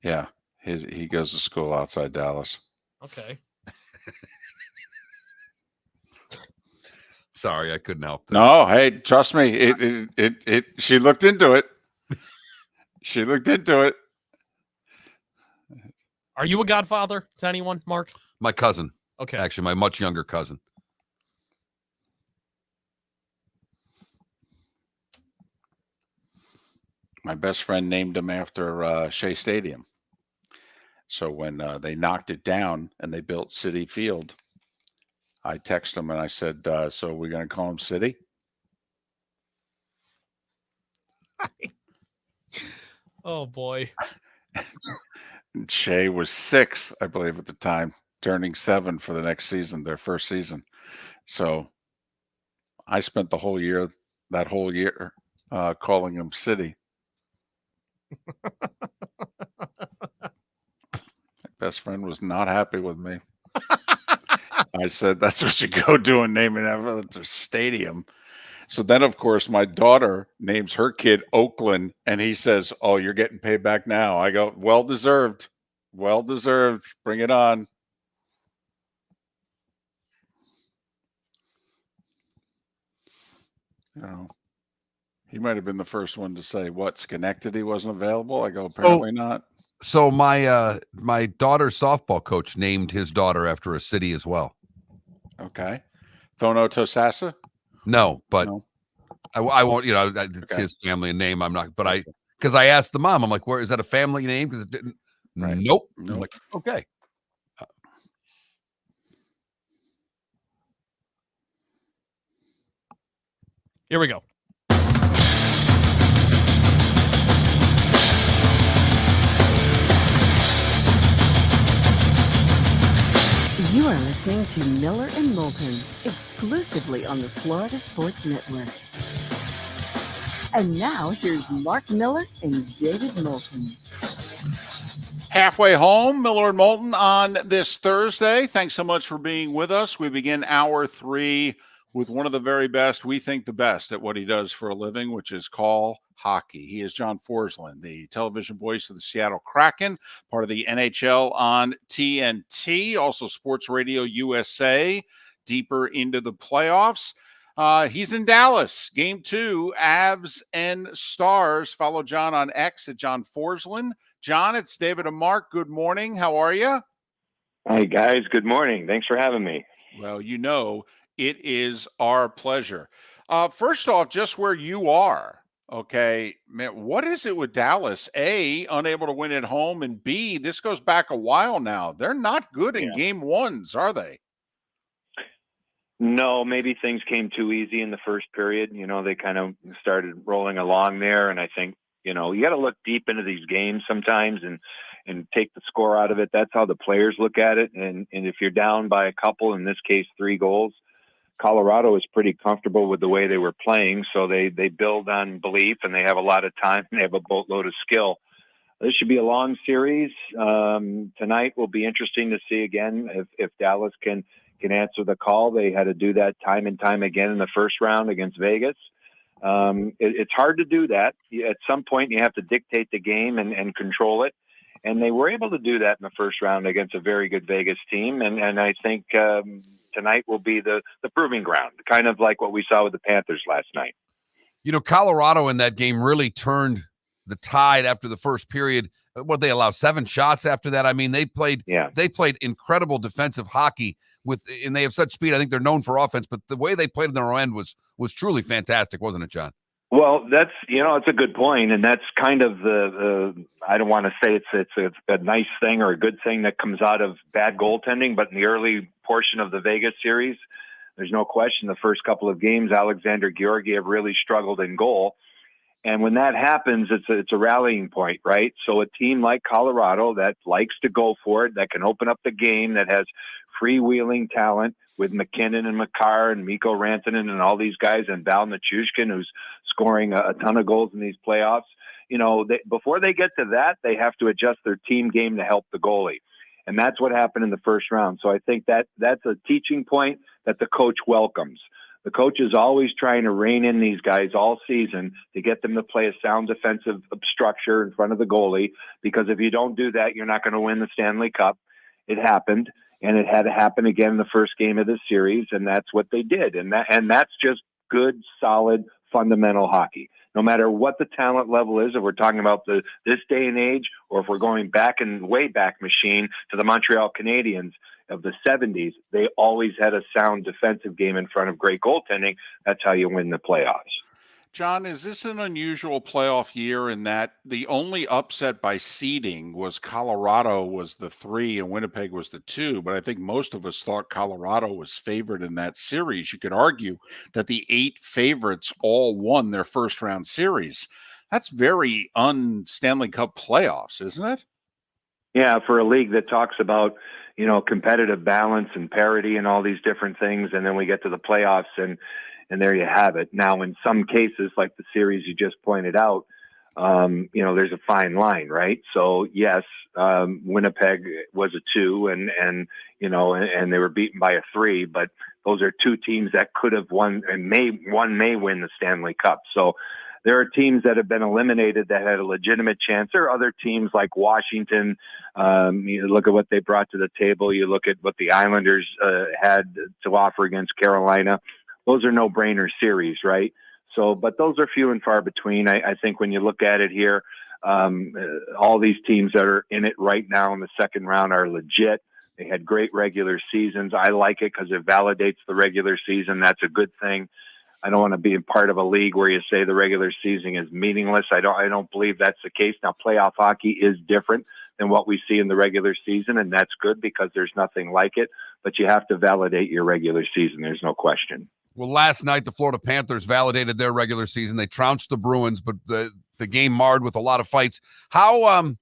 Yeah. He goes to school outside Dallas. Okay. Sorry, I couldn't help that. No, hey, trust me. She looked into it. She looked into it. Are you a godfather to anyone, Mark? My cousin. Okay. Actually, my much younger cousin. My best friend named him after Shea Stadium. So when they knocked it down and they built Citi Field, I texted him and I said, so we're going to call him Citi? Oh, boy. And Shea was 6, I believe, at the time, turning 7 for the next season, their first season. So I spent that whole year, calling him Citi. My best friend was not happy with me. I said, that's what you go doing, naming after the stadium. So then, of course, my daughter names her kid Oakland, and he says, oh, you're getting paid back now. I go, well deserved. Well deserved. Bring it on. You know, he might have been the first one to say, what, Schenectady wasn't available? I go, apparently not. So my daughter's softball coach named his daughter after a city as well. Okay. Thono Tosasa? No, but No. I won't, it's his family name. I'm not, but because I asked the mom, I'm like, where is that a family name? Because it didn't. Right. Nope. I'm like, okay. Here we go. You are listening to Miller and Moulton, exclusively on the Florida Sports Network. And now, here's Mark Miller and David Moulton. Halfway home, Miller and Moulton on this Thursday. Thanks so much for being with us. We begin hour 3 with one of the very best, we think the best at what he does for a living, which is call hockey. He is John Forslund, the television voice of the Seattle Kraken, part of the NHL on TNT, also Sports Radio USA, deeper into the playoffs. He's in Dallas. Game 2, Avs and Stars. Follow John on X at John Forslund. John, it's David and Mark. Good morning. How are you? Hi, guys. Good morning. Thanks for having me. Well, it is our pleasure. First off, just where you are, okay, man, what is it with Dallas? A, unable to win at home, and B, this goes back a while now. They're not good in game 1s, are they? No, maybe things came too easy in the first period. They kind of started rolling along there, and I think, you got to look deep into these games sometimes and take the score out of it. That's how the players look at it. And if you're down by a couple, in this case, 3 goals, Colorado is pretty comfortable with the way they were playing. So they build on belief, and they have a lot of time, and they have a boatload of skill. This should be a long series. Tonight will be interesting to see again if Dallas can answer the call. They had to do that time and time again in the first round against Vegas. It's hard to do that. At some point, you have to dictate the game and control it. And they were able to do that in the first round against a very good Vegas team. And I think tonight will be the proving ground, kind of like what we saw with the Panthers last night. Colorado in that game really turned the tide after the first period. What, they allow 7 shots after that? I mean, they played incredible defensive hockey and they have such speed. I think they're known for offense, but the way they played in their end was truly fantastic, wasn't it, John? Well, that's, it's a good point, and that's kind of the I don't want to say it's a nice thing or a good thing that comes out of bad goaltending, but in the early portion of the Vegas series, there's no question the first couple of games, Alexander Georgiev really struggled in goal. And when that happens, it's a rallying point, right? So a team like Colorado that likes to go for it, that can open up the game, that has freewheeling talent with McKinnon and Makar and Mikko Rantanen and all ththese guys, and Val Nichushkin, who's scoring a ton of goals in these playoffs. Before they get to that, they have to adjust their team game to help the goalie. And that's what happened in the first round. So I think that's a teaching point that the coach welcomes. The coach is always trying to rein in these guys all season to get them to play a sound defensive structure in front of the goalie, because if you don't do that, you're not going to win the Stanley Cup. It happened, and it had to happen again in the first game of this series, and that's what they did. And that's just good, solid, fundamental hockey. No matter what the talent level is, if we're talking about this day and age, or if we're going back in way back machine to the Montreal Canadiens of the 70s, they always had a sound defensive game in front of great goaltending. That's how you win the playoffs. John, is this an unusual playoff year in that the only upset by seeding was Colorado was the 3 and Winnipeg was the 2, but I think most of us thought Colorado was favored in that series. You could argue that the 8 favorites all won their first round series. That's very un-Stanley Cup playoffs, isn't it? Yeah, for a league that talks about, competitive balance and parity and all these different things, and then we get to the playoffs and there you have it. Now, in some cases, like the series you just pointed out, there's a fine line, right? So yes, Winnipeg was a 2 and they were beaten by a 3, but those are 2 teams that could have won and may win the Stanley Cup. So there are teams that have been eliminated that had a legitimate chance. There are other teams like Washington. You look at what they brought to the table. You look at what the Islanders had to offer against Carolina. Those are no-brainer series, right? So, but those are few and far between. I think when you look at it here, all these teams that are in it right now in the second round are legit. They had great regular seasons. I like it because it validates the regular season. That's a good thing. I don't want to be a part of a league where you say the regular season is meaningless. I don't believe that's the case. Now, playoff hockey is different than what we see in the regular season, and that's good because there's nothing like it. But you have to validate your regular season. There's no question. Well, last night, the Florida Panthers validated their regular season. They trounced the Bruins, but the game marred with a lot of fights. How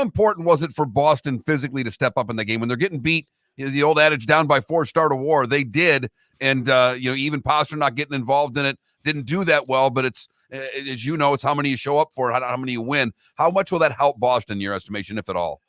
important was it for Boston physically to step up in the game when they're getting beat? The old adage, down by 4, start a war. They did, and even Pastrnak getting involved in it didn't do that well. But it's as you know, it's how many you show up for, how many you win. How much will that help Boston, in your estimation, if at all?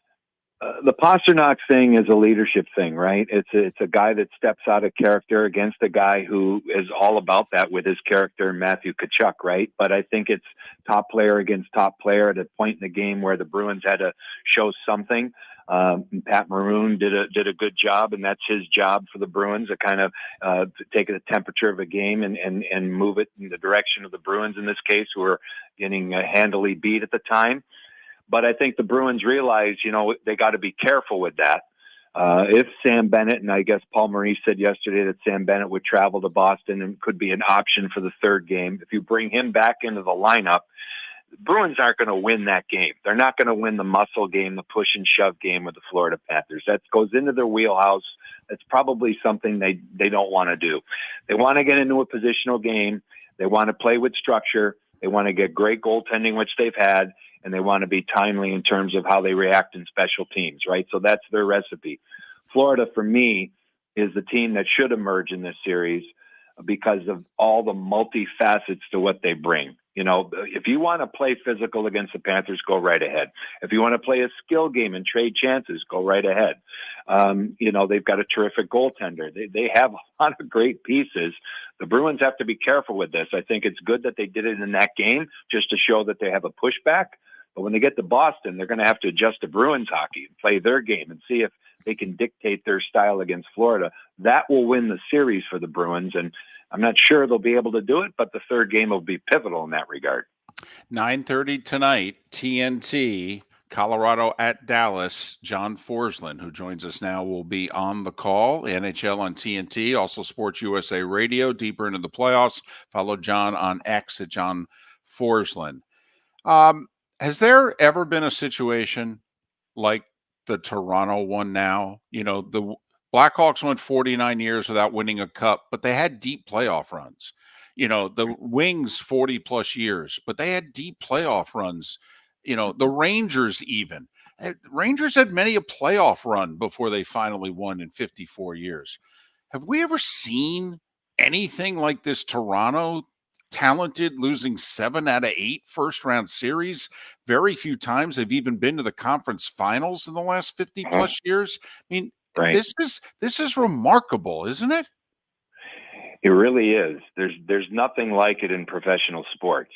The Pastrnak thing is a leadership thing, right? It's a guy that steps out of character against a guy who is all about that with his character, Matthew Tkachuk, right? But I think it's top player against top player at a point in the game where the Bruins had to show something. Pat Maroon did a good job, and that's his job for the Bruins to kind of take the temperature of a game and move it in the direction of the Bruins in this case, who were getting handily beat at the time. But I think the Bruins realize, they got to be careful with that. If Sam Bennett, and I guess Paul Maurice said yesterday that Sam Bennett would travel to Boston and could be an option for the third game. If you bring him back into the lineup, the Bruins aren't going to win that game. They're not going to win the muscle game, the push and shove game with the Florida Panthers. That goes into their wheelhouse. That's probably something they don't want to do. They want to get into a positional game. They want to play with structure. They want to get great goaltending, which they've had, and they want to be timely in terms of how they react in special teams, right? So that's their recipe. Florida, for me, is the team that should emerge in this series because of all the multifacets to what they bring. If you want to play physical against the Panthers, go right ahead. If you want to play a skill game and trade chances, go right ahead. They've got a terrific goaltender. They have a lot of great pieces. The Bruins have to be careful with this. I think it's good that they did it in that game just to show that they have a pushback. But when they get to Boston, they're going to have to adjust to Bruins hockey and play their game and see if they can dictate their style against Florida. That will win the series for the Bruins, and I'm not sure they'll be able to do it, but the third game will be pivotal in that regard. 9:30 tonight, TNT, Colorado at Dallas. John Forslund, who joins us now, will be on the call. NHL on TNT, also Sports USA Radio. Deeper into the playoffs, follow John on X at John Forslund. Has there ever been a situation like the Toronto one now? The Blackhawks went 49 years without winning a cup, but they had deep playoff runs. The Wings 40 plus years, but they had deep playoff runs. The Rangers even. Rangers had many a playoff run before they finally won in 54 years. Have we ever seen anything like this Toronto talented, losing 7 out of 8 first-round series? Very few times they've even been to the conference finals in the last 50 plus years. I mean, Right. this is remarkable, isn't it? It really is. There's nothing like it in professional sports.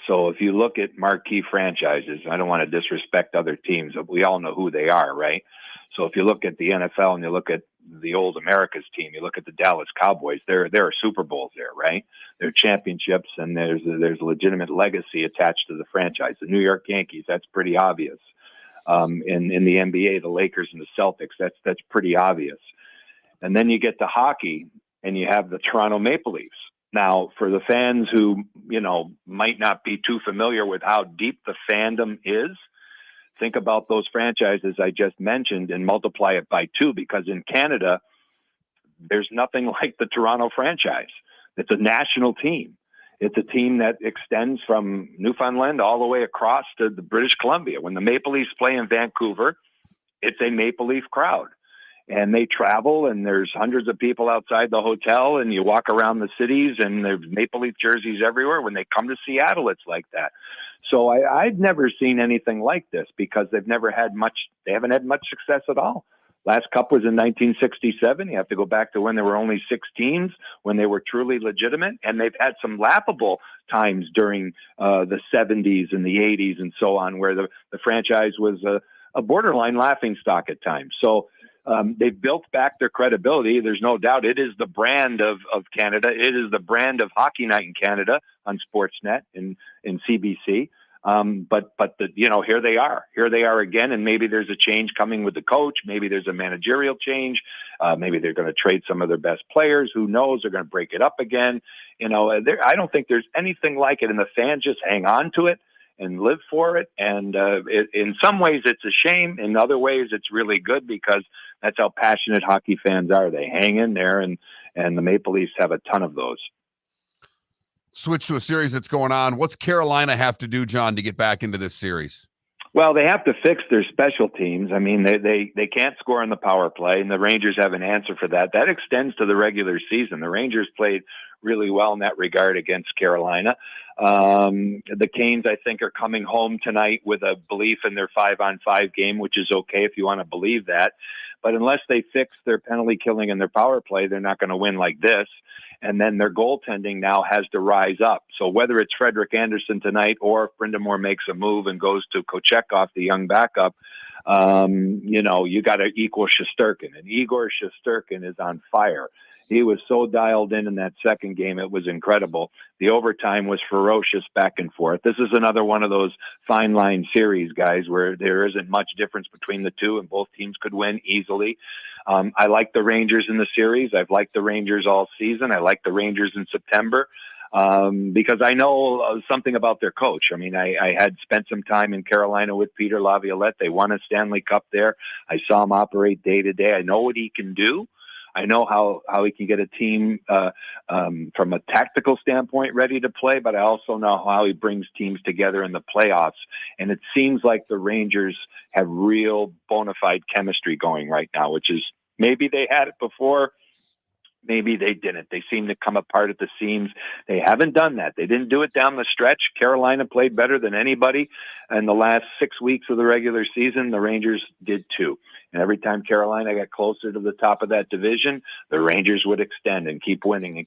So if you look at marquee franchises, I don't want to disrespect other teams, but we all know who they are, right? So if you look at the NFL and you look at the old America's team, you look at the Dallas Cowboys, there are Super Bowls there, right? There are championships, and there's a legitimate legacy attached to the franchise. The New York Yankees, that's pretty obvious. In the NBA, the Lakers and the Celtics, that's pretty obvious. And then you get to hockey, and you have the Toronto Maple Leafs. Now, for the fans who, might not be too familiar with how deep the fandom is, think about those franchises I just mentioned and multiply it by 2, because in Canada, there's nothing like the Toronto franchise. It's a national team. It's a team that extends from Newfoundland all the way across to the British Columbia. When the Maple Leafs play in Vancouver, it's a Maple Leaf crowd. And they travel, and there's hundreds of people outside the hotel, and you walk around the cities, and there's Maple Leaf jerseys everywhere. When they come to Seattle, it's like that. So I've never seen anything like this, because they haven't had much success at all. Last cup was in 1967. You have to go back to when there were only 6 teams, when they were truly legitimate. And they've had some laughable times during the 70s and the 80s and so on, where the franchise was a borderline laughingstock at times. So they've built back their credibility. There's no doubt it is the brand of Canada. It is the brand of Hockey Night in Canada on Sportsnet and CBC. But here they are again, and maybe there's a change coming with the coach. Maybe there's a managerial change. Maybe they're going to trade some of their best players. Who knows? They're going to break it up again. I don't think there's anything like it, and the fans just hang on to it and live for it. And in some ways it's a shame. In other ways it's really good, because that's how passionate hockey fans are. They hang in there, and the Maple Leafs have a ton of those. Switch to a series that's going on. What's Carolina have to do, John, to get back into this series? Well, they have to fix their special teams. I mean, they can't score on the power play, and the Rangers have an answer for that. That extends to the regular season. The Rangers played really well in that regard against Carolina. The Canes, I think, are coming home tonight with a belief in their 5-on-5 game, which is okay if you want to believe that. But unless they fix their penalty killing and their power play, they're not going to win like this. And then their goaltending now has to rise up. So whether it's Frederik Andersen tonight, or if Brind'Amour makes a move and goes to Kochetkov, the young backup, you got to equal Shesterkin. And Igor Shesterkin is on fire. He was so dialed in that second game. It was incredible. The overtime was ferocious back and forth. This is another one of those fine line series, guys, where there isn't much difference between the two, and both teams could win easily. I like the Rangers in the series. I've liked the Rangers all season. I like the Rangers in September because I know something about their coach. I mean, I had spent some time in Carolina with Peter Laviolette. They won a Stanley Cup there. I saw him operate day to day. I know what he can do. I know how he can get a team from a tactical standpoint ready to play, but I also know how he brings teams together in the playoffs. And it seems like the Rangers have real bona fide chemistry going right now, which is maybe they had it before. Maybe they didn't. They seem to come apart at the seams. They haven't done that. They didn't do it down the stretch. Carolina played better than anybody. In the last 6 weeks of the regular season, the Rangers did too. And every time Carolina got closer to the top of that division, the Rangers would extend and keep winning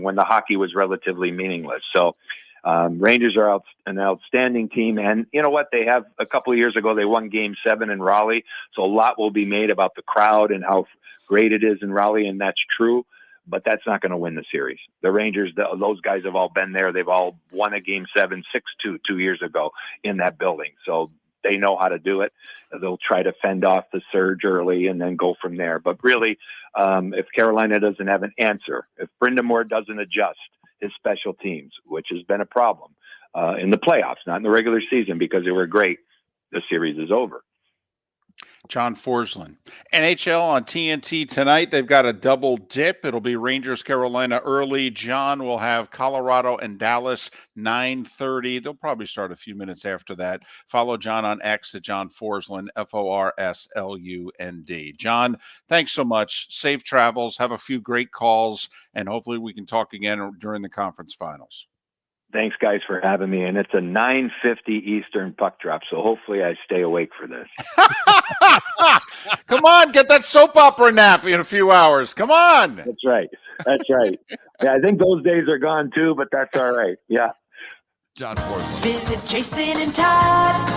when the hockey was relatively meaningless. So Rangers are an outstanding team. And you know what? They have, a couple of years ago, they won Game 7 in Raleigh. So a lot will be made about the crowd and how great it is in Raleigh, and that's true. But that's not going to win the series. The Rangers, those guys have all been there. They've all won a Game 7, 6-2 2 years ago in that building. So they know how to do it. They'll try to fend off the surge early and then go from there. But really, if Carolina doesn't have an answer, if Brind'Amour doesn't adjust his special teams, which has been a problem in the playoffs, not in the regular season because they were great, the series is over. John Forslund. NHL on TNT tonight. They've got a double dip. It'll be Rangers, Carolina early. John will have Colorado and Dallas 9:30. They'll probably start a few minutes after that. Follow John on X at John Forslund, Forslund. John, thanks so much. Safe travels. Have a few great calls, and hopefully we can talk again during the conference finals. Thanks, guys, for having me. And it's a 9:50 Eastern puck drop, so hopefully I stay awake for this. Come on, get that soap opera nap in a few hours. Come on. That's right. That's right. Yeah, I think those days are gone too, but that's all right. Yeah. John Forslund. Visit Jason and Todd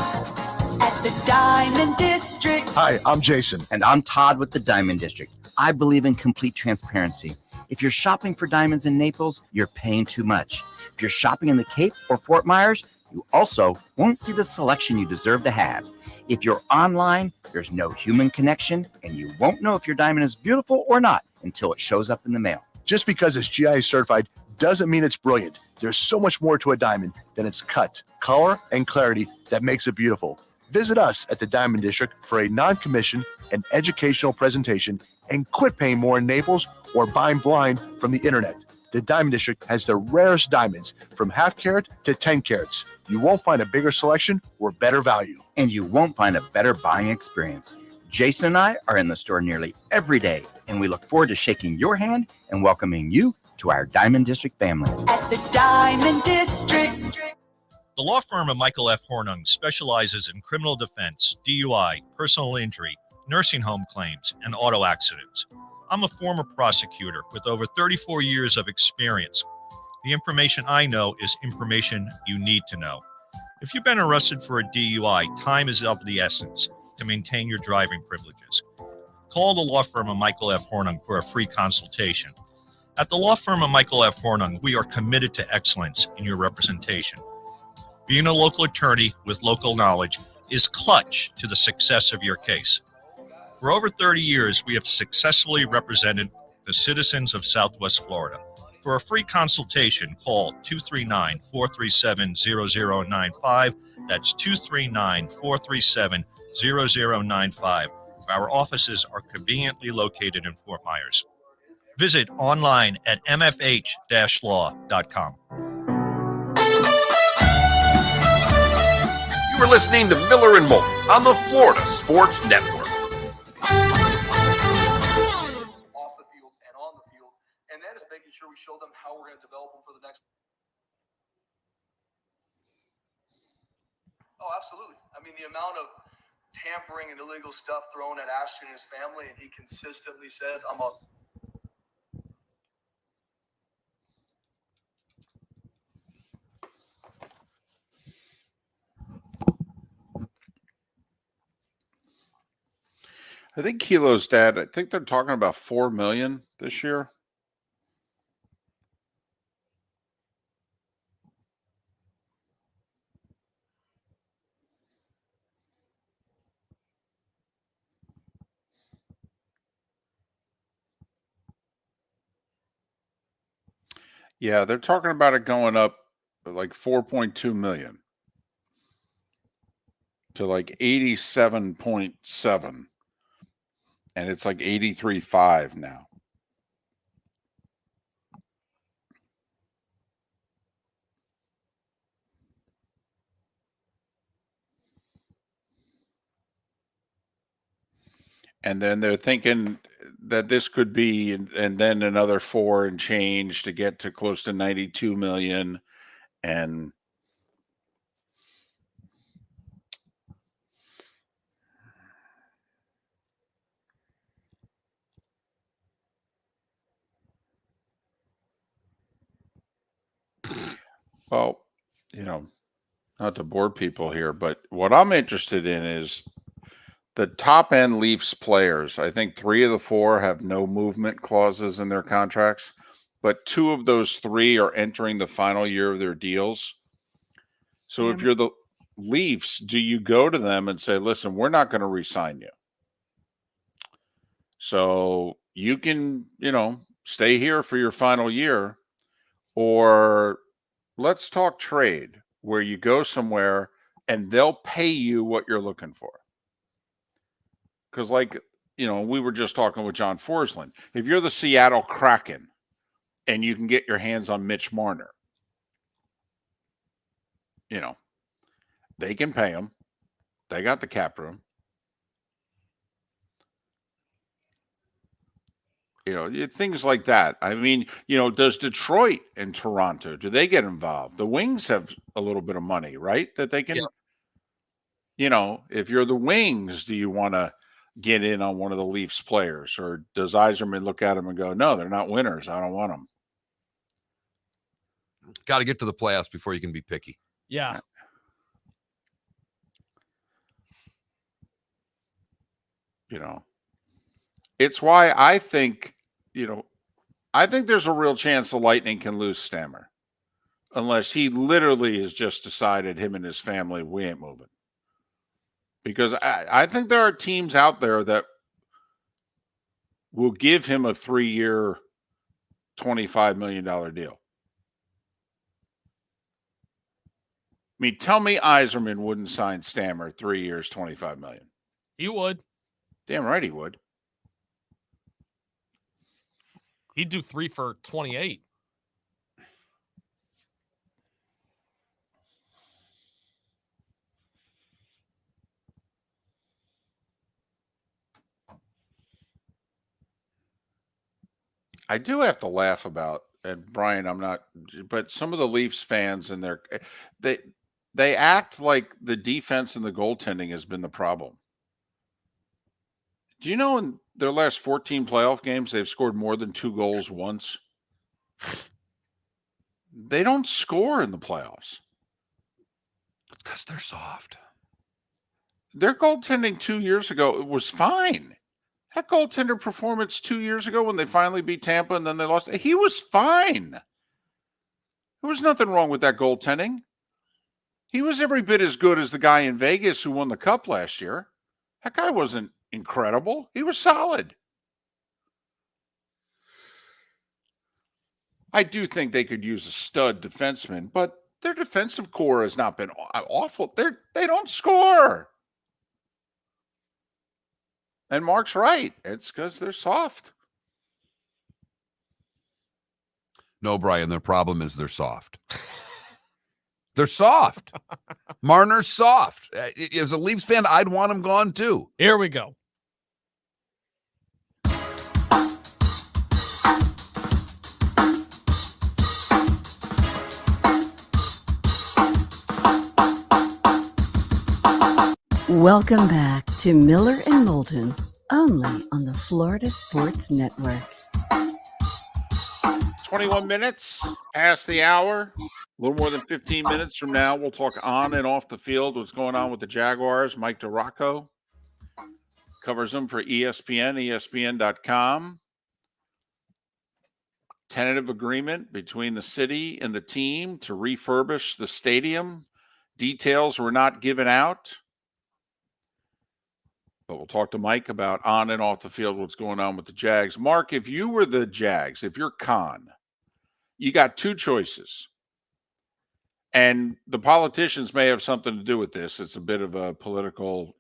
at the Diamond District. Hi, I'm Jason. And I'm Todd with the Diamond District. I believe in complete transparency. If you're shopping for diamonds in Naples, you're paying too much. If you're shopping in the Cape or Fort Myers, you also won't see the selection you deserve to have. If you're online, there's no human connection, and you won't know if your diamond is beautiful or not until it shows up in the mail. Just because it's GI certified doesn't mean it's brilliant. There's so much more to a diamond than its cut, color, and clarity that makes it beautiful. Visit us at the Diamond District for a non-commission and educational presentation, and quit paying more in Naples or buying blind from the internet. The Diamond District has the rarest diamonds from half carat to 10 carats. You won't find a bigger selection or better value. And you won't find a better buying experience. Jason and I are in the store nearly every day, and we look forward to shaking your hand and welcoming you to our Diamond District family. At the Diamond District. The law firm of Michael F. Hornung specializes in criminal defense, DUI, personal injury, nursing home claims, and auto accidents. I'm a former prosecutor with over 34 years of experience. The information I know is information you need to know. If you've been arrested for a DUI, time is of the essence to maintain your driving privileges. Call the law firm of Michael F. Hornung for a free consultation. At the law firm of Michael F. Hornung, we are committed to excellence in your representation. Being a local attorney with local knowledge is clutch to the success of your case. For over 30 years, we have successfully represented the citizens of Southwest Florida. For a free consultation, call 239-437-0095. That's 239-437-0095. Our offices are conveniently located in Fort Myers. Visit online at mfh-law.com. You are listening to Miller and Moulton on the Florida Sports Network. Off the field and on the field, and that is making sure we show them how we're going to develop them for the next. Oh, absolutely. I mean, the amount of tampering and illegal stuff thrown at Ashton and his family, and he consistently says, I'm a. I think Kilo's dad, I think they're talking about $4 million this year. Yeah, they're talking about it going up like 4.2 million to like 87.7. And it's like 83.5 now. And then they're thinking that this could be, and then another 4 and change to get to close to 92 million. And well, you know, not to bore people here, but what I'm interested in is the top end Leafs players. I think 3 of the 4 have no movement clauses in their contracts, but 2 of those 3 are entering the final year of their deals. So if you're the Leafs, do you go to them and say, listen, we're not going to re-sign you. So you can, stay here for your final year, or let's talk trade where you go somewhere and they'll pay you what you're looking for. because like, we were just talking with John Forslund. If you're the Seattle Kraken and you can get your hands on Mitch Marner, they can pay him. They got the cap room. Things like that. I mean, does Detroit and Toronto, do they get involved? The Wings have a little bit of money, right? That they can, if you're the Wings, do you want to get in on one of the Leafs players? Or does Yzerman look at them and go, no, they're not winners. I don't want them. Got to get to the playoffs before you can be picky. Yeah. It's why I think, there's a real chance the Lightning can lose Stammer. Unless he literally has just decided, him and his family, we ain't moving. Because I think there are teams out there that will give him a 3-year, $25 million deal. I mean, tell me Yzerman wouldn't sign Stammer 3 years, $25 million. He would. Damn right he would. He'd do 3 for 28. I do have to laugh about, and Brian, I'm not, but some of the Leafs fans and they act like the defense and the goaltending has been the problem. Do you know in their last 14 playoff games, they've scored more than 2 goals once? They don't score in the playoffs. Because they're soft. Their goaltending 2 years ago was fine. That goaltender performance 2 years ago when they finally beat Tampa and then they lost, he was fine. There was nothing wrong with that goaltending. He was every bit as good as the guy in Vegas who won the Cup last year. That guy wasn't incredible. He was solid. I do think they could use a stud defenseman, but their defensive core has not been awful. They don't score. And Mark's right. It's because they're soft. No, Brian, their problem is they're soft. They're soft. Marner's soft. As a Leafs fan, I'd want him gone too. Here we go. Welcome back to Miller and Moulton, only on the Florida Sports Network. 21 minutes past the hour. A little more than 15 minutes from now, we'll talk on and off the field, what's going on with the Jaguars. Mike DiRocco covers them for ESPN, ESPN.com. Tentative agreement between the city and the team to refurbish the stadium. Details were not given out. But we'll talk to Mike about on and off the field what's going on with the Jags. Mark, if you were the Jags, if you're Khan, you got 2 choices. And the politicians may have something to do with this. It's a bit of a political,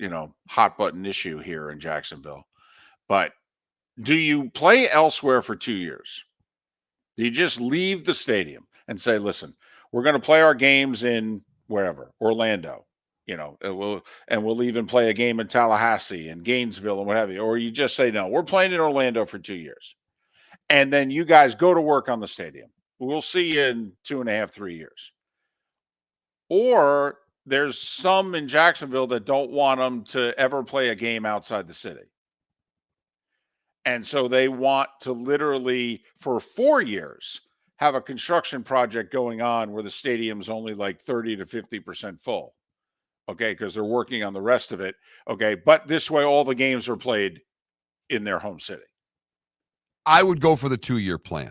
hot button issue here in Jacksonville. But do you play elsewhere for 2 years? Do you just leave the stadium and say, listen, we're going to play our games in wherever, Orlando, we'll even play a game in Tallahassee and Gainesville and what have you. Or you just say, no, we're playing in Orlando for 2 years. And then you guys go to work on the stadium. We'll see you in 2.5, 3 years. Or there's some in Jacksonville that don't want them to ever play a game outside the city. And so they want to literally, for 4 years, have a construction project going on where the stadium's only like 30 to 50% full. Okay, because they're working on the rest of it. Okay, but this way all the games are played in their home city. I would go for the 2-year plan.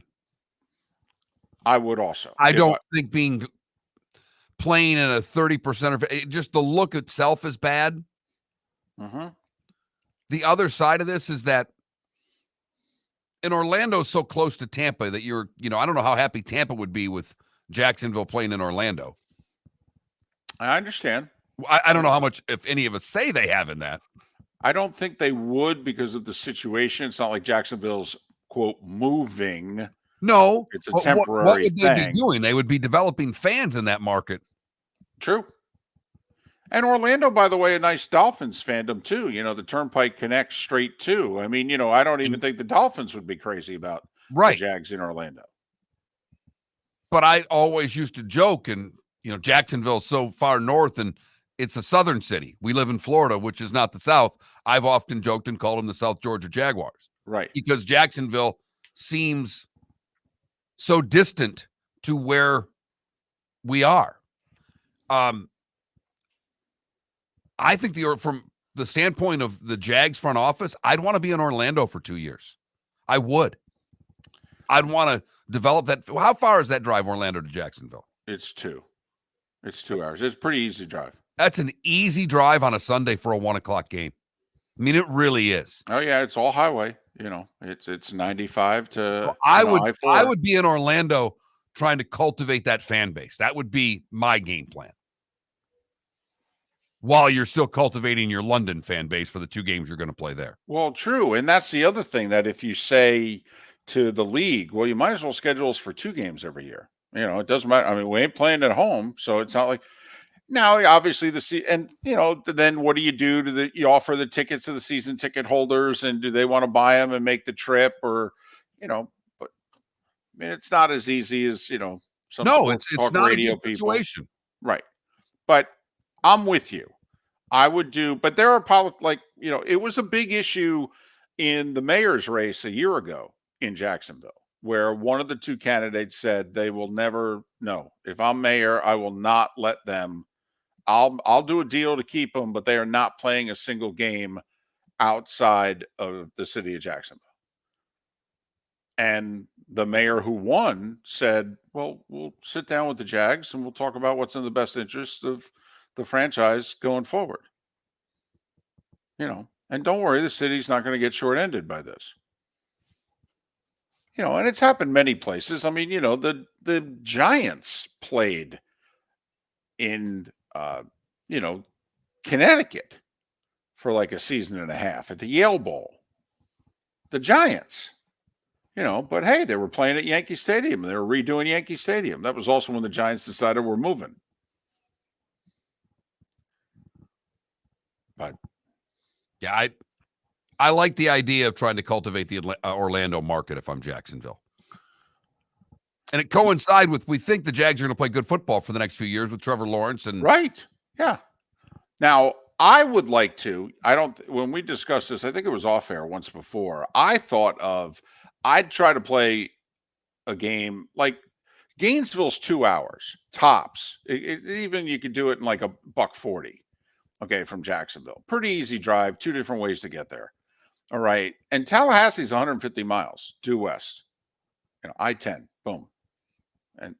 I would also. I don't think playing in a 30% of just the look itself is bad. Mm-hmm. The other side of this is that in Orlando is so close to Tampa that I don't know how happy Tampa would be with Jacksonville playing in Orlando. I understand. I don't know how much, if any of us say they have in that. I don't think they would because of the situation. It's not like Jacksonville's, quote, moving. No, It's a but temporary what would they thing. be doing? They would be developing fans in that market. True. And Orlando, by the way, a nice Dolphins fandom too. The Turnpike connects straight to. I mean, I don't even think the Dolphins would be crazy about the Jags in Orlando. But I always used to joke, and Jacksonville's so far north, and it's a southern city. We live in Florida, which is not the South. I've often joked and called them the South Georgia Jaguars. Right. Because Jacksonville seems so distant to where we are. I think from the standpoint of the Jags front office, I'd want to be in Orlando for 2 years. I would. I'd want to develop that. How far is that drive, Orlando to Jacksonville? It's 2 hours. It's a pretty easy drive. That's an easy drive on a Sunday for a 1:00 game. I mean, it really is. Oh yeah, it's all highway. It's 95 to. So I would be in Orlando trying to cultivate that fan base. That would be my game plan. While you're still cultivating your London fan base for the 2 games you're going to play there. Well, true. And that's the other thing, that if you say to the league, well, you might as well schedule us for 2 games every year. It doesn't matter. I mean, we ain't playing at home, so it's not like now, obviously then what do? You offer the tickets to the season ticket holders, and do they want to buy them and make the trip, or, but I mean, it's not as easy as, some it's not radio a good situation. Right. But I'm with you. I would do, but there are it was a big issue in the mayor's race a year ago in Jacksonville, where one of the 2 candidates said they will never, no, if I'm mayor, I will not let them, I'll do a deal to keep them, but they are not playing a single game outside of the city of Jacksonville. And the mayor who won said, well, we'll sit down with the Jags and we'll talk about what's in the best interest of the franchise going forward. And don't worry, the city's not going to get short-ended by this. And it's happened many places. I mean, the Giants played in, Connecticut for like a season and a half at the Yale Bowl. The Giants, but hey, they were playing at Yankee Stadium. They were redoing Yankee Stadium. That was also when the Giants decided we're moving. But yeah, I like the idea of trying to cultivate the Orlando market if I'm Jacksonville. And it coincides with, we think the Jags are going to play good football for the next few years with Trevor Lawrence. And right. Yeah. Now, I would like to, when we discussed this, I think it was off air once before, I thought I'd try to play a game like Gainesville's 2 hours tops. Even you could do it in like $1.40. Okay, from Jacksonville. Pretty easy drive, 2 different ways to get there. All right. And Tallahassee's 150 miles due west. I-10, boom. And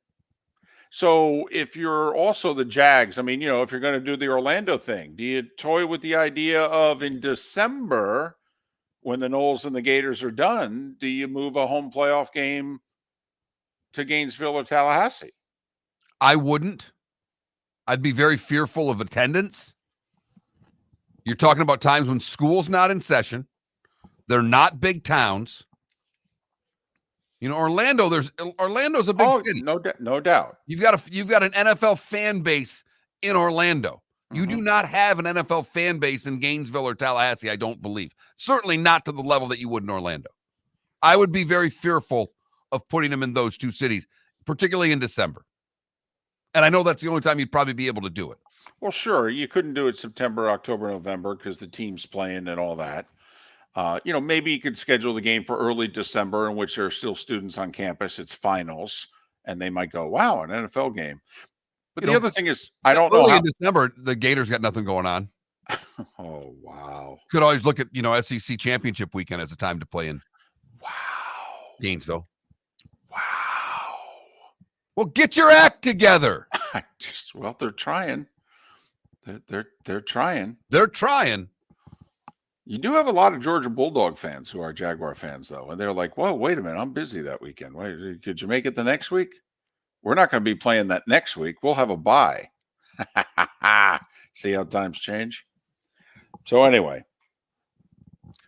so if you're also the Jags, I mean, if you're going to do the Orlando thing, do you toy with the idea of in December, when the Knowles and the Gators are done, do you move a home playoff game to Gainesville or Tallahassee? I wouldn't. I'd be very fearful of attendance. You're talking about times when school's not in session. They're not big towns. Orlando's a big city. No doubt. You've got an NFL fan base in Orlando. You do not have an NFL fan base in Gainesville or Tallahassee, I don't believe. Certainly not to the level that you would in Orlando. I would be very fearful of putting them in those 2 cities, particularly in December. And I know that's the only time you'd probably be able to do it. Well, sure. You couldn't do it September, October, November because the team's playing and all that. Maybe you could schedule the game for early December in which there are still students on campus. It's finals, and they might go, wow, an NFL game. But the other thing is, I don't know. In December, the Gators got nothing going on. Oh, wow. Could always look at, SEC championship weekend as a time to play in. Wow. Gainesville. Wow. Well, get your act together. They're trying. They're trying. They're trying. You do have a lot of Georgia Bulldog fans who are Jaguar fans, though. And they're like, whoa, wait a minute. I'm busy that weekend. Wait, could you make it the next week? We're not going to be playing that next week. We'll have a bye. See how times change? So anyway,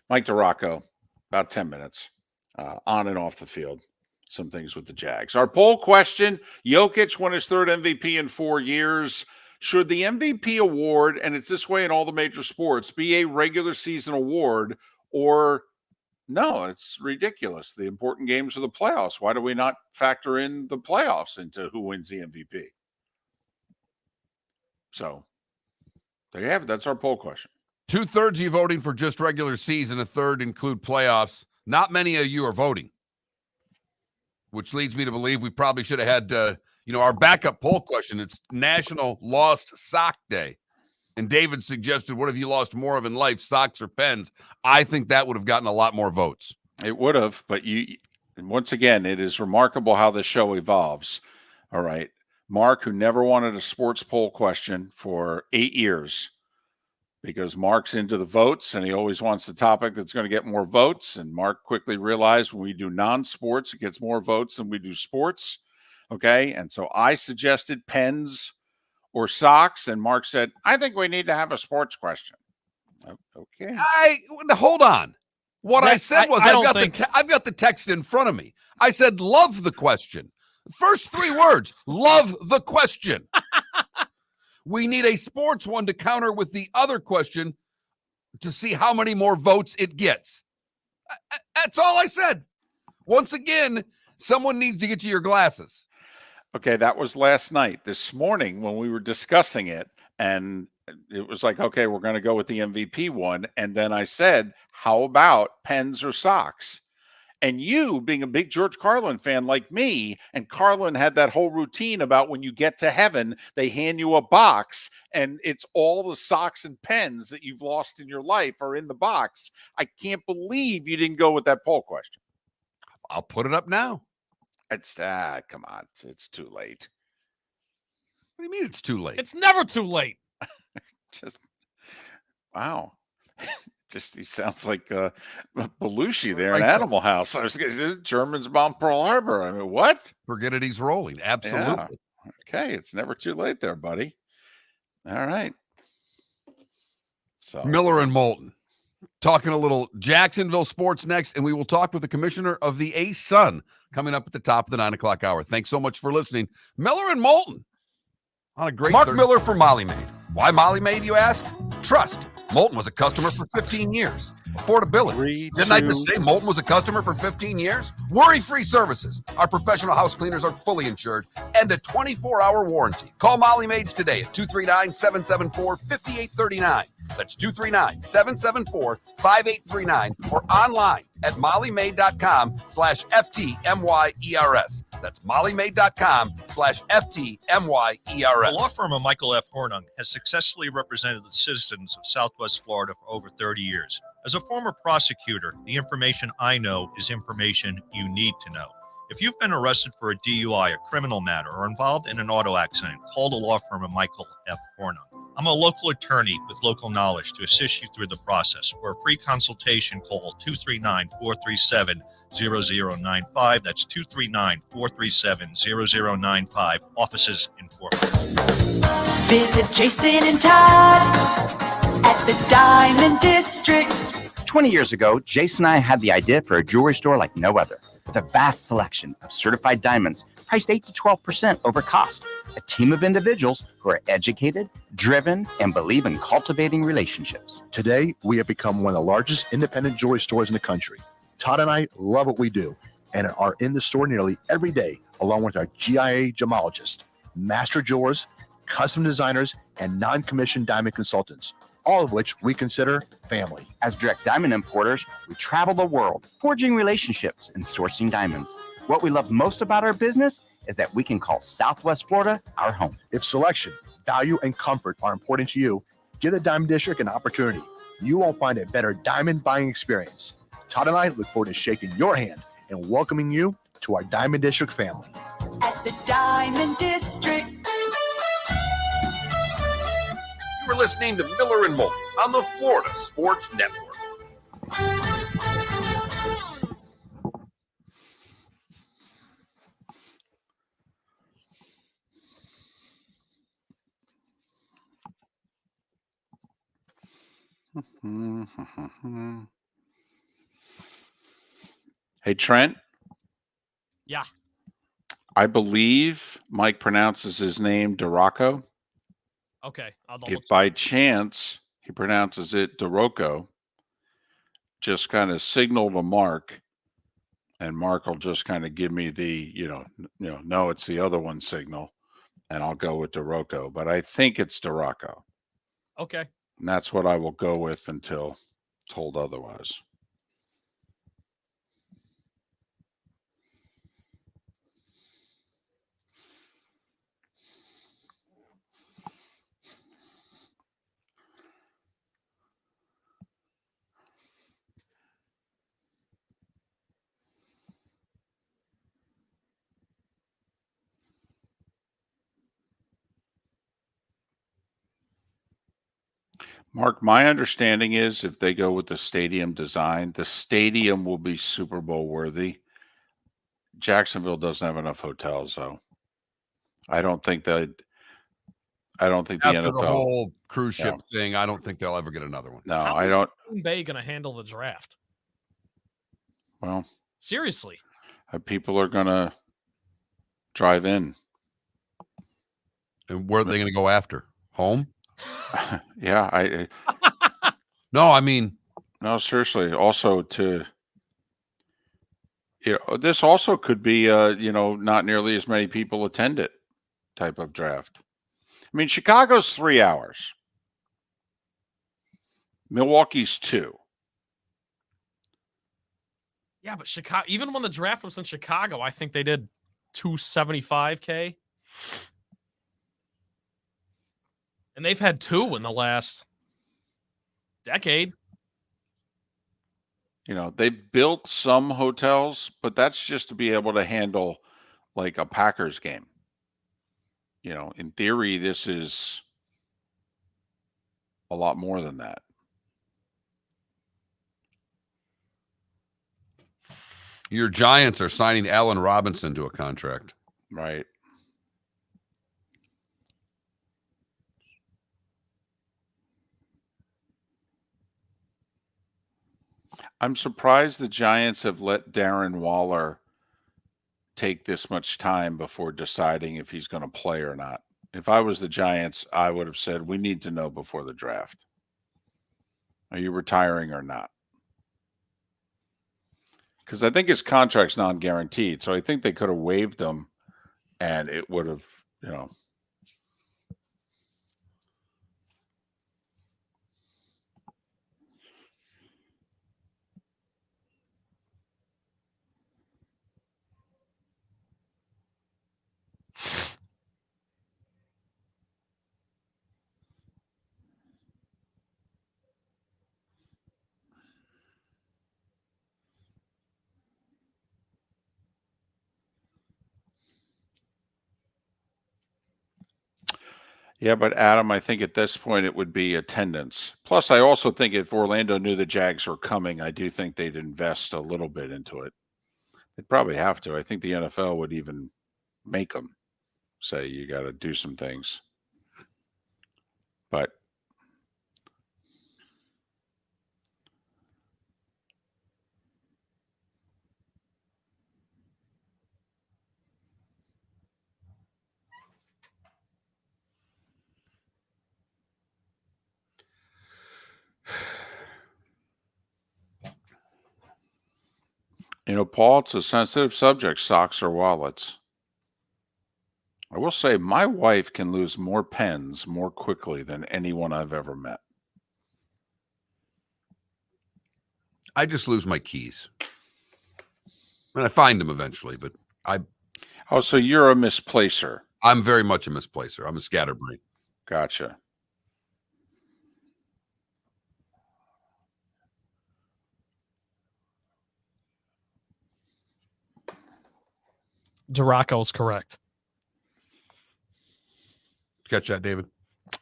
Mike DiRocco, about 10 minutes on and off the field. Some things with the Jags. Our poll question, Jokic won his third MVP in 4 years. Should the MVP award, and it's this way in all the major sports, be a regular season award, or no, it's ridiculous. The important games are the playoffs. Why do we not factor in the playoffs into who wins the MVP? So there you have it. That's our poll question. 2/3 of you voting for just regular season, a third include playoffs. Not many of you are voting, which leads me to believe we probably should have had, our backup poll question. It's National Lost Sock Day. And David suggested, what have you lost more of in life, socks or pens? I think that would have gotten a lot more votes. It would have, but once again, it is remarkable how this show evolves. All right. Mark, who never wanted a sports poll question for 8 years, because Mark's into the votes and he always wants the topic that's going to get more votes. And Mark quickly realized when we do non-sports, it gets more votes than we do sports. Okay. And so I suggested pens or socks, and Mark said, I think we need to have a sports question. Okay. Hold on. What I said was I've got the text in front of me. I said, love the question. First 3 words, love the question. We need a sports one to counter with the other question to see how many more votes it gets. That's all I said. Once again, someone needs to get you your glasses. Okay, that was last night. This morning when we were discussing it, and it was like, okay, we're going to go with the MVP one. And then I said, how about pens or socks? And you, being a big George Carlin fan like me, and Carlin had that whole routine about when you get to heaven, they hand you a box, and it's all the socks and pens that you've lost in your life are in the box. I can't believe you didn't go with that poll question. I'll put it up now. It's come on, it's too late. What do you mean it's too late? It's never too late. Just wow. He sounds like Belushi there in Animal House. I was going Germans bombed Pearl Harbor. I mean, what? Forget it, he's rolling. Absolutely. Yeah. Okay, it's never too late there, buddy. All right. So Miller and Moulton. Talking a little Jacksonville sports next, and we will talk with the commissioner of the ASUN coming up at the top of the 9 o'clock hour. Thanks so much for listening. Miller and Moulton on a great Mark Miller for Molly Maid. Why Molly Maid, you ask? Trust. Moulton was a customer for 15 years. Affordability. Didn't I just say Moulton was a customer for 15 years? Worry-free services. Our professional house cleaners are fully insured and a 24-hour warranty. Call Molly Maids today at 239-774-5839. That's 239-774-5839 or online at mollymaid.com/FTMYERS. That's mollymaid.com/FTMYERS. The law firm of Michael F. Hornung has successfully represented the citizens of Southwest Florida for over 30 years. As a former prosecutor, the information I know is information you need to know. If you've been arrested for a DUI, a criminal matter, or involved in an auto accident, call the law firm of Michael F. Hornung. I'm a local attorney with local knowledge to assist you through the process. For a free consultation, call 239-437-0095. That's 239-437-0095. Offices in Fort Worth. Visit Jason and Todd at the Diamond District. 20 years ago, Jason and I had the idea for a jewelry store like no other, with a vast selection of certified diamonds priced 8 to 12% over cost. A team of individuals who are educated, driven, and believe in cultivating relationships. Today, we have become one of the largest independent jewelry stores in the country. Todd and I love what we do and are in the store nearly every day, along with our GIA gemologists, master jewelers, custom designers, and non-commissioned diamond consultants, all of which we consider family. As direct diamond importers, we travel the world, forging relationships and sourcing diamonds. What we love most about our business is that we can call Southwest Florida our home. If selection, value, and comfort are important to you, give the Diamond District an opportunity. You won't find a better diamond buying experience. Todd and I look forward to shaking your hand and welcoming you to our Diamond District family. At the Diamond District. You were listening to Miller and Moulton on the Florida Sports Network. Hey, Trent. Yeah. I believe Mike pronounces his name DiRocco. Okay. If by chance he pronounces it DiRocco, just kind of signal to Mark, and Mark will just kind of give me the, no, it's the other one signal, and I'll go with DiRocco. But I think it's DiRocco. Okay. And that's what I will go with until told otherwise. Mark, my understanding is if they go with the stadium design, the stadium will be Super Bowl worthy. Jacksonville doesn't have enough hotels, though. I don't think the After NFL, the whole cruise ship thing, I don't think they'll ever get another one. No, How I is don't. Green Bay going to handle the draft? Well, seriously, people are going to drive in. And where are they going to go after? Home? Yeah, No, I mean, no, seriously. Also, this also could be, not nearly as many people attend it type of draft. I mean, Chicago's 3 hours. Milwaukee's 2. yeah, but Chicago. Even when the draft was in Chicago, I think they did $275K, and they've had 2 in the last decade. They built some hotels, but that's just to be able to handle like a Packers game. In theory, this is a lot more than that. your Giants are signing Allen Robinson to a contract. Right. I'm surprised the Giants have let Darren Waller take this much time before deciding if he's going to play or not. If I was the Giants, I would have said, we need to know before the draft. Are you retiring or not? Because I think his contract's non-guaranteed. So I think they could have waived him and it would have, Yeah, but Adam, I think at this point it would be attendance. Plus, I also think if Orlando knew the Jags were coming, I do think they'd invest a little bit into it. They'd probably have to. I think the NFL would even make them say you got to do some things. But Paul, it's a sensitive subject, socks or wallets. I will say my wife can lose more pens more quickly than anyone I've ever met. I just lose my keys. And I find them eventually, but Oh, so you're a misplacer. I'm very much a misplacer. I'm a scatterbrain. Gotcha. DiRocco's correct. Catch that, David?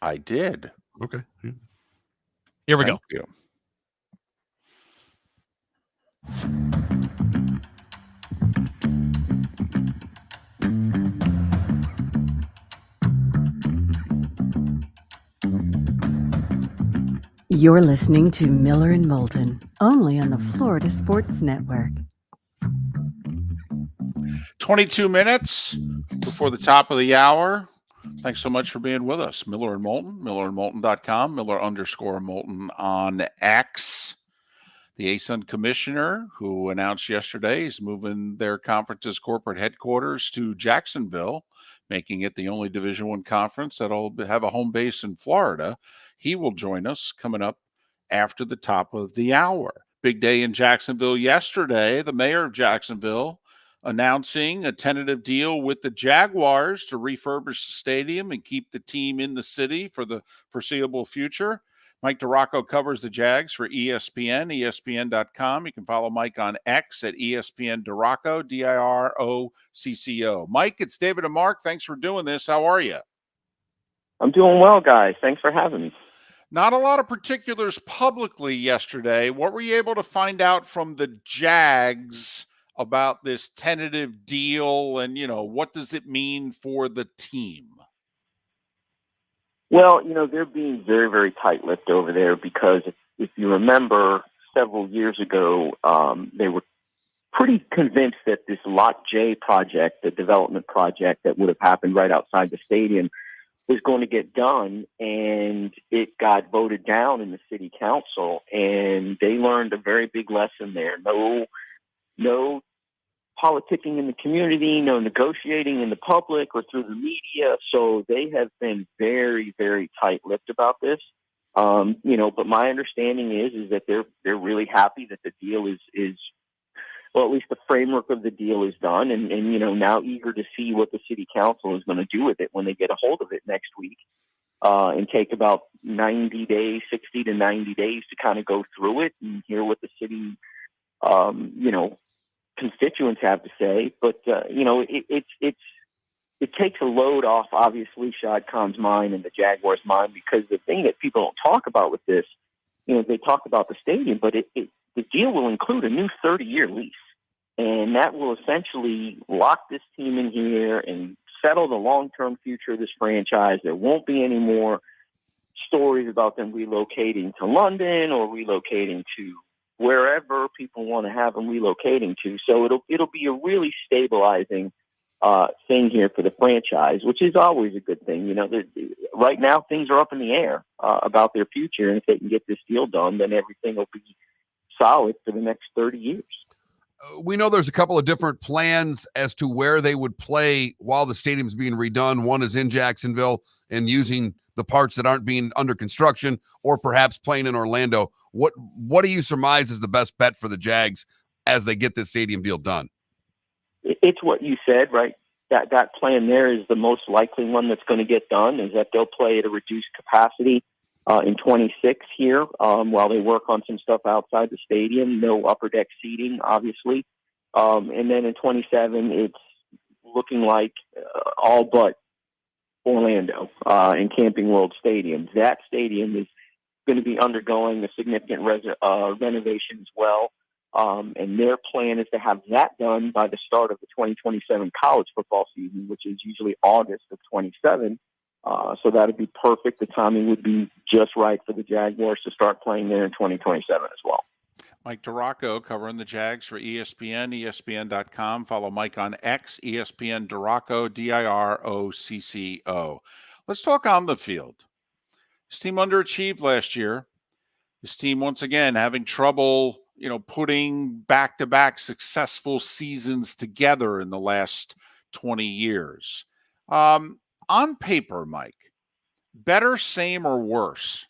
I did. Okay. Yeah. Here we Thank go. you. You're listening to Miller and Moulton, only on the Florida Sports Network. 22 minutes before the top of the hour. Thanks so much for being with us. Miller and Moulton, millerandmoulton.com, Miller_Moulton on X. The ASUN commissioner, who announced yesterday, is moving their conference's corporate headquarters to Jacksonville, making it the only Division I conference that'll have a home base in Florida. He will join us coming up after the top of the hour. Big day in Jacksonville yesterday. The mayor of Jacksonville announcing a tentative deal with the Jaguars to refurbish the stadium and keep the team in the city for the foreseeable future. Mike DiRocco covers the Jags for ESPN, ESPN.com. You can follow Mike on X at ESPN DiRocco, DiRocco. Mike, it's David and Mark. Thanks for doing this. How are you? I'm doing well, guys. Thanks for having me. Not a lot of particulars publicly yesterday. What were you able to find out from the Jags about this tentative deal, and, what does it mean for the team? Well, they're being very, very tight-lipped over there because if you remember several years ago, they were pretty convinced that this Lot J project, the development project that would have happened right outside the stadium, was going to get done, and it got voted down in the city council, and they learned a very big lesson there. No politicking in the community, no negotiating in the public or through the media. So they have been very, very tight-lipped about this. But my understanding is that they're really happy that the deal is well, at least the framework of the deal is done, and now eager to see what the city council is going to do with it when they get a hold of it next week, and take about 60 to 90 days to kind of go through it and hear what the city, constituents have to say. But it takes a load off, obviously, Shad Khan's mind and the Jaguars' mind, because the thing that people don't talk about with this, they talk about the stadium, but the deal will include a new 30-year lease, and that will essentially lock this team in here and settle the long-term future of this franchise. There won't be any more stories about them relocating to London or relocating to wherever people want to have them relocating to. So it'll be a really stabilizing thing here for the franchise, which is always a good thing. Right now things are up in the air about their future, and if they can get this deal done, then everything will be solid for the next 30 years. We know there's a couple of different plans as to where they would play while the stadium's being redone. One is in Jacksonville and using the parts that aren't being under construction, or perhaps playing in Orlando. What do you surmise is the best bet for the Jags as they get this stadium deal done? It's what you said, right? That plan there is the most likely one that's going to get done, is that they'll play at a reduced capacity in 26 here while they work on some stuff outside the stadium. No upper deck seating, obviously. And then in 27, it's looking like all but Orlando in Camping World Stadium. That stadium is going to be undergoing a significant renovation as well. And their plan is to have that done by the start of the 2027 college football season, which is usually August of 27. So that would be perfect. The timing would be just right for the Jaguars to start playing there in 2027 as well. Mike DiRocco covering the Jags for ESPN, ESPN.com. Follow Mike on X, ESPN DiRocco, DiRocco. Let's talk on the field. This team underachieved last year. This team, once again, having trouble, putting back-to-back successful seasons together in the last 20 years. On paper, Mike, better, same, or worse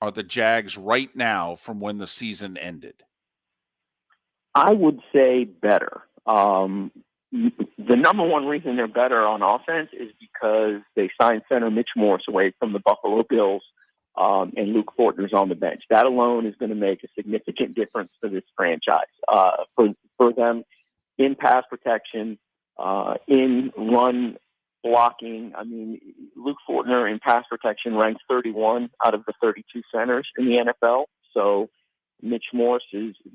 are the Jags right now from when the season ended? I would say better. The number one reason they're better on offense is because they signed center Mitch Morse away from the Buffalo Bills, and Luke Fortner's on the bench. That alone is going to make a significant difference for this franchise. For them in pass protection, in run blocking. I mean, Luke Fortner in pass protection ranks 31 out of the 32 centers in the NFL. So Mitch Morse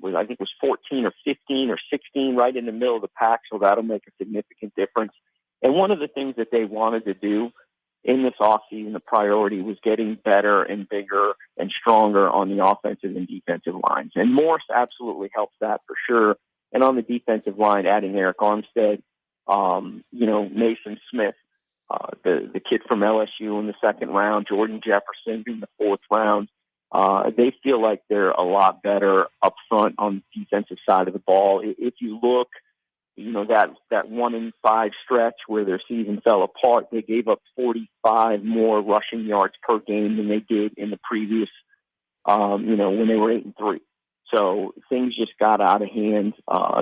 was 14 or 15 or 16, right in the middle of the pack. So that'll make a significant difference. And one of the things that they wanted to do in this offseason, the priority was getting better and bigger and stronger on the offensive and defensive lines. And Morse absolutely helps that for sure. And on the defensive line, adding Eric Armstead Mason Smith, the kid from LSU in the second round, Jordan Jefferson in the fourth round. They feel like they're a lot better up front on the defensive side of the ball. If you look, that 1-5 stretch where their season fell apart, they gave up 45 more rushing yards per game than they did in the previous, when they were 8-3. So things just got out of hand.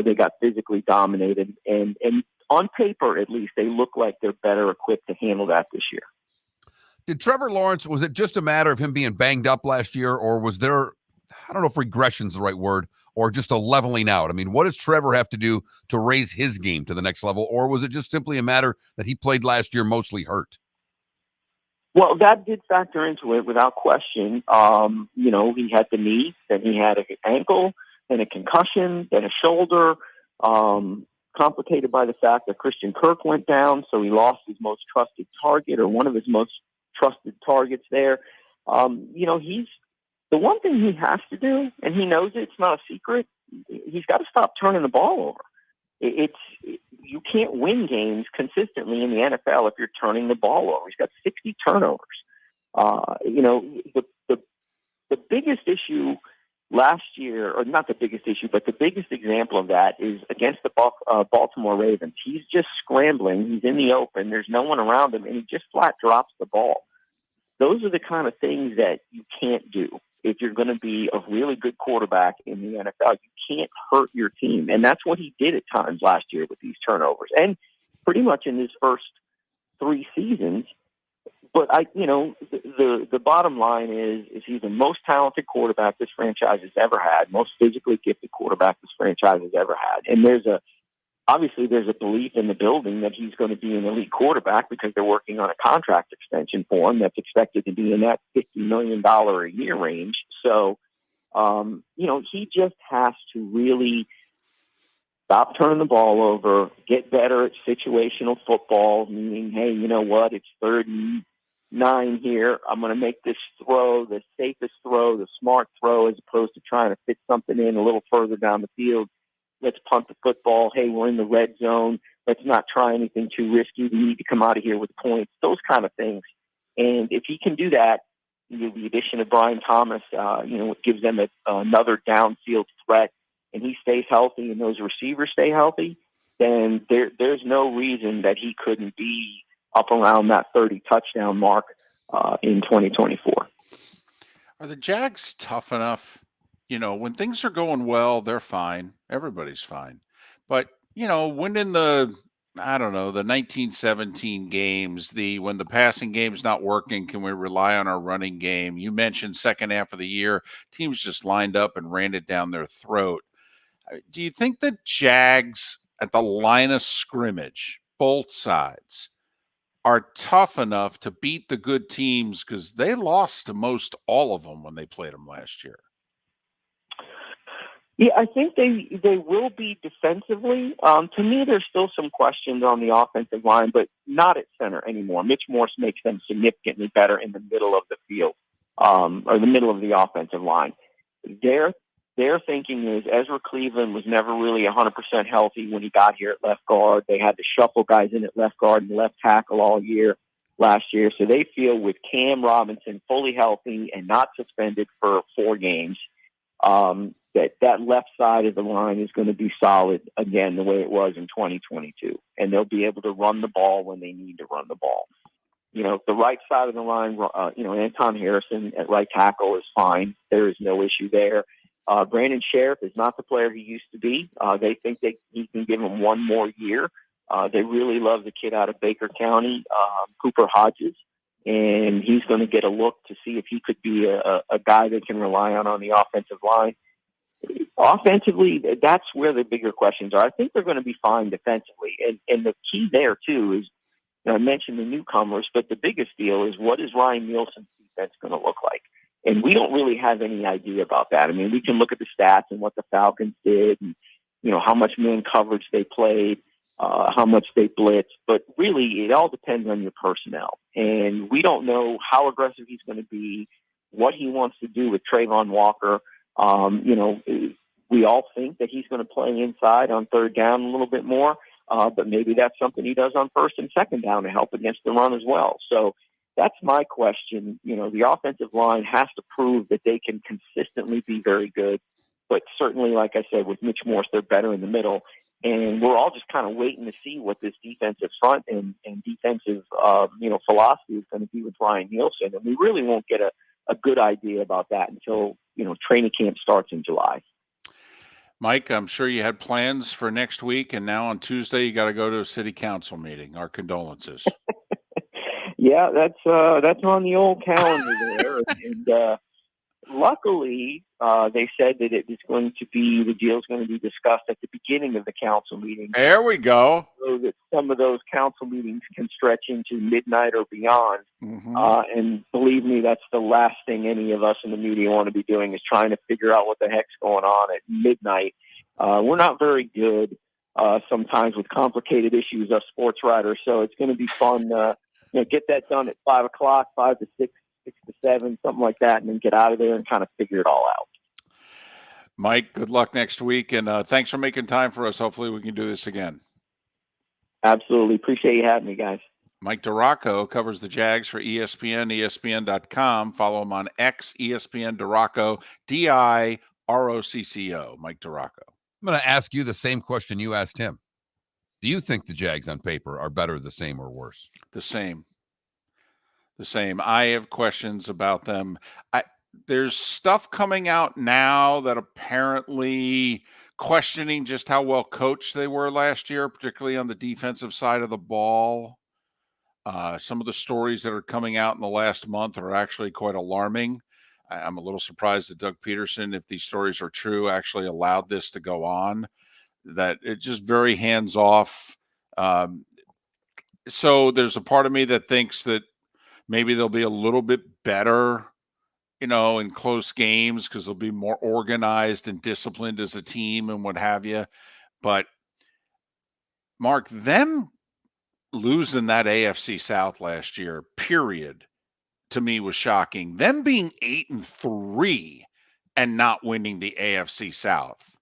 They got physically dominated, and on paper, at least, they look like they're better equipped to handle that this year. Did Trevor Lawrence, was it just a matter of him being banged up last year, or was there, I don't know if regression's the right word, or just a leveling out? I mean, what does Trevor have to do to raise his game to the next level, or was it just simply a matter that he played last year mostly hurt? Well, that did factor into it without question. He had the knee, then he had an ankle, then a concussion, then a shoulder, complicated by the fact that Christian Kirk went down, so he lost his most trusted target, or one of his most trusted targets there. He's the one thing he has to do, and he knows it's not a secret. He's got to stop turning the ball over. You can't win games consistently in the NFL if you're turning the ball over. He's got 60 turnovers. The biggest issue last year, or not the biggest issue, but the biggest example of that is against the Baltimore Ravens. He's just scrambling. He's in the open. There's no one around him, and he just flat drops the ball. Those are the kind of things that you can't do if you're going to be a really good quarterback in the NFL. You can't hurt your team, and that's what he did at times last year with these turnovers, and pretty much in his first 3 seasons. But the bottom line is he's the most talented quarterback this franchise has ever had, most physically gifted quarterback this franchise has ever had. And there's a belief in the building that he's going to be an elite quarterback because they're working on a contract extension for him that's expected to be in that $50 million a year range. So, he just has to really stop turning the ball over, get better at situational football, meaning, hey, you know what, it's 39 here. I'm going to make this throw, the safest throw, the smart throw, as opposed to trying to fit something in a little further down the field. Let's punt the football. Hey, we're in the red zone. Let's not try anything too risky. We need to come out of here with points, those kind of things. And if he can do that, the addition of Brian Thomas, gives them another downfield threat, and he stays healthy and those receivers stay healthy, then there's no reason that he couldn't be up around that 30 touchdown mark in 2024. Are the Jags tough enough? When things are going well, they're fine. Everybody's fine. But, when in the 1917 games, when the passing game's not working, can we rely on our running game? You mentioned second half of the year, teams just lined up and ran it down their throat. Do you think the Jags at the line of scrimmage, both sides, are tough enough to beat the good teams? Because they lost to most all of them when they played them last year. Yeah, I think they will be defensively. To me, there's still some questions on the offensive line, but not at center anymore. Mitch Morse makes them significantly better in the middle of the field, or the middle of the offensive line. Their thinking is Ezra Cleveland was never really 100% healthy when he got here at left guard. They had to shuffle guys in at left guard and left tackle all year last year. So they feel with Cam Robinson fully healthy and not suspended for 4 games, that left side of the line is going to be solid again, the way it was in 2022. And they'll be able to run the ball when they need to run the ball. The right side of the line, Anton Harrison at right tackle is fine. There is no issue there. Brandon Sheriff is not the player he used to be. They think he can give him 1 more year. They really love the kid out of Baker County, Cooper Hodges, and he's going to get a look to see if he could be a guy they can rely on the offensive line. Offensively, that's where the bigger questions are. I think they're going to be fine defensively. And the key there, too, is I mentioned the newcomers, but the biggest deal is what is Ryan Nielsen's defense going to look like? And we don't really have any idea about that. I mean, we can look at the stats and what the Falcons did and, how much man coverage they played, how much they blitzed. But really, it all depends on your personnel. And we don't know how aggressive he's going to be, what he wants to do with Trayvon Walker. We all think that he's going to play inside on third down a little bit more. but maybe that's something he does on first and second down to help against the run as well. So that's my question. The offensive line has to prove that they can consistently be very good, but certainly, like I said, with Mitch Morse, they're better in the middle. And we're all just kind of waiting to see what this defensive front and defensive, philosophy is going to be with Ryan Nielsen. And we really won't get a good idea about that until, training camp starts in July. Mike, I'm sure you had plans for next week, and now on Tuesday you got to go to a city council meeting. Our condolences. Yeah, that's on the old calendar there. And luckily, they said that the deal's going to be discussed at the beginning of the council meeting. There we go. So that some of those council meetings can stretch into midnight or beyond. Mm-hmm. And believe me, that's the last thing any of us in the media want to be doing is trying to figure out what the heck's going on at midnight. We're not very good sometimes with complicated issues, us sports writers. So it's going to be fun. Get that done at 5 o'clock, 5 to 6. 6 to 7, something like that, and then get out of there and kind of figure it all out. Mike, good luck next week, and thanks for making time for us. Hopefully we can do this again. Absolutely. Appreciate you having me, guys. Mike DiRocco covers the Jags for ESPN, ESPN.com. Follow him on X, ESPN DiRocco, DiRocco, Mike DiRocco. I'm going to ask you the same question you asked him. Do you think the Jags on paper are better, the same, or worse? The same. I have questions about them. There's stuff coming out now that apparently questioning just how well coached they were last year, particularly on the defensive side of the ball. Some of the stories that are coming out in the last month are actually quite alarming. I'm a little surprised that Doug Peterson, if these stories are true, actually allowed this to go on. That it's just very hands-off. So there's a part of me that thinks that maybe they'll be a little bit better, in close games because they'll be more organized and disciplined as a team and what have you. But, Mark, them losing that AFC South last year, period, to me was shocking. Them being 8-3 and not winning the AFC South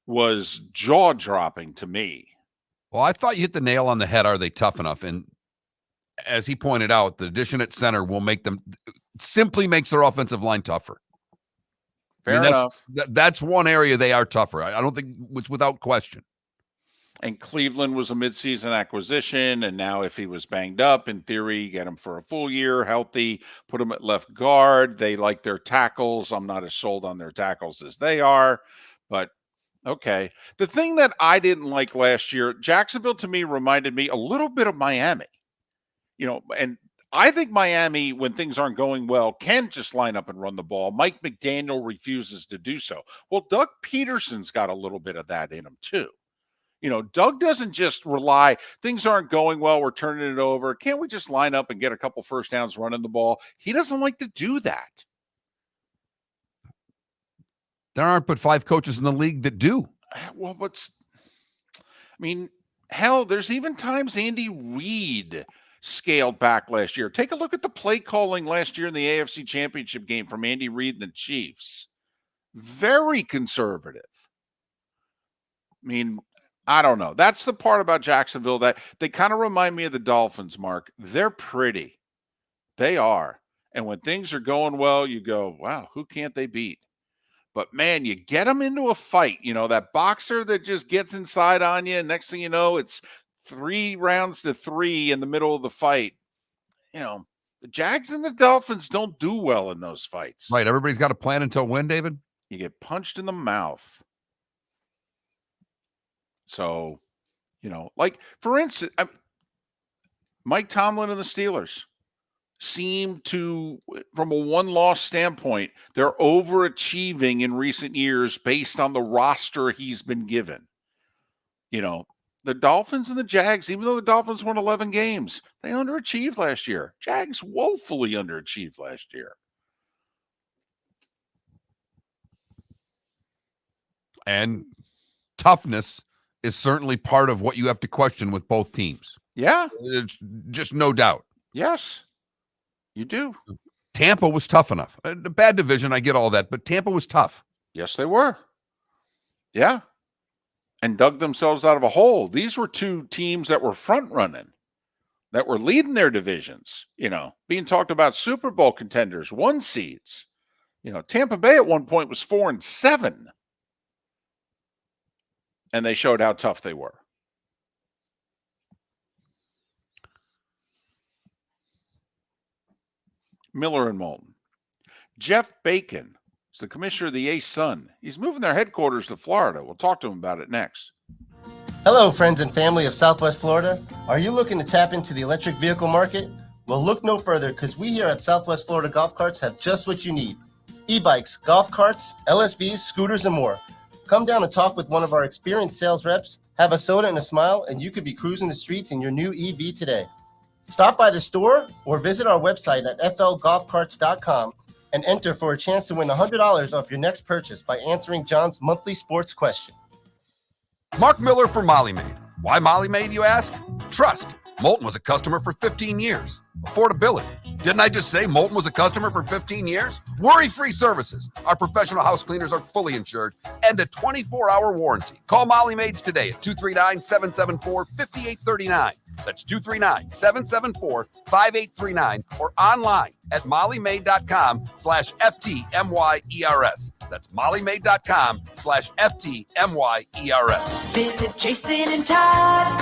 was jaw-dropping to me. Well, I thought you hit the nail on the head. Are they tough enough? And as he pointed out, the addition at center will simply makes their offensive line tougher. Fair enough. That's one area they are tougher. I don't think it's without question. And Cleveland was a midseason acquisition, and now if he was banged up, in theory, you get him for a full year, healthy, put him at left guard. They like their tackles. I'm not as sold on their tackles as they are, but okay. The thing that I didn't like last year, Jacksonville to me reminded me a little bit of Miami. And I think Miami, when things aren't going well, can just line up and run the ball. Mike McDaniel refuses to do so. Well, Doug Peterson's got a little bit of that in him too. Doug doesn't just rely, things aren't going well, we're turning it over. Can't we just line up and get a couple first downs running the ball? He doesn't like to do that. There aren't but 5 coaches in the league that do. Well, hell, there's even times Andy Reid scaled back last year. Take a look at the play calling last year in the AFC Championship game from Andy Reid and the Chiefs. Very conservative. I don't know. That's the part about Jacksonville that they kind of remind me of the Dolphins, Mark. They're pretty. They are. And when things are going well, you go, wow, who can't they beat? But, man, you get them into a fight. That boxer that just gets inside on you, and next thing you know, it's 3 rounds to 3 in the middle of the fight. The Jags and the Dolphins don't do well in those fights. Right. Everybody's got a plan until when, David? You get punched in the mouth. So, like, for instance, Mike Tomlin and the Steelers seem to, from a one-loss standpoint, they're overachieving in recent years based on the roster he's been given. The Dolphins and the Jags, even though the Dolphins won 11 games, they underachieved last year. Jags woefully underachieved last year. And toughness is certainly part of what you have to question with both teams. Yeah. It's just no doubt. Yes, you do. Tampa was tough enough. A bad division, I get all that, but Tampa was tough. Yes, they were. Yeah. and dug themselves out of a hole. These were two teams that were front running, that were leading their divisions, being talked about Super Bowl contenders, 1 seeds. Tampa Bay at one point was 4-7. And they showed how tough they were. Miller and Moulton. Jeff Bacon is the commissioner of the ASUN. He's moving their headquarters to Florida. We'll talk to him about it next. Hello, friends and family of Southwest Florida. Are you looking to tap into the electric vehicle market? Well, look no further, because we here at Southwest Florida Golf Carts have just what you need. E-bikes, golf carts, LSVs, scooters, and more. Come down and talk with one of our experienced sales reps, have a soda and a smile, and you could be cruising the streets in your new EV today. Stop by the store or visit our website at flgolfcarts.com and enter for a chance to win $100 off your next purchase by answering John's monthly sports question. Mark Miller for Molly Maid. Why Molly Maid, you ask? Trust. Moulton was a customer for 15 years. Affordability. Didn't I just say Moulton was a customer for 15 years? Worry-free services. Our professional house cleaners are fully insured and a 24-hour warranty. Call Molly Maids today at 239-774-5839. That's 239-774-5839 or online at mollymaid.com/FTMYERS. That's mollymaid.com/FTMYERS. Visit Jason and Todd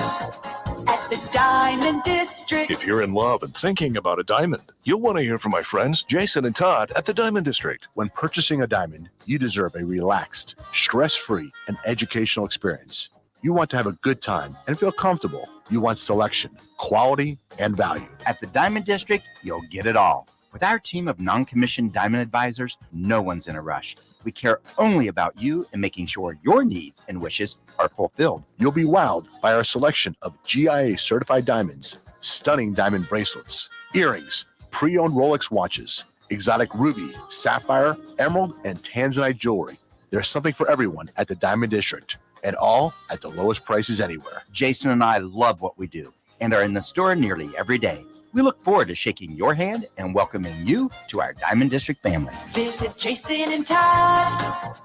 at the Diamond District. If you're in love and thinking about a diamond, you'll want to hear from my friends Jason and Todd at the Diamond District. When purchasing a diamond, you deserve a relaxed, stress-free, and educational experience. You want to have a good time and feel comfortable. You want selection, quality, and value. At the Diamond District, you'll get it all. With our team of non-commissioned diamond advisors, no one's in a rush. We care only about you and making sure your needs and wishes are fulfilled. You'll be wowed by our selection of GIA-certified diamonds, stunning diamond bracelets, earrings, pre-owned Rolex watches, exotic ruby, sapphire, emerald, and tanzanite jewelry. There's something for everyone at the Diamond District, and all at the lowest prices anywhere. Jason and I love what we do and are in the store nearly every day. We look forward to shaking your hand and welcoming you to our Diamond District family. Visit Jason and Todd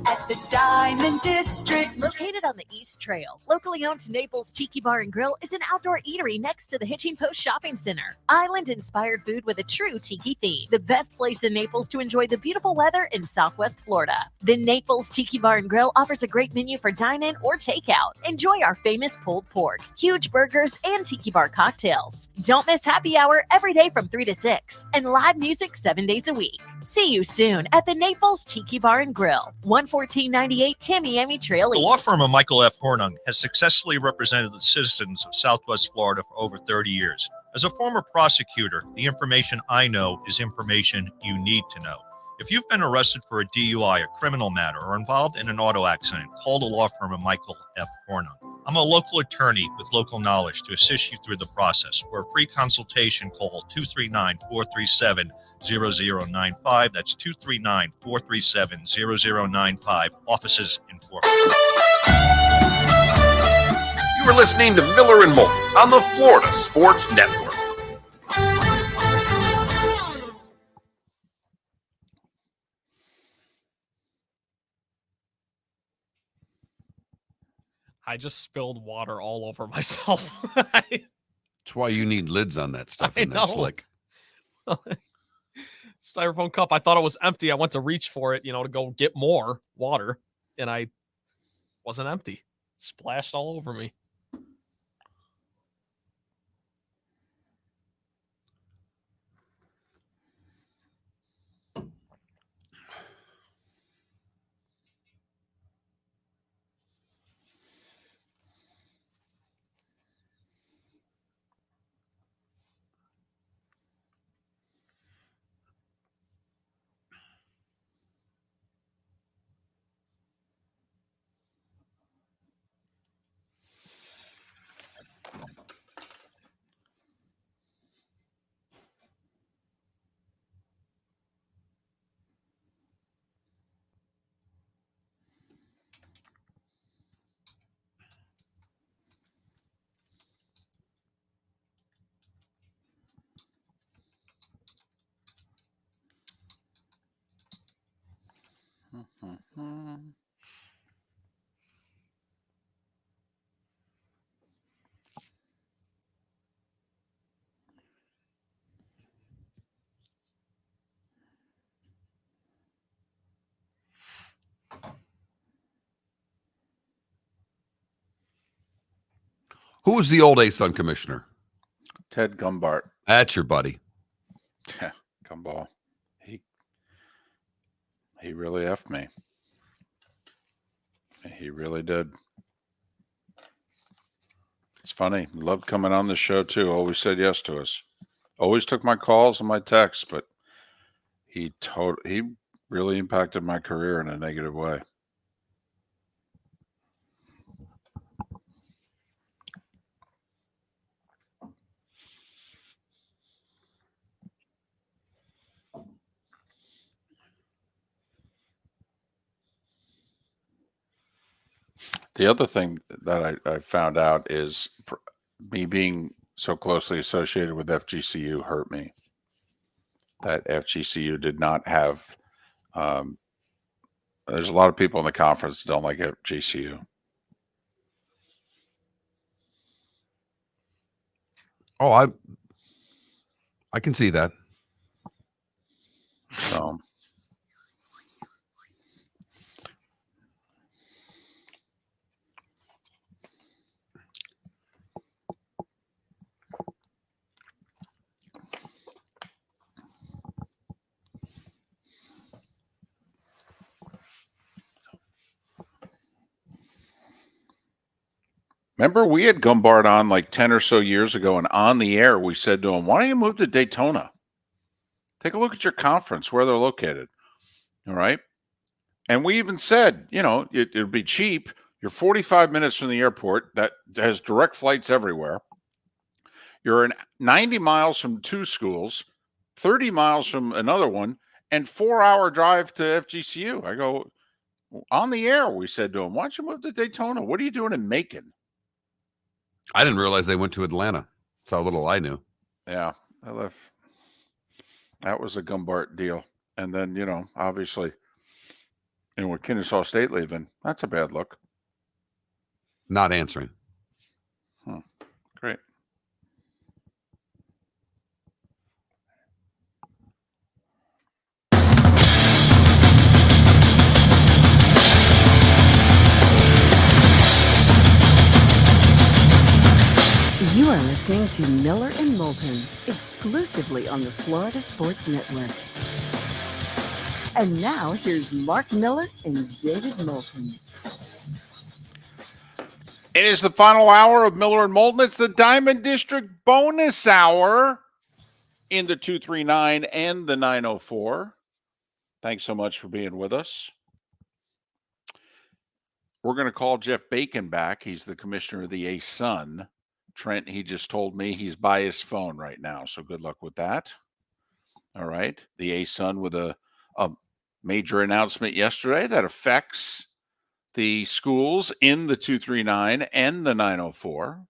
at the Diamond District. Located on the East Trail, locally owned Naples Tiki Bar and Grill is an outdoor eatery next to the Hitching Post Shopping Center. Island-inspired food with a true tiki theme. The best place in Naples to enjoy the beautiful weather in Southwest Florida. The Naples Tiki Bar and Grill offers a great menu for dine-in or takeout. Enjoy our famous pulled pork, huge burgers, and tiki bar cocktails. Don't miss happy hour every day from 3 to 6 and live music 7 days a week. See you soon at the Naples Tiki Bar and Grill, 11498 Tamiami Trail The East. law firm of Michael F. Hornung has successfully represented the citizens of Southwest Florida for over 30 years. As a former prosecutor, the information I know is information you need to know. If you've been arrested for a DUI, a criminal matter, or involved in an auto accident, call the law firm of Michael F. Hornung. I'm a local attorney with local knowledge to assist you through the process. For a free consultation, call 239-437-0095. That's 239-437-0095. Offices in Fort Worth. You were listening to Miller and Moulton on the Florida Sports Network. I just spilled water all over myself. That's why you need lids on that stuff. I know. Slick. Styrofoam cup. I thought it was empty. I went to reach for it, to go get more water, and I wasn't empty. Splashed all over me. Who was the old ASUN commissioner? Ted Gumbart. That's your buddy. Yeah, Gumball. He really effed me. He really did. It's funny. Loved coming on the show too. Always said yes to us. Always took my calls and my texts, but he really impacted my career in a negative way. The other thing that I found out is me being so closely associated with FGCU hurt me. That FGCU did not have. There's a lot of people in the conference that don't like FGCU. Oh, I can see that. So. Remember, we had Gumbart on like 10 or so years ago, and on the air, we said to him, why don't you move to Daytona? Take a look at your conference, where they're located. All right. And we even said, it would be cheap. You're 45 minutes from the airport that has direct flights everywhere. You're 90 miles from 2 schools, 30 miles from another one, and 4-hour drive to FGCU. I go, on the air, we said to him, why don't you move to Daytona? What are you doing in Macon? I didn't realize they went to Atlanta. That's how little I knew. Yeah, I left. That was a Gumbart deal. And then, obviously, with Kennesaw State leaving, that's a bad look. Not answering. Great. You are listening to Miller and Moulton, exclusively on the Florida Sports Network. And now, here's Mark Miller and David Moulton. It is the final hour of Miller and Moulton. It's the Diamond District bonus hour in the 239 and the 904. Thanks so much for being with us. We're going to call Jeff Bacon back. He's the commissioner of the ASUN. Trent, he just told me he's by his phone right now, so good luck with that. All right. The ASUN with a major announcement yesterday that affects the schools in the 239 and the 904.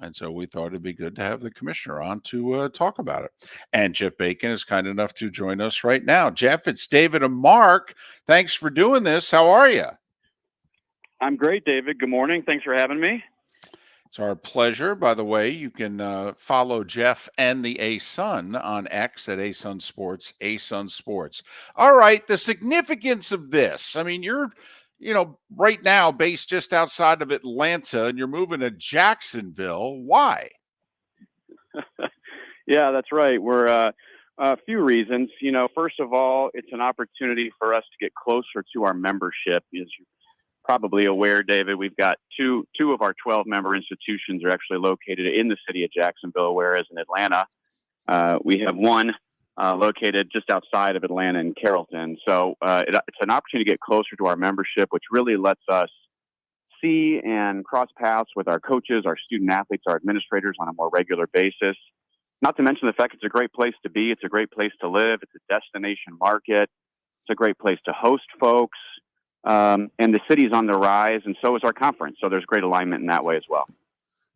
And so we thought it'd be good to have the commissioner on to talk about it. And Jeff Bacon is kind enough to join us right now. Jeff, it's David and Mark. Thanks for doing this. How are you? I'm great, David. Good morning. Thanks for having me. It's our pleasure. By the way, you can follow Jeff and the ASUN on X at ASUN Sports, ASUN Sports. All right, the significance of this. I mean, you're, right now based just outside of Atlanta, and you're moving to Jacksonville. Why? Yeah, that's right. We're a few reasons. First of all, it's an opportunity for us to get closer to our membership. As you're probably aware, David, we've got two of our 12 member institutions are actually located in the city of Jacksonville, whereas in Atlanta, we have one located just outside of Atlanta in Carrollton. So it's an opportunity to get closer to our membership, which really lets us see and cross paths with our coaches, our student athletes, our administrators on a more regular basis. Not to mention the fact it's a great place to be. It's a great place to live. It's a destination market. It's a great place to host folks. And the city's on the rise, and so is our conference. So there's great alignment in that way as well.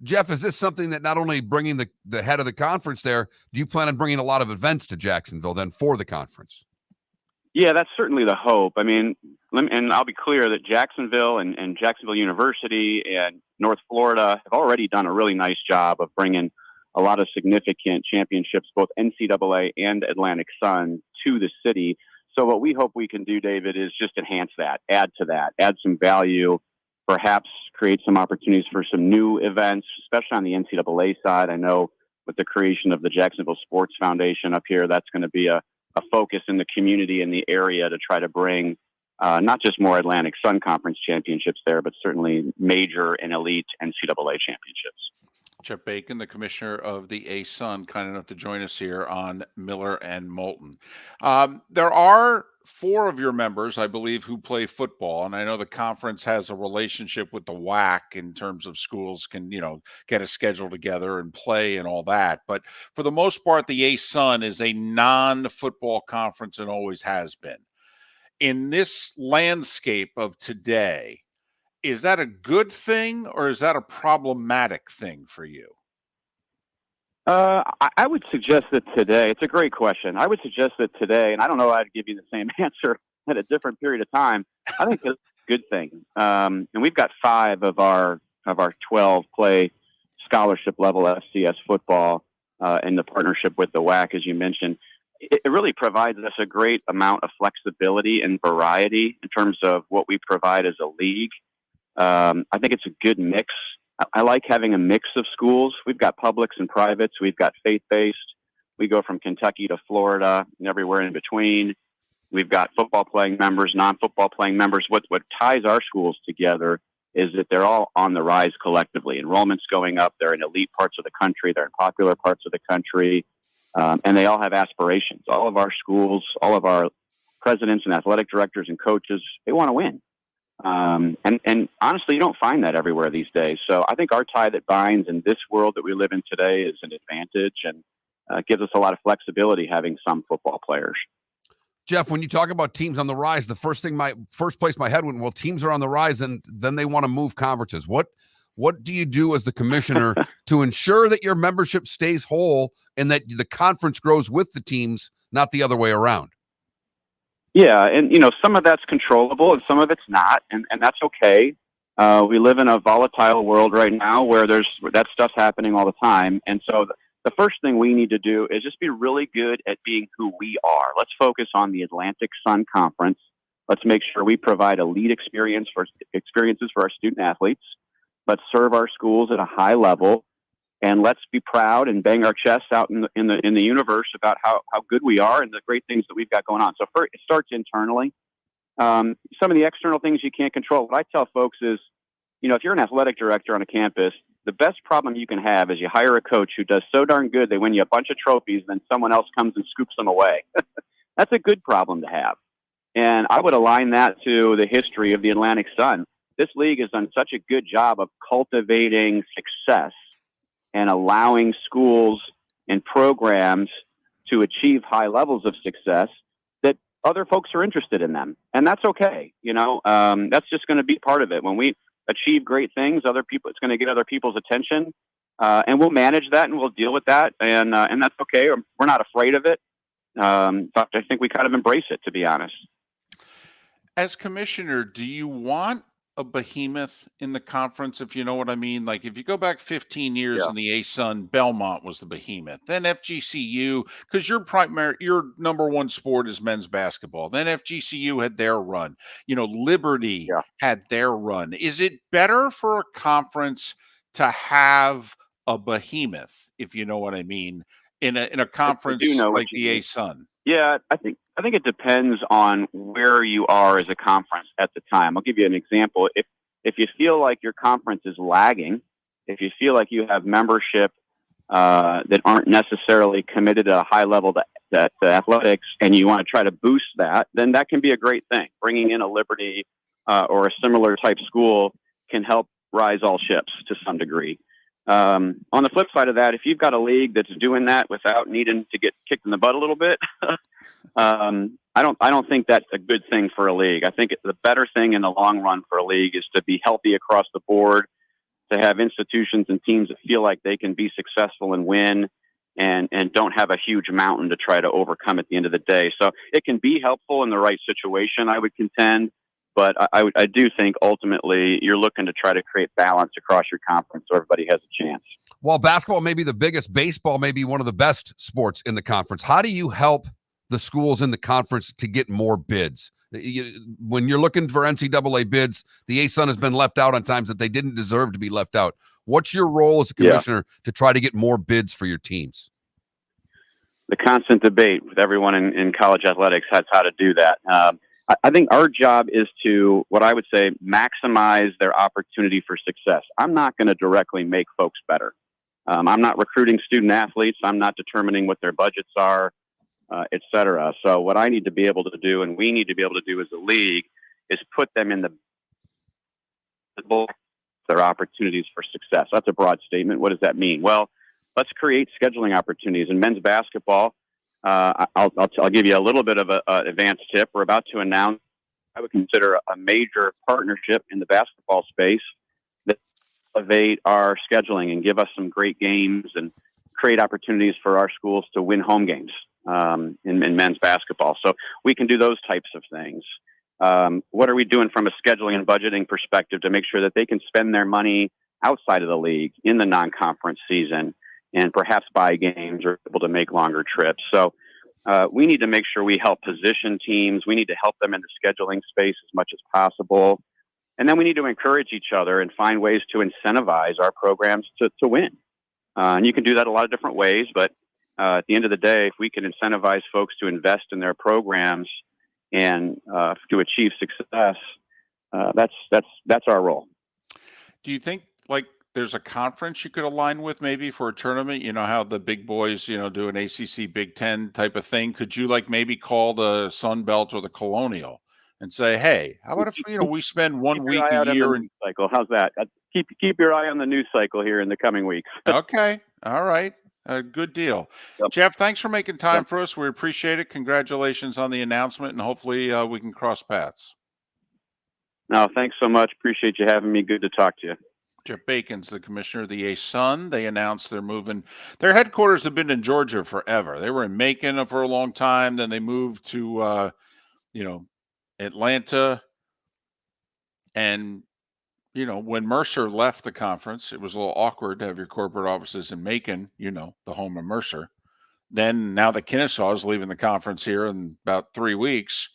Jeff, is this something that not only bringing the head of the conference there, do you plan on bringing a lot of events to Jacksonville then for the conference? Yeah, that's certainly the hope. I mean, and I'll be clear that Jacksonville and Jacksonville University and North Florida have already done a really nice job of bringing a lot of significant championships, both NCAA and Atlantic Sun, to the city. So what we hope we can do, David, is just enhance that, add to that, add some value perhaps create some opportunities for some new events, especially on the NCAA side. I know with the creation of the Jacksonville Sports Foundation up here, that's going to be a focus in the community in the area to try to bring not just more Atlantic Sun Conference championships there, but certainly major and elite NCAA championships. Jeff Bacon, the commissioner of the ASUN, kind enough to join us here on Miller and Moulton. There are 4 of your members, I believe, who play football, and I know the conference has a relationship with the WAC in terms of schools can, get a schedule together and play and all that. But for the most part, the ASUN is a non-football conference and always has been. In this landscape of today, is that a good thing or is that a problematic thing for you? I would suggest that today, it's a great question. I would suggest that today, and I don't know how I'd give you the same answer at a different period of time. I think it's a good thing. And we've got 5 of our 12 play scholarship level FCS football in the partnership with the WAC, as you mentioned. It really provides us a great amount of flexibility and variety in terms of what we provide as a league. I think it's a good mix. I like having a mix of schools. We've got publics and privates. We've got faith-based. We go from Kentucky to Florida and everywhere in between. We've got football playing members, non-football playing members. What ties our schools together is that they're all on the rise collectively. Enrollment's going up. They're in elite parts of the country. They're in popular parts of the country. And they all have aspirations. All of our schools, all of our presidents and athletic directors and coaches, they want to win. And honestly, you don't find that everywhere these days. So I think our tie that binds in this world that we live in today is an advantage and gives us a lot of flexibility having some football players. Jeff, when you talk about teams on the rise, the first place my head went, well, teams are on the rise and then they want to move conferences. What do you do as the commissioner to ensure that your membership stays whole and that the conference grows with the teams, not the other way around? Yeah, and some of that's controllable and some of it's not, and that's okay. We live in a volatile world right now where that stuff's happening all the time, and so the first thing we need to do is just be really good at being who we are. Let's focus on the Atlantic Sun Conference. Let's make sure we provide elite experiences for our student athletes. Let's serve our schools at a high level. And let's be proud and bang our chests out in the universe about how good we are and the great things that we've got going on. So first, it starts internally. Some of the external things you can't control. What I tell folks is, if you're an athletic director on a campus, the best problem you can have is you hire a coach who does so darn good they win you a bunch of trophies, and then someone else comes and scoops them away. That's a good problem to have. And I would align that to the history of the Atlantic Sun. This league has done such a good job of cultivating success and allowing schools and programs to achieve high levels of success that other folks are interested in them. And that's okay. That's just going to be part of it. When we achieve great things, it's going to get other people's attention. And we'll manage that and we'll deal with that. And that's okay. We're not afraid of it. But I think we kind of embrace it, to be honest. As commissioner, do you want a behemoth in the conference, if you know what I mean? Like if you go back 15 years in the ASUN, Belmont was the behemoth. Then FGCU, because your number one sport is men's basketball. Then FGCU had their run. Liberty had their run. Is it better for a conference to have a behemoth, if you know what I mean, in a conference like the ASUN? Yeah, I think it depends on where you are as a conference at the time. I'll give you an example. If you feel like your conference is lagging, if you feel like you have membership that aren't necessarily committed at a high level to athletics, and you want to try to boost that, then that can be a great thing. Bringing in a Liberty or a similar type school can help rise all ships to some degree. On the flip side of that, if you've got a league that's doing that without needing to get kicked in the butt a little bit, I don't think that's a good thing for a league. I think the better thing in the long run for a league is to be healthy across the board, to have institutions and teams that feel like they can be successful and win and don't have a huge mountain to try to overcome at the end of the day. So it can be helpful in the right situation, I would contend. But I do think ultimately you're looking to try to create balance across your conference so everybody has a chance. While basketball may be the biggest, baseball may be one of the best sports in the conference. How do you help the schools in the conference to get more bids? When you're looking for NCAA bids, the ASUN has been left out on times that they didn't deserve to be left out. What's your role as a commissioner to try to get more bids for your teams? The constant debate with everyone in college athletics has how to do that. I think our job is to, what I would say, maximize their opportunity for success. I'm not going to directly make folks better. I'm not recruiting student athletes. I'm not determining what their budgets are, et cetera. So what I need to be able to do, and we need to be able to do as a league, is put them in their opportunities for success. That's a broad statement. What does that mean? Well, let's create scheduling opportunities. In men's basketball, I'll give you a little bit of an advanced tip. We're about to announce, I would consider a major partnership in the basketball space that elevate our scheduling and give us some great games and create opportunities for our schools to win home games in men's basketball. So we can do those types of things. What are we doing from a scheduling and budgeting perspective to make sure that they can spend their money outside of the league in the non-conference season and perhaps buy games or able to make longer trips? So we need to make sure we help position teams. We need to help them in the scheduling space as much as possible. And then we need to encourage each other and find ways to incentivize our programs to win. And you can do that a lot of different ways, but at the end of the day, if we can incentivize folks to invest in their programs and to achieve success, that's our role. Do you think there's a conference you could align with maybe for a tournament? You know how the big boys, do an ACC Big Ten type of thing. Could you maybe call the Sun Belt or the Colonial and say, hey, how about if, we spend 1 week a year and cycle? How's that? Keep your eye on the news cycle here in the coming weeks. Okay. All right. Good deal. Yep. Jeff, thanks for making time for us. We appreciate it. Congratulations on the announcement, and hopefully we can cross paths. No, thanks so much. Appreciate you having me. Good to talk to you. Jeff Bacon's the commissioner of the ASUN. They announced they're moving. Their headquarters have been in Georgia forever. They were in Macon for a long time. Then they moved to, Atlanta. And, when Mercer left the conference, it was a little awkward to have your corporate offices in Macon, the home of Mercer. Then now that Kennesaw is leaving the conference here in about 3 weeks,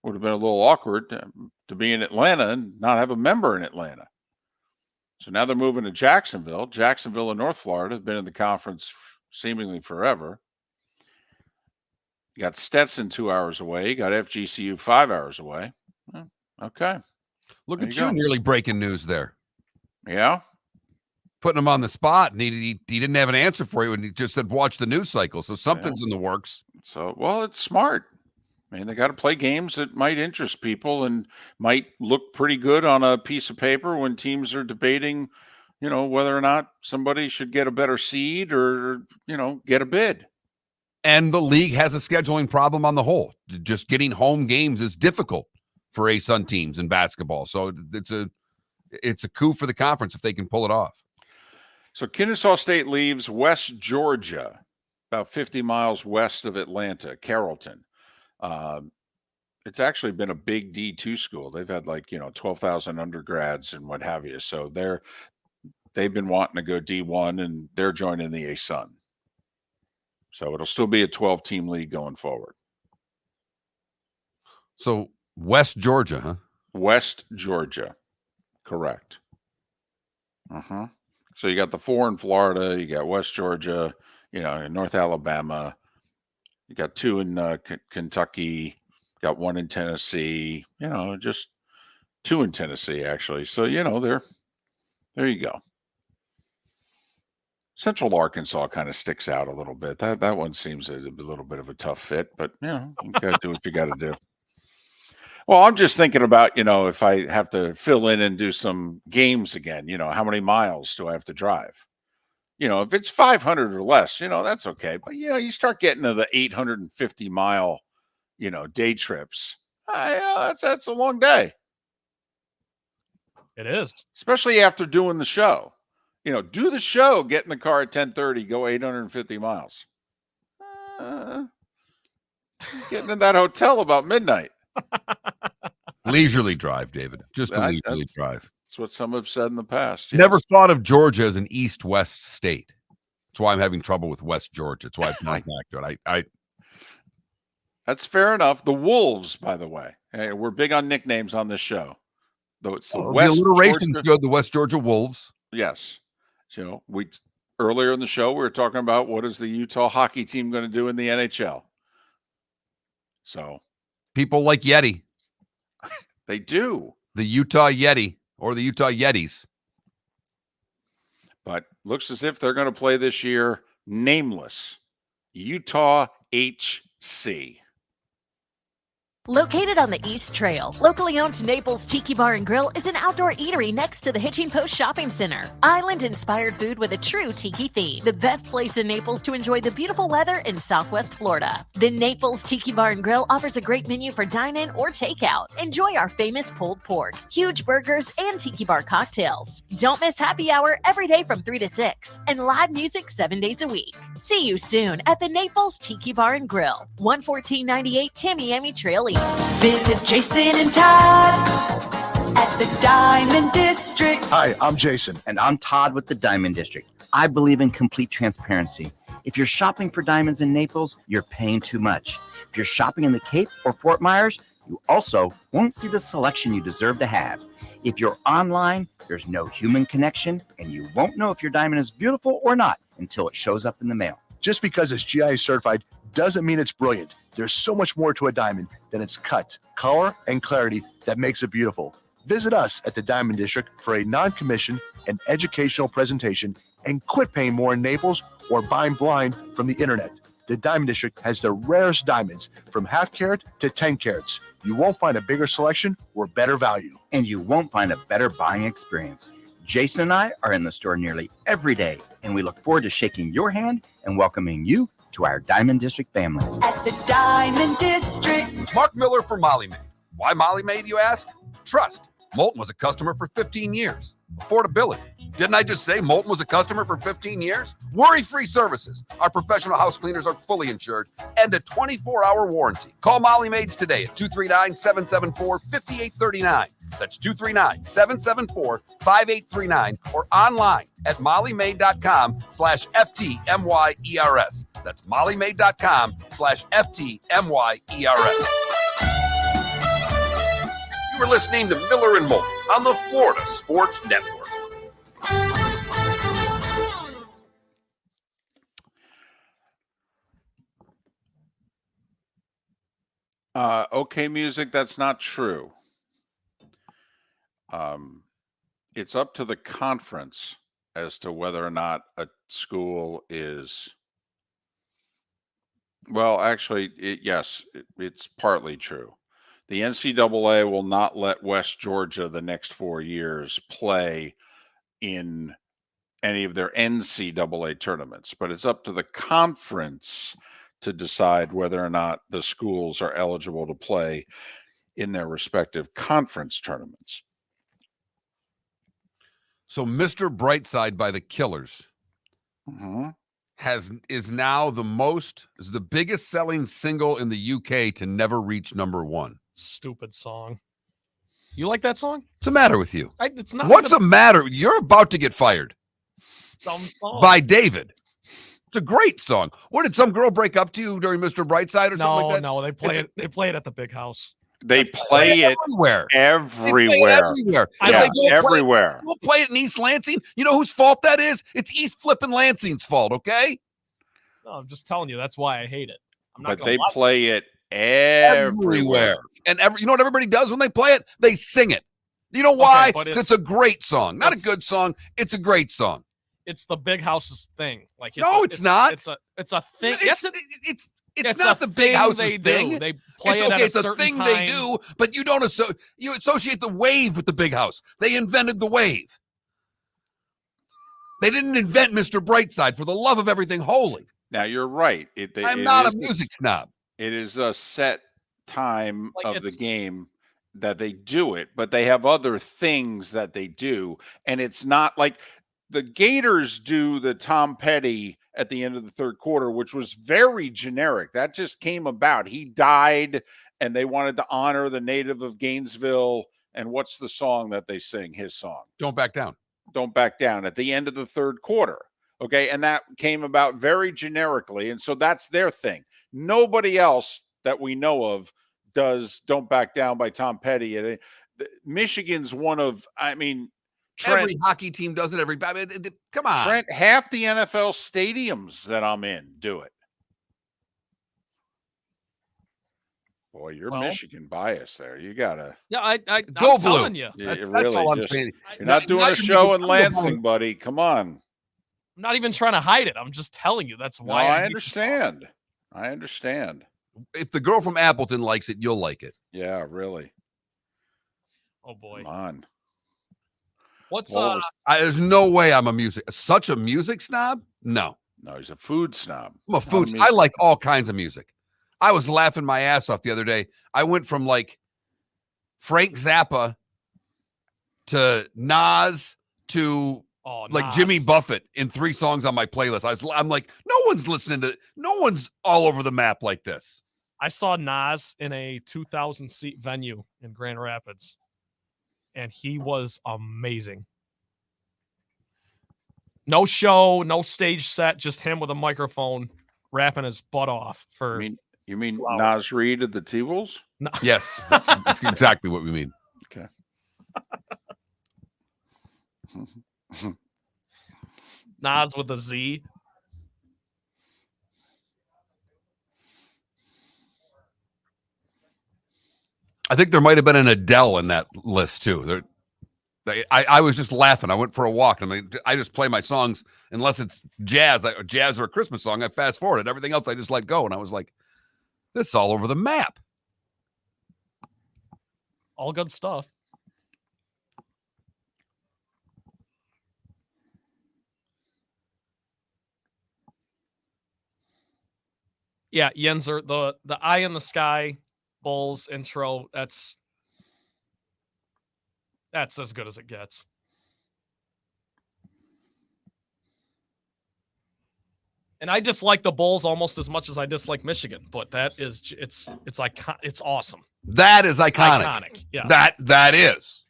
would have been a little awkward to be in Atlanta and not have a member in Atlanta. So now they're moving to Jacksonville. Jacksonville and North Florida have been in the conference seemingly forever. You got Stetson 2 hours away. You got FGCU 5 hours away. Okay. Look at you nearly breaking news there. Yeah. Putting him on the spot, and he didn't have an answer for you, and he just said, watch the news cycle. So something's in the works. So, it's smart. I mean, they got to play games that might interest people and might look pretty good on a piece of paper when teams are debating, whether or not somebody should get a better seed or, get a bid. And the league has a scheduling problem on the whole. Just getting home games is difficult for ASUN teams in basketball. So it's a coup for the conference if they can pull it off. So Kennesaw State leaves West Georgia, about 50 miles west of Atlanta, Carrollton. It's actually been a big D2 school. They've had 12,000 undergrads and what have you. So they've been wanting to go D1 and they're joining the ASUN. So it'll still be a 12-team league going forward. So West Georgia, huh? West Georgia. Correct. Uh-huh. So you got the 4 in Florida, you got West Georgia, in North Alabama. You got 2 in Kentucky, got 1 in Tennessee, just 2 in Tennessee, actually. So, there you go. Central Arkansas kind of sticks out a little bit. That one seems a little bit of a tough fit, but, you got to do what you got to do. Well, I'm just thinking about, if I have to fill in and do some games again, how many miles do I have to drive? If it's 500 or less, that's okay. But, you start getting to the 850-mile, day trips. That's a long day. It is. Especially after doing the show. Do the show, get in the car at 10:30, go 850 miles. Getting in that hotel about midnight. Leisurely drive, David. Just a leisurely drive. That's what some have said in the past. Yes. Never thought of Georgia as an east-west state. That's why I'm having trouble with West Georgia. That's why I've not back to it. That's fair enough. The Wolves, by the way. Hey, we're big on nicknames on this show. Though it's the West alliteration's Georgia. good. The West Georgia Wolves. Yes. So earlier in the show, we were talking about what is the Utah hockey team going to do in the NHL. So people like Yeti. They do. The Utah Yeti or the Utah Yetis. But looks as if they're going to play this year nameless. Utah HC. Located on the East Trail, locally owned Naples Tiki Bar and Grill is an outdoor eatery next to the Hitching Post Shopping Center. Island-inspired food with a true tiki theme. The best place in Naples to enjoy the beautiful weather in Southwest Florida. The Naples Tiki Bar and Grill offers a great menu for dine-in or takeout. Enjoy our famous pulled pork, huge burgers, and tiki bar cocktails. Don't miss happy hour every day from 3 to 6 and live music 7 days a week. See you soon at the Naples Tiki Bar and Grill, 11498 Tamiami Trail East. Visit Jason and Todd at the Diamond District. Hi, I'm Jason. And I'm Todd with the Diamond District. I believe in complete transparency. If you're shopping for diamonds in Naples, you're paying too much. If you're shopping in the Cape or Fort Myers, you also won't see the selection you deserve to have. If you're online, there's no human connection, and you won't know if your diamond is beautiful or not until it shows up in the mail. Just because it's GI certified doesn't mean it's brilliant. There's so much more to a diamond than its cut, color, and clarity that makes it beautiful. Visit us at the Diamond District for a non-commissioned and educational presentation and quit paying more in Naples or buying blind from the internet. The Diamond District has the rarest diamonds from half carat to 10 carats. You won't find a bigger selection or better value. And you won't find a better buying experience. Jason and I are in the store nearly every day, and we look forward to shaking your hand and welcoming you to our Diamond District family. At the Diamond District. Mark Miller for Molly Maid. Why Molly Maid, you ask? Trust. Moulton was a customer for 15 years. Affordability. Didn't I just say Moulton was a customer for 15 years? Worry-free services. Our professional house cleaners are fully insured and a 24-hour warranty. Call Molly Maids today at 239-774-5839. That's 239-774-5839 or online at mollymaid.com/FTMYERS. That's mollymaid.com/FTMYERS. You were listening to Miller and Moulton on the Florida Sports Network. Okay, music, that's not true. It's up to the conference as to whether or not a school is. Well, actually, it's partly true. The NCAA will not let West Georgia the next 4 years play in any of their NCAA tournaments, but it's up to the conference to decide whether or not the schools are eligible to play in their respective conference tournaments. So Mr. Brightside by the Killers Mm-hmm. is now the biggest selling single in the UK to never reach #1. Stupid song. You like that song? What's the matter with you? It's not. What's the matter? You're about to get fired Dumb song. by David. It's a great song. What, did some girl break up to you during Mr. Brightside or something like that? No, they play it. They play it at the big house. They play it everywhere. Everywhere. Everywhere. We'll play it in East Lansing. You know whose fault that is? It's East flipping Lansing's fault, okay? No, I'm just telling you. That's why I hate it. I'm not But gonna they lie. play it everywhere. And you know what everybody does when they play it? They sing it. You know why? but It's a great song. Not a good song. It's a great song. It's the big house's thing. Like it's not. It's a thing. It's not the big house's thing. They play it at it's a a certain thing time. they do, but you don't associate the wave with the big house. They invented the wave. They didn't invent Mr. Brightside, for the love of everything holy. Now you're right. I'm not a music snob. It is a set time of the game that they do it, but they have other things that they do, and it's not like the Gators do the Tom Petty at the end of the third quarter, which was very generic. That just came about. He died, and they wanted to honor the native of Gainesville. And what's the song that they sing? His song. Don't Back Down. Don't Back Down at the end of the third quarter. Okay. And that came about very generically. And so that's their thing. Nobody else that we know of does "Don't Back Down" by Tom Petty. Michigan's one of, I mean, Trent, every hockey team does it. Come on. Trent, half the NFL stadiums that I'm in do it. Boy, you're Michigan biased there. You gotta. Yeah, I'm Go telling blue. you. That's really all I'm just, saying. You're not doing a show in Lansing, buddy. Come on. I'm not even trying to hide it. I'm just telling you. That's why I understand. I understand. If the girl from Appleton likes it, you'll like it. Yeah, really. Oh boy. Come on. What's there's no way I'm such a music snob? No. No, he's a food snob. I'm a food. I like all kinds of music. I was laughing my ass off the other day. I went from like Frank Zappa to Nas to like Nas. Jimmy Buffett in 3 songs on my playlist. I'm like, no one's all over the map like this. I saw Nas in a 2,000 seat venue in Grand Rapids, and he was amazing. No show, no stage set, just him with a microphone rapping his butt off for. You mean Nas Reed at the T-Wolves? No. Yes, that's exactly what we mean. Okay. Nas with a Z. I think there might have been an Adele in that list too. I was just laughing. I went for a walk. I just play my songs unless it's jazz or a Christmas song. I fast forward. Everything else I just let go. And I was like, this is all over the map. All good stuff. Yeah, Yenzer, the Eye in the Sky Bulls intro, that's as good as it gets. And I dislike the Bulls almost as much as I dislike Michigan, but it's awesome. That is iconic. Iconic. Yeah. That is.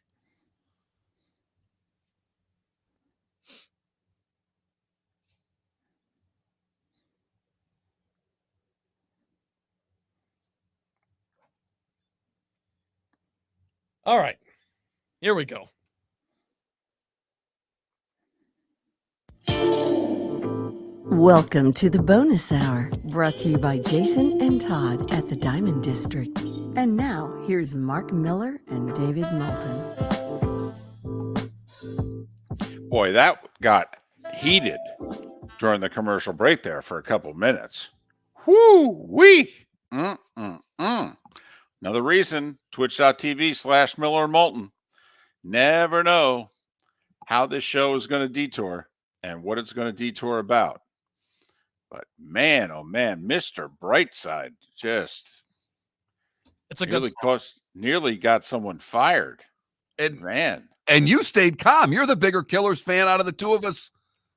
All right. Here we go. Welcome to the bonus hour, brought to you by Jason and Todd at the Diamond District. And now, here's Mark Miller and David Moulton. Boy, that got heated during the commercial break there for a couple minutes. Whoo-wee! Another reason, twitch.tv/Miller and Moulton. Never know how this show is going to detour and what it's going to detour about. But man, oh man, Mr. Brightside just it's a good nearly got someone fired. And man. And you stayed calm. You're the bigger Killers fan out of the two of us.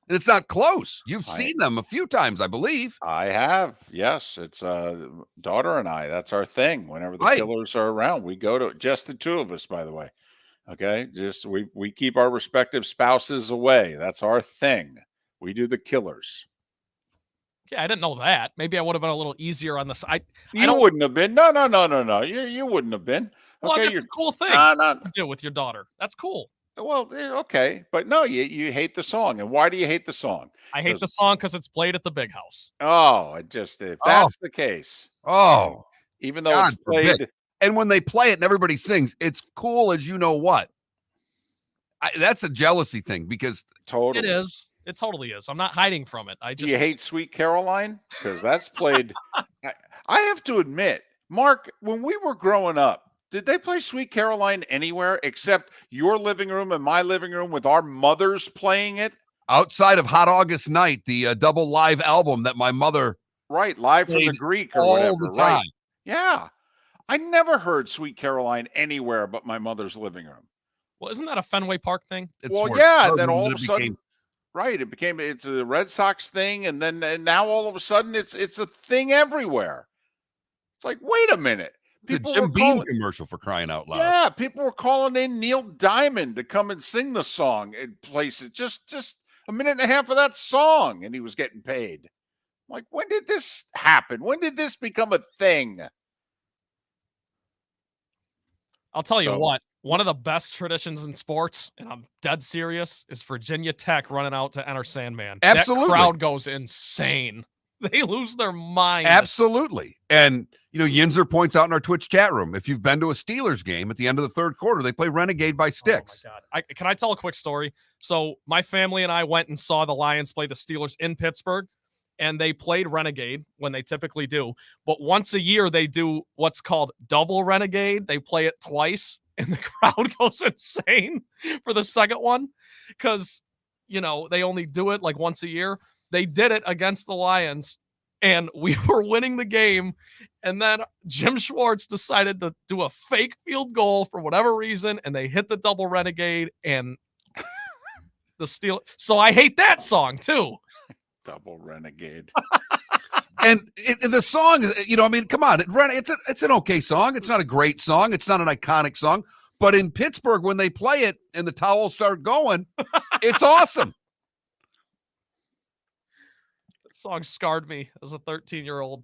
And it's not close. You've seen them a few times, I believe. I have. Yes. It's daughter and I. That's our thing. Whenever the Killers are around, we go to just the two of us, by the way. Okay. Just we keep our respective spouses away. That's our thing. We do the Killers. Yeah, I didn't know that. Maybe I would have been a little easier on the side. You wouldn't have been. No. You wouldn't have been. Well, Okay, that's a cool thing to do with your daughter. That's cool. Well, okay. But no, you hate the song. And why do you hate the song? I hate the song because it's played at the big house. Oh, if that's the case. Oh. Even though it's played. Forbid. And when they play it and everybody sings, it's cool as you know what. That's a jealousy thing because totally it is. It totally is. I'm not hiding from it. Do you hate Sweet Caroline? Because that's played. I have to admit, Mark, when we were growing up, did they play Sweet Caroline anywhere except your living room and my living room with our mothers playing it? Outside of Hot August Night, the double live album that my mother live from the Greek or all whatever. The time. Right. Yeah. I never heard Sweet Caroline anywhere but my mother's living room. Well, isn't that a Fenway Park thing? Yeah. And then all of a sudden, it's a Red Sox thing. And now all of a sudden it's a thing everywhere. It's like, wait a minute. It's a Jim Beam commercial, for crying out loud. Yeah, people were calling in Neil Diamond to come and sing the song and place it. Just a minute and a half of that song, and he was getting paid. Like, when did this happen? When did this become a thing? I'll tell you So- what, one of the best traditions in sports, and I'm dead serious, is Virginia Tech running out to enter Sandman. Absolutely. That crowd goes insane. They lose their mind. Absolutely. And, Yinzer points out in our Twitch chat room, if you've been to a Steelers game at the end of the third quarter, they play Renegade by Sticks. Oh my God. Can I tell a quick story? So my family and I went and saw the Lions play the Steelers in Pittsburgh, and they played Renegade when they typically do. But once a year, they do what's called double Renegade. They play it twice, and the crowd goes insane for the second one because, they only do it like once a year. They did it against the Lions, and we were winning the game. And then Jim Schwartz decided to do a fake field goal for whatever reason, and they hit the double Renegade and the Steel. So I hate that song too. Double Renegade. And the song, come on, it's an okay song. It's not a great song. It's not an iconic song. But in Pittsburgh, when they play it and the towels start going, it's awesome. That song scarred me as a 13-year-old.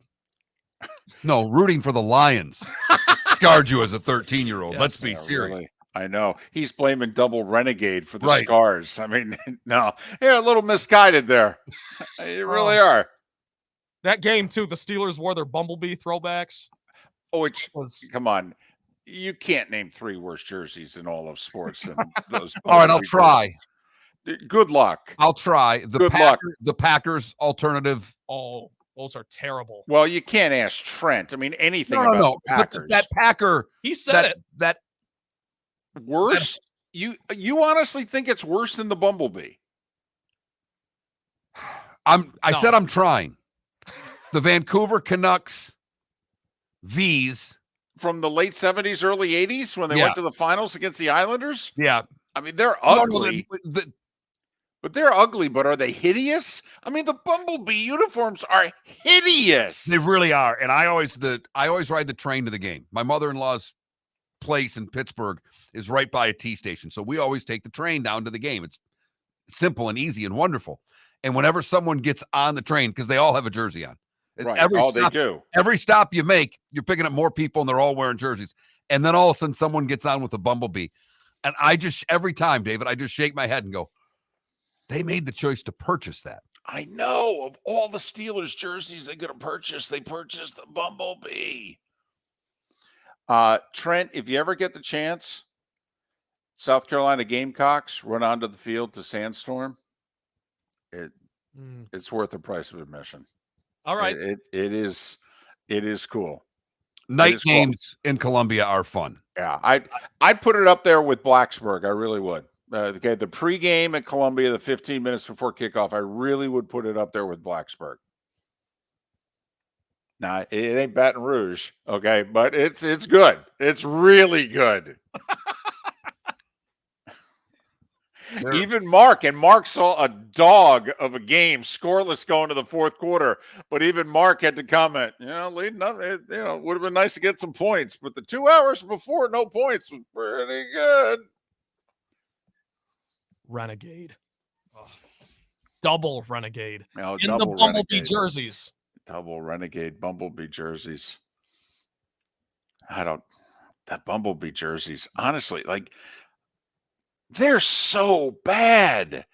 No, rooting for the Lions scarred you as a 13-year-old. Yes. Let's be Yeah, serious. really. I know. He's blaming double Renegade for the Right. scars. I mean, no. Yeah, a little misguided there. You really are. That game, too, the Steelers wore their Bumblebee throwbacks. Which, come on. You can't name 3 worse jerseys in all of sports than those. All right, I'll Bumblebee try. jerseys. Good luck. I'll try. Good luck. The Packers alternative. Oh, those are terrible. Well, you can't ask Trent. I mean, anything No. about the But Packers. that Packer. He said it. That worse? You honestly think it's worse than the Bumblebee? I said I'm trying. The Vancouver Canucks V's from the late 70s, early 80s when they went to the finals against the Islanders? Yeah. I mean, they're ugly. But they're ugly, but are they hideous? I mean, the Bumblebee uniforms are hideous. They really are. And I always ride the train to the game. My mother-in-law's place in Pittsburgh is right by a T station. So we always take the train down to the game. It's simple and easy and wonderful. And whenever someone gets on the train, because they all have a jersey on. Right. They do. Every stop you make, you're picking up more people and they're all wearing jerseys. And then all of a sudden someone gets on with a Bumblebee. And every time, David, I just shake my head and go, they made the choice to purchase that. I know. Of all the Steelers jerseys they're going to purchase, they purchased the Bumblebee. Trent, if you ever get the chance, South Carolina Gamecocks run onto the field to Sandstorm. It's worth the price of admission. All right. It is cool. Night games in Columbia are fun. Yeah, I'd put it up there with Blacksburg. I really would. The pregame at Columbia, the 15 minutes before kickoff, I really would put it up there with Blacksburg. Now, it ain't Baton Rouge, okay, but it's good. It's really good. Even Mark saw a dog of a game, scoreless going to the fourth quarter. But even Mark had to comment, leading up, it would have been nice to get some points. But the 2 hours before, no points was pretty good. Renegade. Oh. Double Renegade. No, in the Bumblebee jerseys. Double Renegade Bumblebee jerseys. That Bumblebee jerseys, honestly, they're so bad.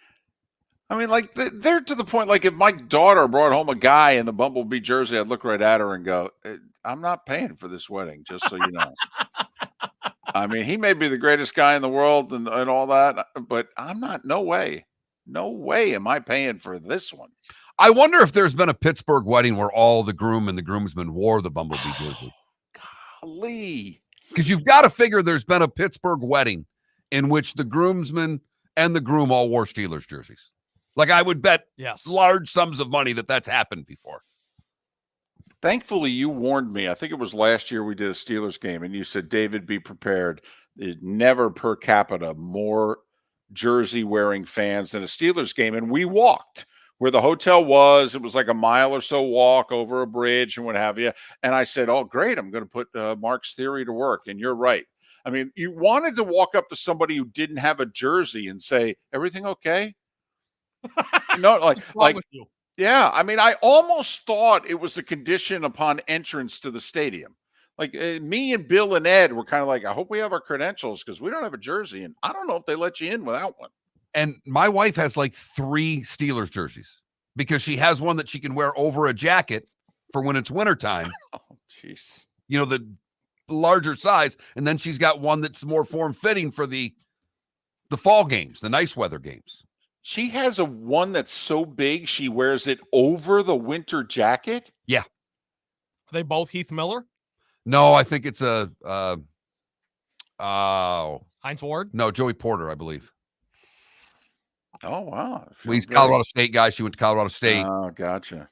I mean, they're to the point, if my daughter brought home a guy in the Bumblebee jersey, I'd look right at her and go, I'm not paying for this wedding, just so you know. I mean, he may be the greatest guy in the world and all that, but I'm not, no way am I paying for this one. I wonder if there's been a Pittsburgh wedding where all the groom and the groomsmen wore the Bumblebee jersey. Golly. Because you've got to figure there's been a Pittsburgh wedding in which the groomsmen and the groom all wore Steelers jerseys. I would bet large sums of money that's happened before. Thankfully, you warned me. I think it was last year we did a Steelers game, and you said, David, be prepared. Never per capita more jersey-wearing fans than a Steelers game. And we walked where the hotel was. It was like a mile or so walk over a bridge and what have you. And I said, oh, great, I'm going to put Mark's theory to work. And you're right. I mean, you wanted to walk up to somebody who didn't have a jersey and say, everything okay? With you? Yeah, I mean, I almost thought it was a condition upon entrance to the stadium. Like me and Bill and Ed were kind of like, I hope we have our credentials because we don't have a jersey, and I don't know if they let you in without one. And my wife has like 3 Steelers jerseys because she has one that she can wear over a jacket for when it's wintertime. Oh, jeez. You know, the larger size. And then she's got one that's more form-fitting for the fall games, the nice weather games. She has a one that's so big she wears it over the winter jacket. Yeah. Are they both Heath Miller? No, I think it's a Heinz Ward? No, Joey Porter, I believe. Oh, wow. He's Colorado State guy. She went to Colorado State. Oh, gotcha.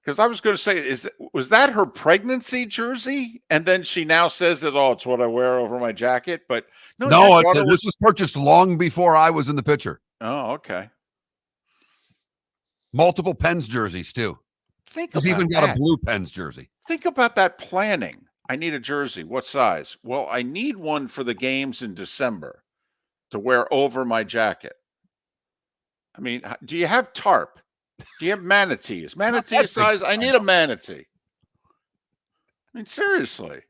Because I was going to say, was that her pregnancy jersey? And then she now says that, oh, it's what I wear over my jacket. But no, this was purchased long before I was in the picture. Oh, okay. Multiple Pens jerseys, too. He's even got a blue Pens jersey. Think about that planning. I need a jersey. What size? Well, I need one for the games in December to wear over my jacket. I mean, do you have tarp? Do you have manatee? Is manatee a size? I need a manatee. I mean, seriously.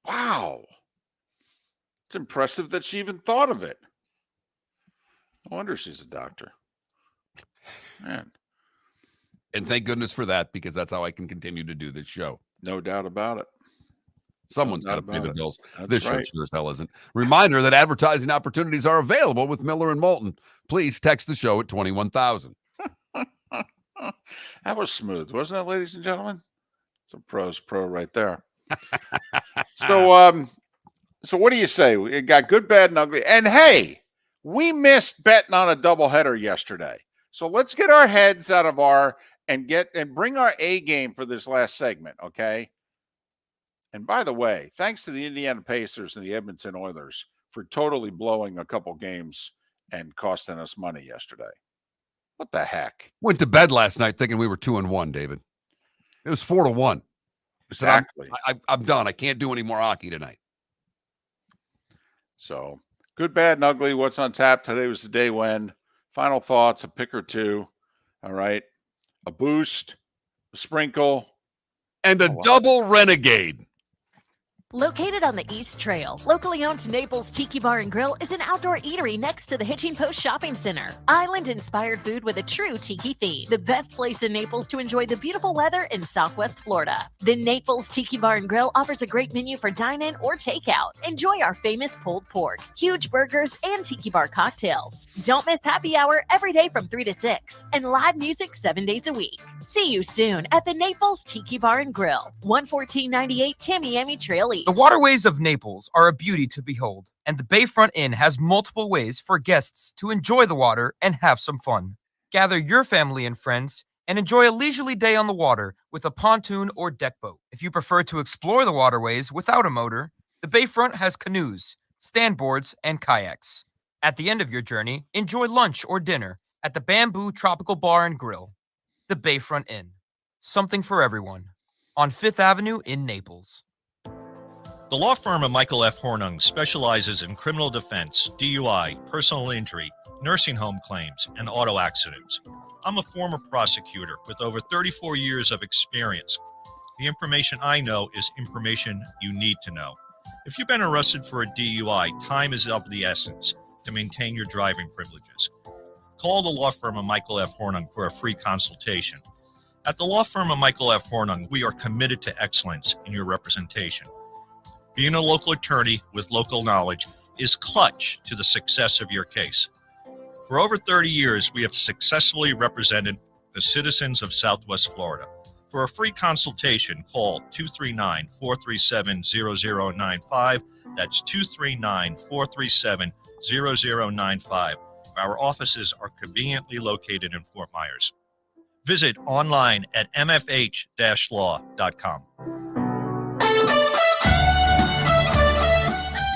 Wow. It's impressive that she even thought of it. No wonder she's a doctor. Man. And thank goodness for that, because that's how I can continue to do this show. No doubt about it. Someone's got to pay the bills. That's This right. show sure as hell isn't. Reminder that advertising opportunities are available with Miller and Moulton. Please text the show at 21,000. That was smooth, wasn't it, ladies and gentlemen? It's a pro right there. So what do you say? We got good, bad, and ugly. And hey, we missed betting on a doubleheader yesterday. So let's get our heads out of and bring our A game for this last segment, okay? And by the way, thanks to the Indiana Pacers and the Edmonton Oilers for totally blowing a couple games and costing us money yesterday. What the heck? Went to bed last night thinking we were 2-1, David. It was 4-1. Exactly. I'm done. I can't do any more hockey tonight. So good, bad, and ugly. What's on tap? Today was the day when. Final thoughts, a pick or two. All right. A boost, a sprinkle, and a double renegade. Located on the East Trail, locally owned Naples Tiki Bar and Grill is an outdoor eatery next to the Hitching Post Shopping Center. Island-inspired food with a true tiki theme. The best place in Naples to enjoy the beautiful weather in Southwest Florida. The Naples Tiki Bar and Grill offers a great menu for dine-in or takeout. Enjoy our famous pulled pork, huge burgers, and tiki bar cocktails. Don't miss happy hour every day from 3 to 6 and live music 7 days a week. See you soon at the Naples Tiki Bar and Grill, 11498 Tamiami Trail East. The waterways of Naples are a beauty to behold, and the Bayfront Inn has multiple ways for guests to enjoy the water and have some fun. Gather your family and friends and enjoy a leisurely day on the water with a pontoon or deck boat. If you prefer to explore the waterways without a motor, the Bayfront has canoes, standboards, and kayaks. At the end of your journey, enjoy lunch or dinner at the Bamboo Tropical Bar and Grill. The Bayfront Inn. Something for everyone. On 5th Avenue in Naples. The law firm of Michael F. Hornung specializes in criminal defense, DUI, personal injury, nursing home claims, and auto accidents. I'm a former prosecutor with over 34 years of experience. The information I know is information you need to know. If you've been arrested for a DUI, time is of the essence to maintain your driving privileges. Call the law firm of Michael F. Hornung for a free consultation. At the law firm of Michael F. Hornung, we are committed to excellence in your representation. Being a local attorney with local knowledge is clutch to the success of your case. For over 30 years, we have successfully represented the citizens of Southwest Florida. For a free consultation, call 239-437-0095. That's 239-437-0095. Our offices are conveniently located in Fort Myers. Visit online at mfh-law.com.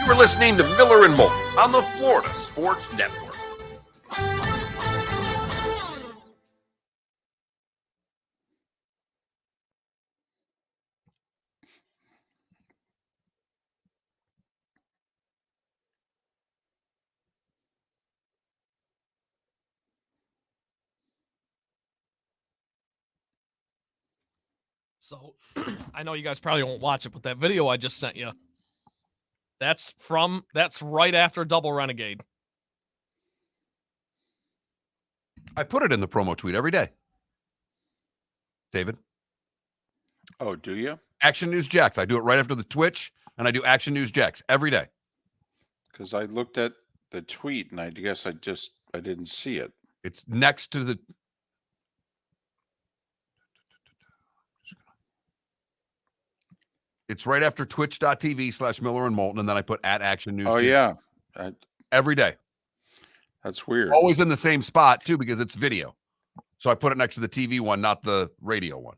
You are listening to Miller and Moulton on the Florida Sports Network. So I know you guys probably won't watch it, but that video I just sent you, that's right after Double Renegade. I put it in the promo tweet every day. David. Oh, do you? Action News Jax. I do it right after the Twitch, and I do Action News Jax every day. Because I looked at the tweet, and I guess I didn't see it. It's next to the... It's right after twitch.tv/Miller and Moulton, and then I put at Action News. Oh, Jax. yeah. Every day. That's weird. Always in the same spot, too, because it's video. So I put it next to the TV one, not the radio one.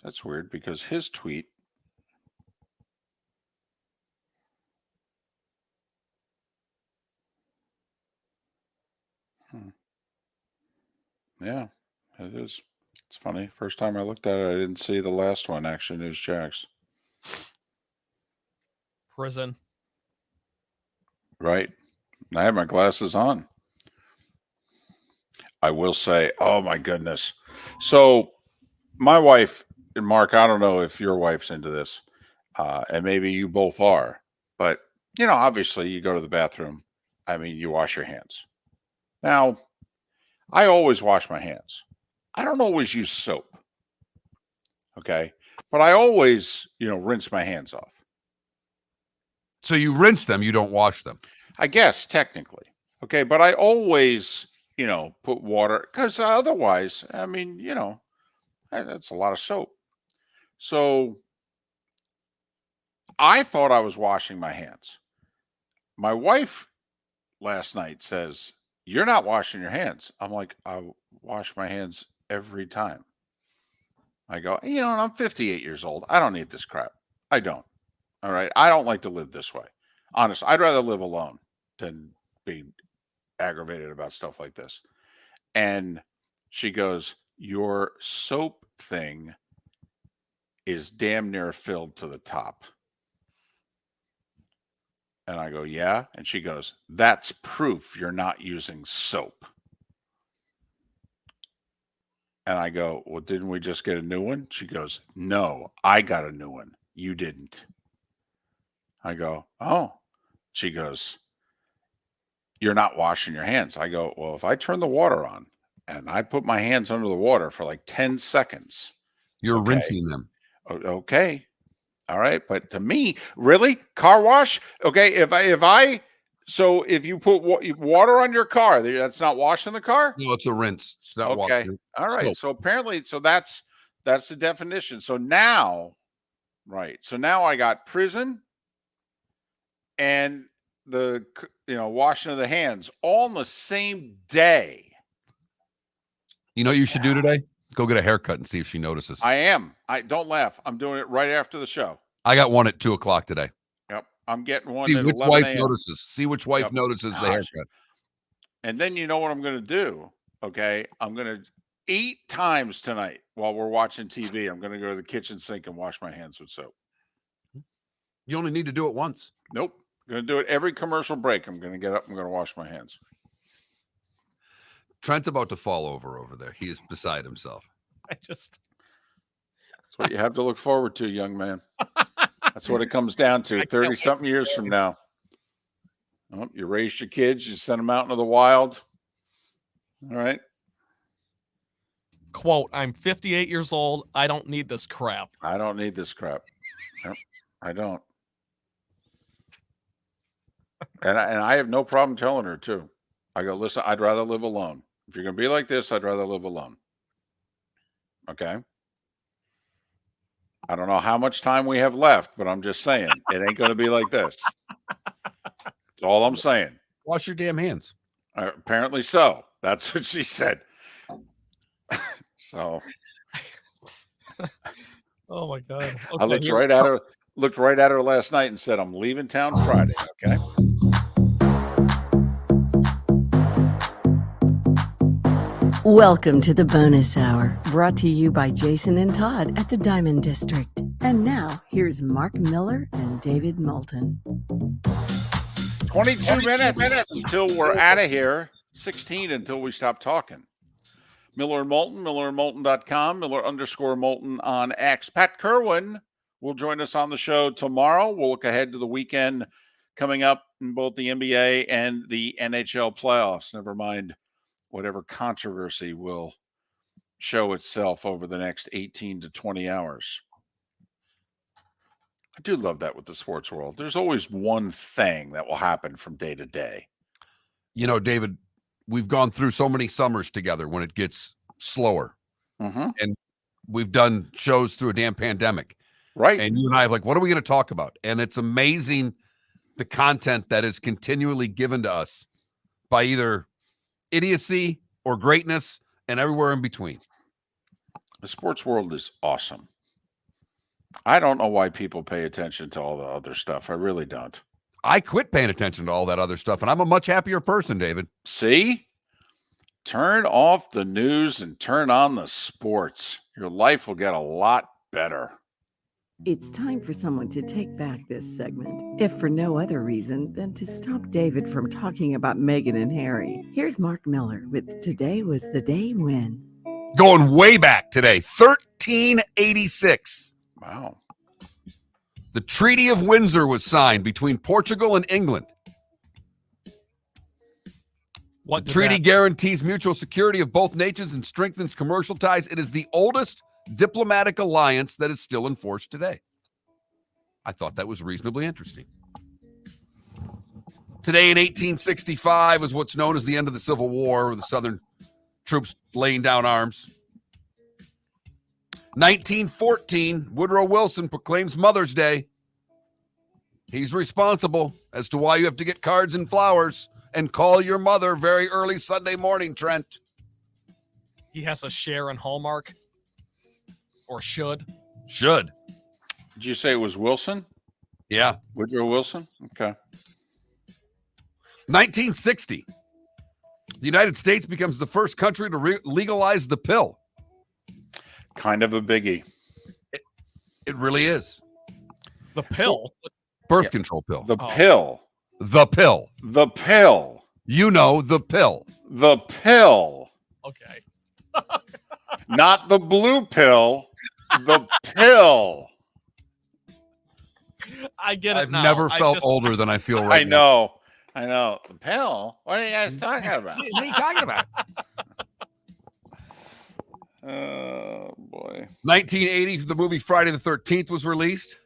That's weird because his tweet. Yeah, it is. It's funny. First time I looked at it, I didn't see the last one, Action News Jax. Prison. Right. I have my glasses on. I will say, oh my goodness. So my wife, and Mark, I don't know if your wife's into this, and maybe you both are, but obviously you go to the bathroom. I mean, you wash your hands. Now, I always wash my hands. I don't always use soap. Okay. But I always, rinse my hands off. So you rinse them, you don't wash them. I guess technically. Okay. But I always, put water because otherwise, I mean, that's a lot of soap. So I thought I was washing my hands. My wife last night says, "You're not washing your hands." I'm like, "I wash my hands every time." I go, and I'm 58 years old. I don't need this crap. I don't. All right. I don't like to live this way. Honestly, I'd rather live alone than be aggravated about stuff like this. And she goes, "Your soap thing is damn near filled to the top." And I go, "Yeah." And she goes, "That's proof you're not using soap." And I go, "Well, didn't we just get a new one?" She goes, "No, I got a new one. You didn't." I go, "Oh." She goes, "You're not washing your hands." I go, "Well, if I turn the water on and I put my hands under the water for like 10 seconds. You're rinsing them. Okay. All right. But to me, really? Car wash? Okay. If you put water on your car, that's not washing the car? No, it's a rinse. It's not Okay. washing. All right. So apparently, that's the definition. So now, right. So now I got prison and the, washing of the hands all on the same day. You know what you should do today? Go get a haircut and see if she notices. I am. Don't laugh. I'm doing it right after the show. I got one at 2:00 today. Yep. I'm getting one. See at which 11 wife a.m. notices. See which wife notices the haircut. And then you know what I'm going to do? Okay. I'm going to 8 times tonight while we're watching TV. I'm going to go to the kitchen sink and wash my hands with soap. You only need to do it once. Nope. I'm going to do it every commercial break. I'm going to get up. I'm going to wash my hands. Trent's about to fall over there. He is beside himself. That's what you have to look forward to, young man. That's what it comes down to 30-something years from now. Oh, you raised your kids. You sent them out into the wild. All right. Quote, "I'm 58 years old. I don't need this crap." I don't need this crap. Nope, I don't. And I have no problem telling her, too. I go, "Listen, I'd rather live alone. If you're going to be like this, I'd rather live alone." Okay. I don't know how much time we have left, but I'm just saying it ain't going to be like this. That's all I'm saying. Wash your damn hands. Apparently so. That's what she said. So. Oh my God. Okay, I looked right at her last night and said, "I'm leaving town Friday." Okay. Welcome to the bonus hour, brought to you by Jason and Todd at the Diamond District. And now, here's Mark Miller and David Moulton. 22 minutes until we're out of here. 16 until we stop talking. Miller and Moulton, millerandmoulton.com, Miller_Moulton on X. Pat Kerwin will join us on the show tomorrow. We'll look ahead to the weekend coming up in both the NBA and the NHL playoffs. Never mind whatever controversy will show itself over the next 18 to 20 hours. I do love that with the sports world. There's always one thing that will happen from day to day. You know, David, we've gone through so many summers together when it gets slower. And we've done shows through a damn pandemic. Right. And you and I have like, what are we going to talk about? And it's amazing the content that is continually given to us by either idiocy or greatness and everywhere in between. The sports world is awesome. I don't know why people pay attention to all the other stuff. I really don't. I quit paying attention to all that other stuff, and I'm a much happier person, David. See? Turn off the news and turn on the sports. Your life will get a lot better. It's time for someone to take back this segment, if for no other reason than to stop David from talking about Meghan and Harry. Here's Mark Miller with Today Was the Day When. Going way back today, 1386. Wow. The Treaty of Windsor was signed between Portugal and England. What the treaty guarantees mutual security of both nations and strengthens commercial ties. It is the oldest diplomatic alliance that is still in force today. I thought that was reasonably interesting. Today in 1865 is what's known as the end of the Civil War, with the Southern troops laying down arms. 1914, Woodrow Wilson proclaims Mother's Day. He's responsible as to why you have to get cards and flowers and call your mother very early Sunday morning, Trent. He has a share in Hallmark. Or should. Should. Did you say it was Wilson? Yeah. Woodrow Wilson? Okay. 1960. The United States becomes the first country to legalize the pill. Kind of a biggie. It really is. The pill? Birth control pill. The pill. The pill. The pill. You know, the pill. The pill. Okay. Not the blue pill. The pill. I get it I've now. never felt older than I feel right I know. I know. The pill? What are you guys talking about? What are you talking about? Oh, boy. 1980, the movie Friday the 13th was released.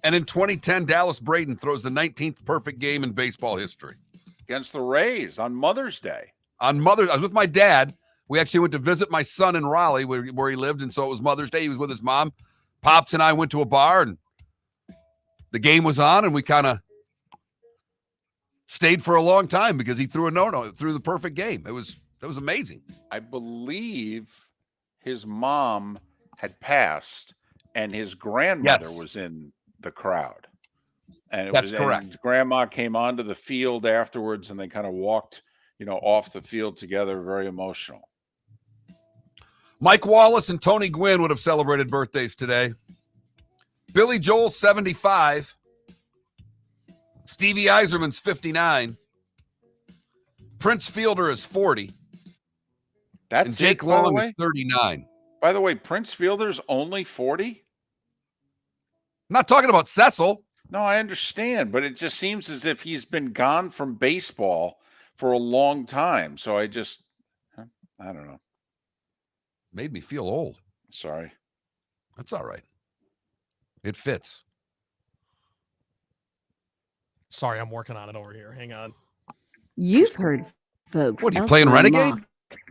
And in 2010, Dallas Braden throws the 19th perfect game in baseball history. Against the Rays on Mother's Day. I was with my dad. We actually went to visit my son in Raleigh where he lived, and so it was Mother's Day. He was with his mom. Pops and I went to a bar, and the game was on, and we kind of stayed for a long time because he threw a no-no, threw the perfect game. That was amazing. I believe his mom had passed, and his grandmother was in the crowd. And That's correct. And grandma came onto the field afterwards, and they kind of walked, off the field together. Very emotional. Mike Wallace and Tony Gwynn would have celebrated birthdays today. Billy Joel, 75. Stevie Eiserman's 59. Prince Fielder is 40. That's and Jake Long is 39. By the way, Prince Fielder's only 40? I'm not talking about Cecil. No, I understand, but it just seems as if he's been gone from baseball for a long time. So I don't know. Made me feel old. Sorry. That's all right. It fits. Sorry, I'm working on it over here. Hang on. You've heard folks. What, are you playing Renegade?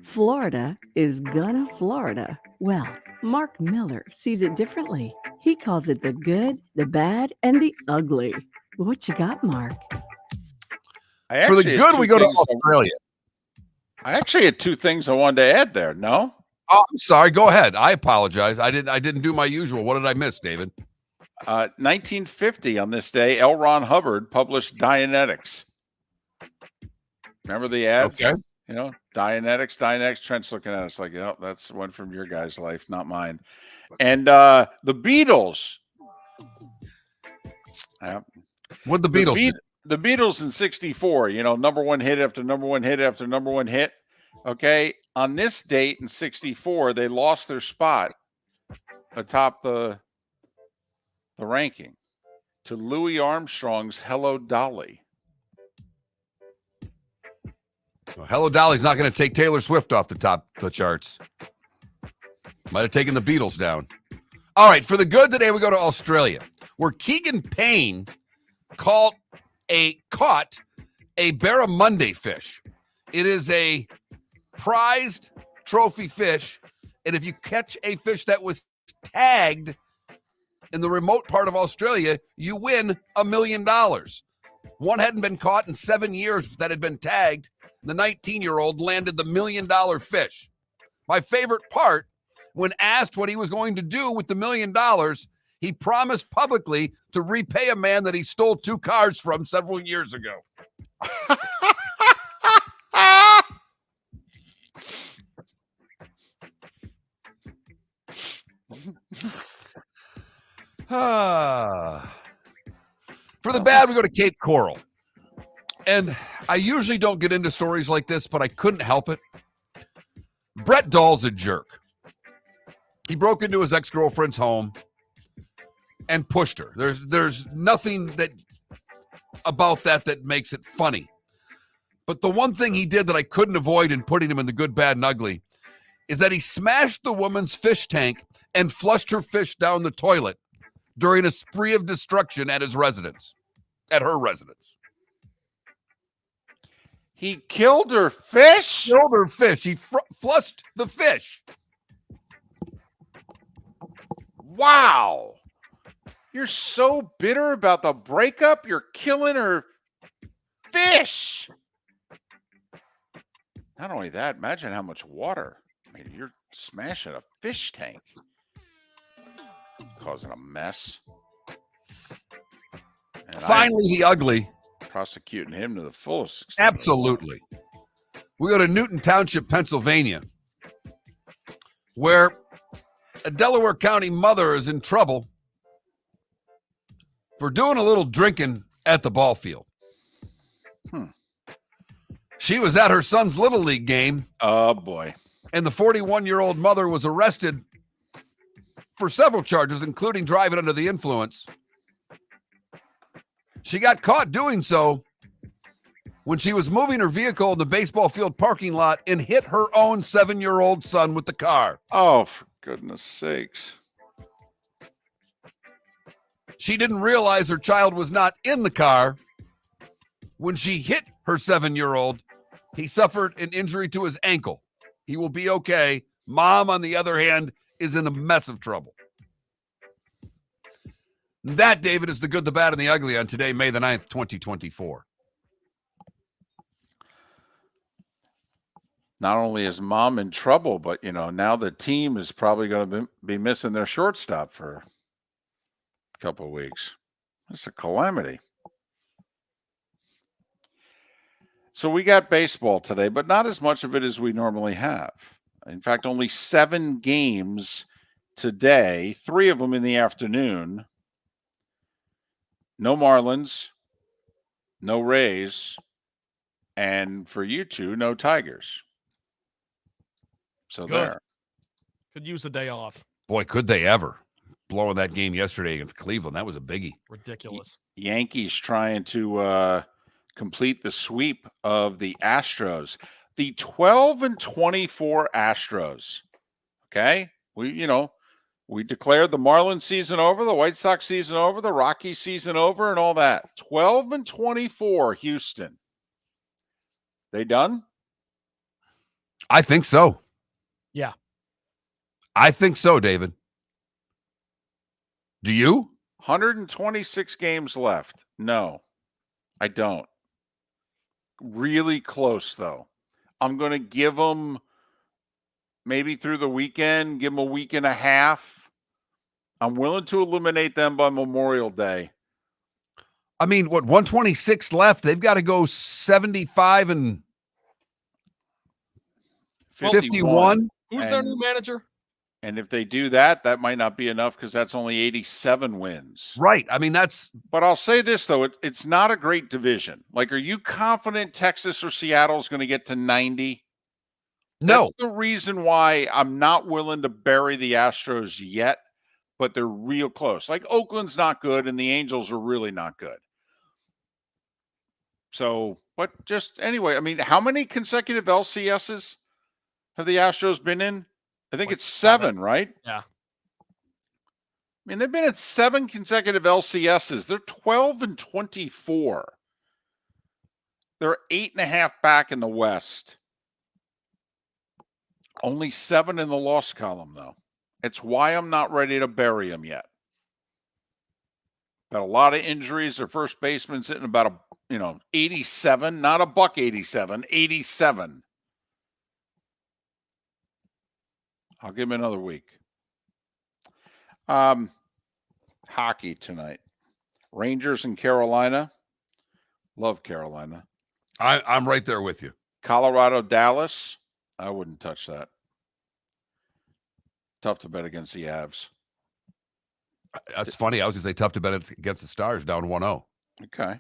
Florida is gonna Florida. Well, Mark Miller sees it differently. He calls it the good, the bad, and the ugly. What you got, Mark? For the good, we go to Australia. I actually had two things I wanted to add there. No? Oh, I'm sorry. Go ahead. I apologize. I didn't do my usual. What did I miss, David? 1950 on this day, L. Ron Hubbard published Dianetics. Remember the ads? Okay. Dianetics. Trent's looking at us like, that's one from your guy's life, not mine. And the Beatles. What the Beatles? the Beatles in 64, number one hit after number one hit after number one hit. Okay. On this date in 64, they lost their spot atop the ranking to Louis Armstrong's Hello Dolly. Well, Hello Dolly's not going to take Taylor Swift off the top of the charts. Might have taken the Beatles down. All right, for the good today, we go to Australia, where Keegan Payne caught a barramundi fish. It is a prized trophy fish, and if you catch a fish that was tagged in the remote part of Australia, you win $1 million. One hadn't been caught in 7 years that had been tagged. The 19-year-old landed the $1 million fish. My favorite part, when asked what he was going to do with the $1 million, he promised publicly to repay a man that he stole 2 cars from several years ago. For the bad, we go to Cape Coral. And I usually don't get into stories like this, but I couldn't help it. Brett Dahl's a jerk. He broke into his ex-girlfriend's home and pushed her. There's nothing about that makes it funny. But the one thing he did that I couldn't avoid in putting him in the good, bad, and ugly is that he smashed the woman's fish tank and flushed her fish down the toilet during a spree of destruction at her residence. He killed her fish? Killed her fish. He flushed the fish. Wow. You're so bitter about the breakup, you're killing her fish. Not only that, imagine how much water. I mean, you're smashing a fish tank. Causing a mess. And finally, the ugly. Prosecuting him to the fullest extent. Absolutely. We go to Newton Township, Pennsylvania, where a Delaware County mother is in trouble for doing a little drinking at the ball field. She was at her son's Little League game. Oh, boy. And the 41-year-old mother was arrested for several charges, including driving under the influence. She got caught doing so when she was moving her vehicle in the baseball field parking lot and hit her own 7-year-old son with the car. Oh, for goodness sakes. She didn't realize her child was not in the car. When she hit her 7-year-old, he suffered an injury to his ankle. He will be okay. Mom, on the other hand, is in a mess of trouble. That, David, is the good, the bad, and the ugly on today, May the 9th, 2024. Not only is mom in trouble, but, now the team is probably going to be missing their shortstop for a couple of weeks. It's a calamity. So we got baseball today, but not as much of it as we normally have. In fact, only 7 games today, 3 of them in the afternoon. No Marlins, no Rays, and for you two, no Tigers. So Good. there. Could use a day off. Boy, could they ever. Blowing that game yesterday against Cleveland. That was a biggie. Ridiculous. Yankees trying to complete the sweep of the Astros. The 12-24 Astros. Okay? We declared the Marlins season over, the White Sox season over, the Rockies season over, and all that. 12-24, Houston. They done? I think so. Yeah. I think so, David. Do you? 126 games left. No, I don't. Really close, though. I'm going to give them maybe through the weekend, give them a week and a half. I'm willing to eliminate them by Memorial Day. I mean, 126 left? They've got to go 75 and 51. Who's their new manager? And if they do that, that might not be enough because that's only 87 wins. Right. I mean, that's. But I'll say this, though. It's not a great division. Like, are you confident Texas or Seattle is going to get to 90? No. That's the reason why I'm not willing to bury the Astros yet, but they're real close. Like, Oakland's not good, and the Angels are really not good. So, but just anyway, I mean, how many consecutive LCSs have the Astros been in? I think it's 7, right? Yeah. I mean, they've been at 7 consecutive LCSs. They're 12-24. They're 8.5 back in the West. Only 7 in the loss column, though. It's why I'm not ready to bury them yet. Got a lot of injuries. Their first baseman's hitting about 87, not a buck 87, 87. I'll give him another week. Hockey tonight. Rangers and Carolina. Love Carolina. I'm right there with you. Colorado, Dallas. I wouldn't touch that. Tough to bet against the Avs. That's funny. I was going to say tough to bet against the Stars down 1-0. Okay.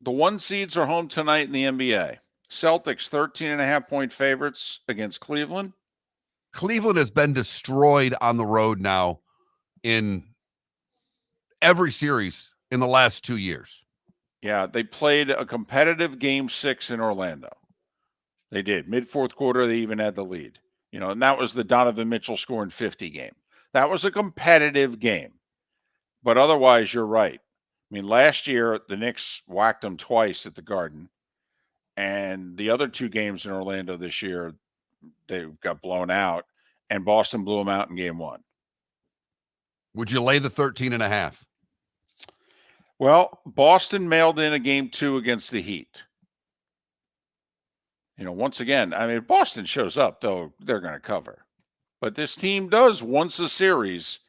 The 1 seeds are home tonight in the NBA. Celtics 13.5-point favorites against Cleveland. Cleveland has been destroyed on the road now in every series in the last 2 years. Yeah, they played a competitive Game 6 in Orlando. They did. Mid-fourth quarter, they even had the lead. And that was the Donovan Mitchell scoring 50 game. That was a competitive game. But otherwise, you're right. I mean, last year, the Knicks whacked them twice at the Garden. And the other 2 games in Orlando this year, they got blown out. And Boston blew them out in Game 1. Would you lay the 13.5? Well, Boston mailed in a Game 2 against the Heat. Once again, I mean, if Boston shows up, though, they're going to cover. But this team does, once a series,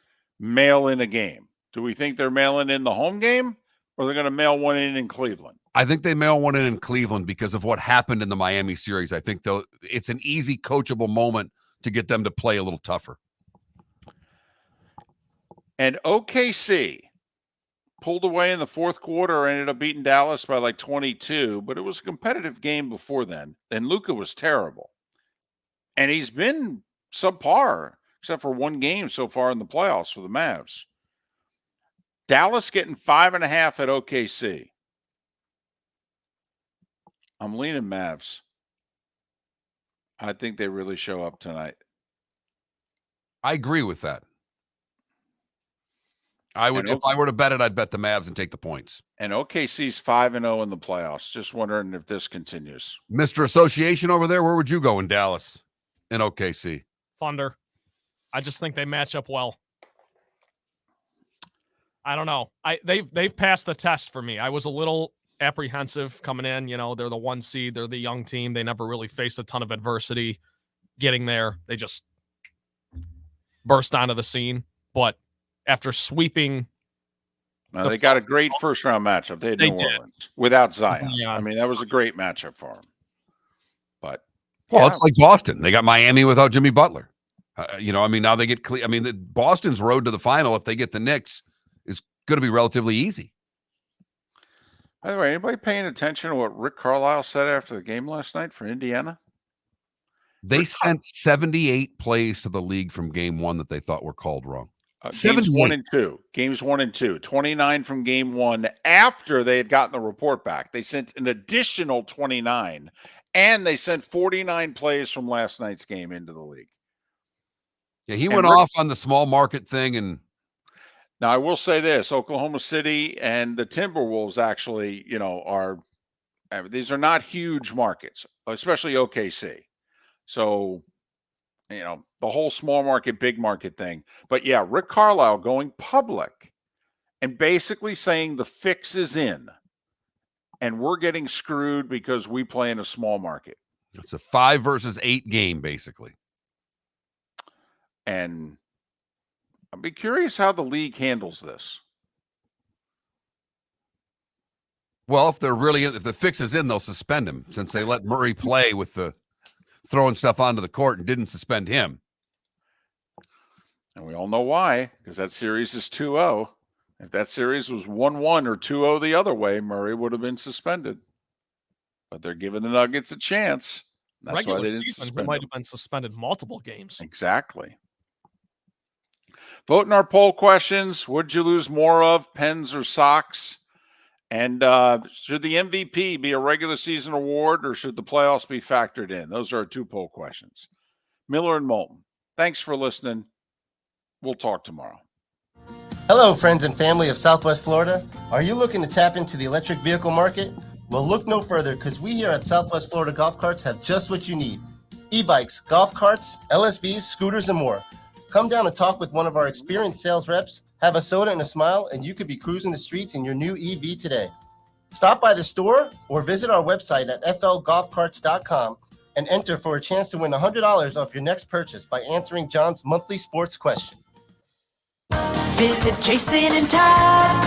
mail in a game. Do we think they're mailing in the home game, or they're going to mail one in Cleveland? I think they mail one in Cleveland because of what happened in the Miami series. I think it's an easy coachable moment to get them to play a little tougher. And OKC pulled away in the fourth quarter, ended up beating Dallas by like 22, but it was a competitive game before then. And Luka was terrible. And he's been subpar, except for 1 game so far in the playoffs for the Mavs. Dallas getting 5.5 at OKC. I'm leaning Mavs. I think they really show up tonight. I agree with that. I would, if I were to bet it, I'd bet the Mavs and take the points. And OKC's 5-0 in the playoffs. Just wondering if this continues. Mr. Association over there, where would you go in Dallas and OKC? Thunder. I just think they match up well. I don't know. They've passed the test for me. I was a little apprehensive coming in. They're the 1 seed. They're the young team. They never really faced a ton of adversity getting there. They just burst onto the scene. But after sweeping, they got a great first-round matchup. They had New Orleans without Zion. Yeah. I mean, that was a great matchup for them. But it's like Boston. They got Miami without Jimmy Butler. Now they get Boston's road to the final, if they get the Knicks, is going to be relatively easy. By the way, anybody paying attention to what Rick Carlisle said after the game last night for Indiana? They sent 78 plays to the league from Game 1 that they thought were called wrong. Games 1 and 2. Games 1 and 2. 29 from Game 1 after they had gotten the report back. They sent an additional 29, and they sent 49 plays from last night's game into the league. Yeah, he went off on the small market thing. And now I will say this: Oklahoma City and the Timberwolves actually, these are not huge markets, especially OKC. So, the whole small market, big market thing. But yeah, Rick Carlisle going public and basically saying the fix is in and we're getting screwed because we play in a small market. It's a 5 versus 8 game, basically. And I'd be curious how the league handles this. Well, if the fix is in, they'll suspend him since they let Murray play with the throwing stuff onto the court and didn't suspend him. And we all know why, because that series is 2-0. If that series was 1-1 or 2-0 the other way, Murray would have been suspended. But they're giving the Nuggets a chance. That's Regular why they didn't season, he suspend might him. have been suspended multiple games. Exactly. Vote in our poll questions. Would you lose more of, pens or socks? And should the MVP be a regular season award, or should the playoffs be factored in? Those are our 2 poll questions. Miller and Moulton, thanks for listening. We'll talk tomorrow. Hello, friends and family of Southwest Florida. Are you looking to tap into the electric vehicle market? Well, look no further, because we here at Southwest Florida Golf Carts have just what you need. E-bikes, golf carts, LSVs, scooters, and more. Come down and talk with one of our experienced sales reps, have a soda and a smile, and you could be cruising the streets in your new EV today. Stop by the store or visit our website at flgolfcarts.com and enter for a chance to win $100 off your next purchase by answering John's monthly sports question. Visit Jason and Todd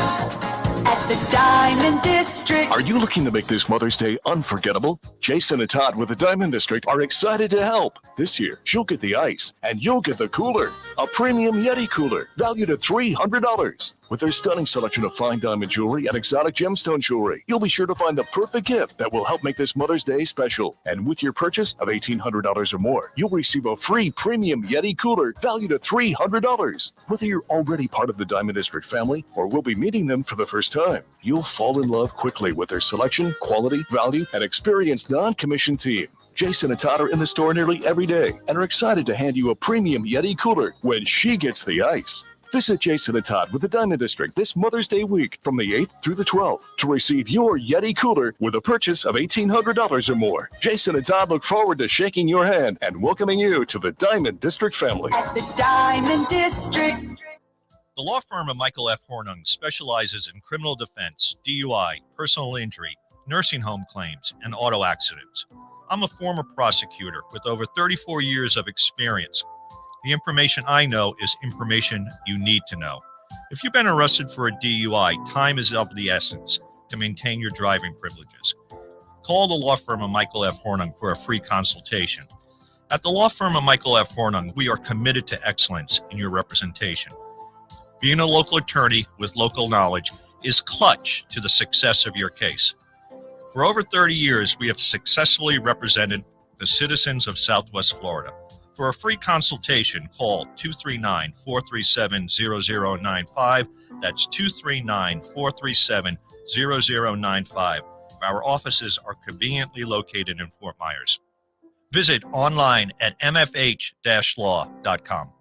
at the Diamond District. Are you looking to make this Mother's Day unforgettable? Jason and Todd with the Diamond District are excited to help. This year, she'll get the ice and you'll get the cooler. A premium Yeti cooler valued at $300. With their stunning selection of fine diamond jewelry and exotic gemstone jewelry, you'll be sure to find the perfect gift that will help make this Mother's Day special. And with your purchase of $1,800 or more, you'll receive a free premium Yeti cooler valued at $300. Whether you're already part of the Diamond District family or will be meeting them for the first time, you'll fall in love quickly with their selection, quality, value, and experienced non-commissioned team. Jason and Todd are in the store nearly every day and are excited to hand you a premium Yeti cooler when she gets the ice. Visit Jason and Todd with the Diamond District this Mother's Day week from the 8th through the 12th to receive your Yeti cooler with a purchase of $1,800 or more. Jason and Todd look forward to shaking your hand and welcoming you to the Diamond District family. At the Diamond District. The law firm of Michael F. Hornung specializes in criminal defense, DUI, personal injury, nursing home claims, and auto accidents. I'm a former prosecutor with over 34 years of experience. The information I know is information you need to know. If you've been arrested for a DUI, time is of the essence to maintain your driving privileges. Call the law firm of Michael F. Hornung for a free consultation. At the law firm of Michael F. Hornung, we are committed to excellence in your representation. Being a local attorney with local knowledge is clutch to the success of your case. For over 30 years, we have successfully represented the citizens of Southwest Florida. For a free consultation, call 239-437-0095. That's 239-437-0095. Our offices are conveniently located in Fort Myers. Visit online at mfh-law.com.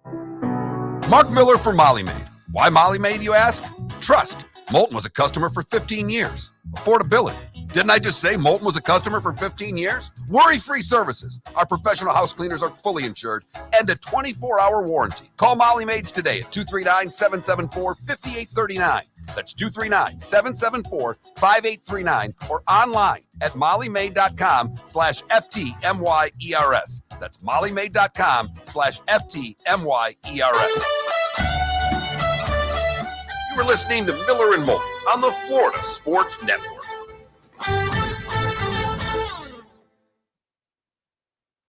Mark Miller for Molly Maid. Why Molly Maid, you ask? Trust. Moulton was a customer for 15 years. Affordability. Didn't I just say Moulton was a customer for 15 years? Worry-free services. Our professional house cleaners are fully insured and a 24-hour warranty. Call Molly Maids today at 239-774-5839. That's 239-774-5839 or online at mollymaid.com/FTMYERS. That's mollymaid.com/FTMYERS. You were listening to Miller and Moulton on the Florida Sports Network.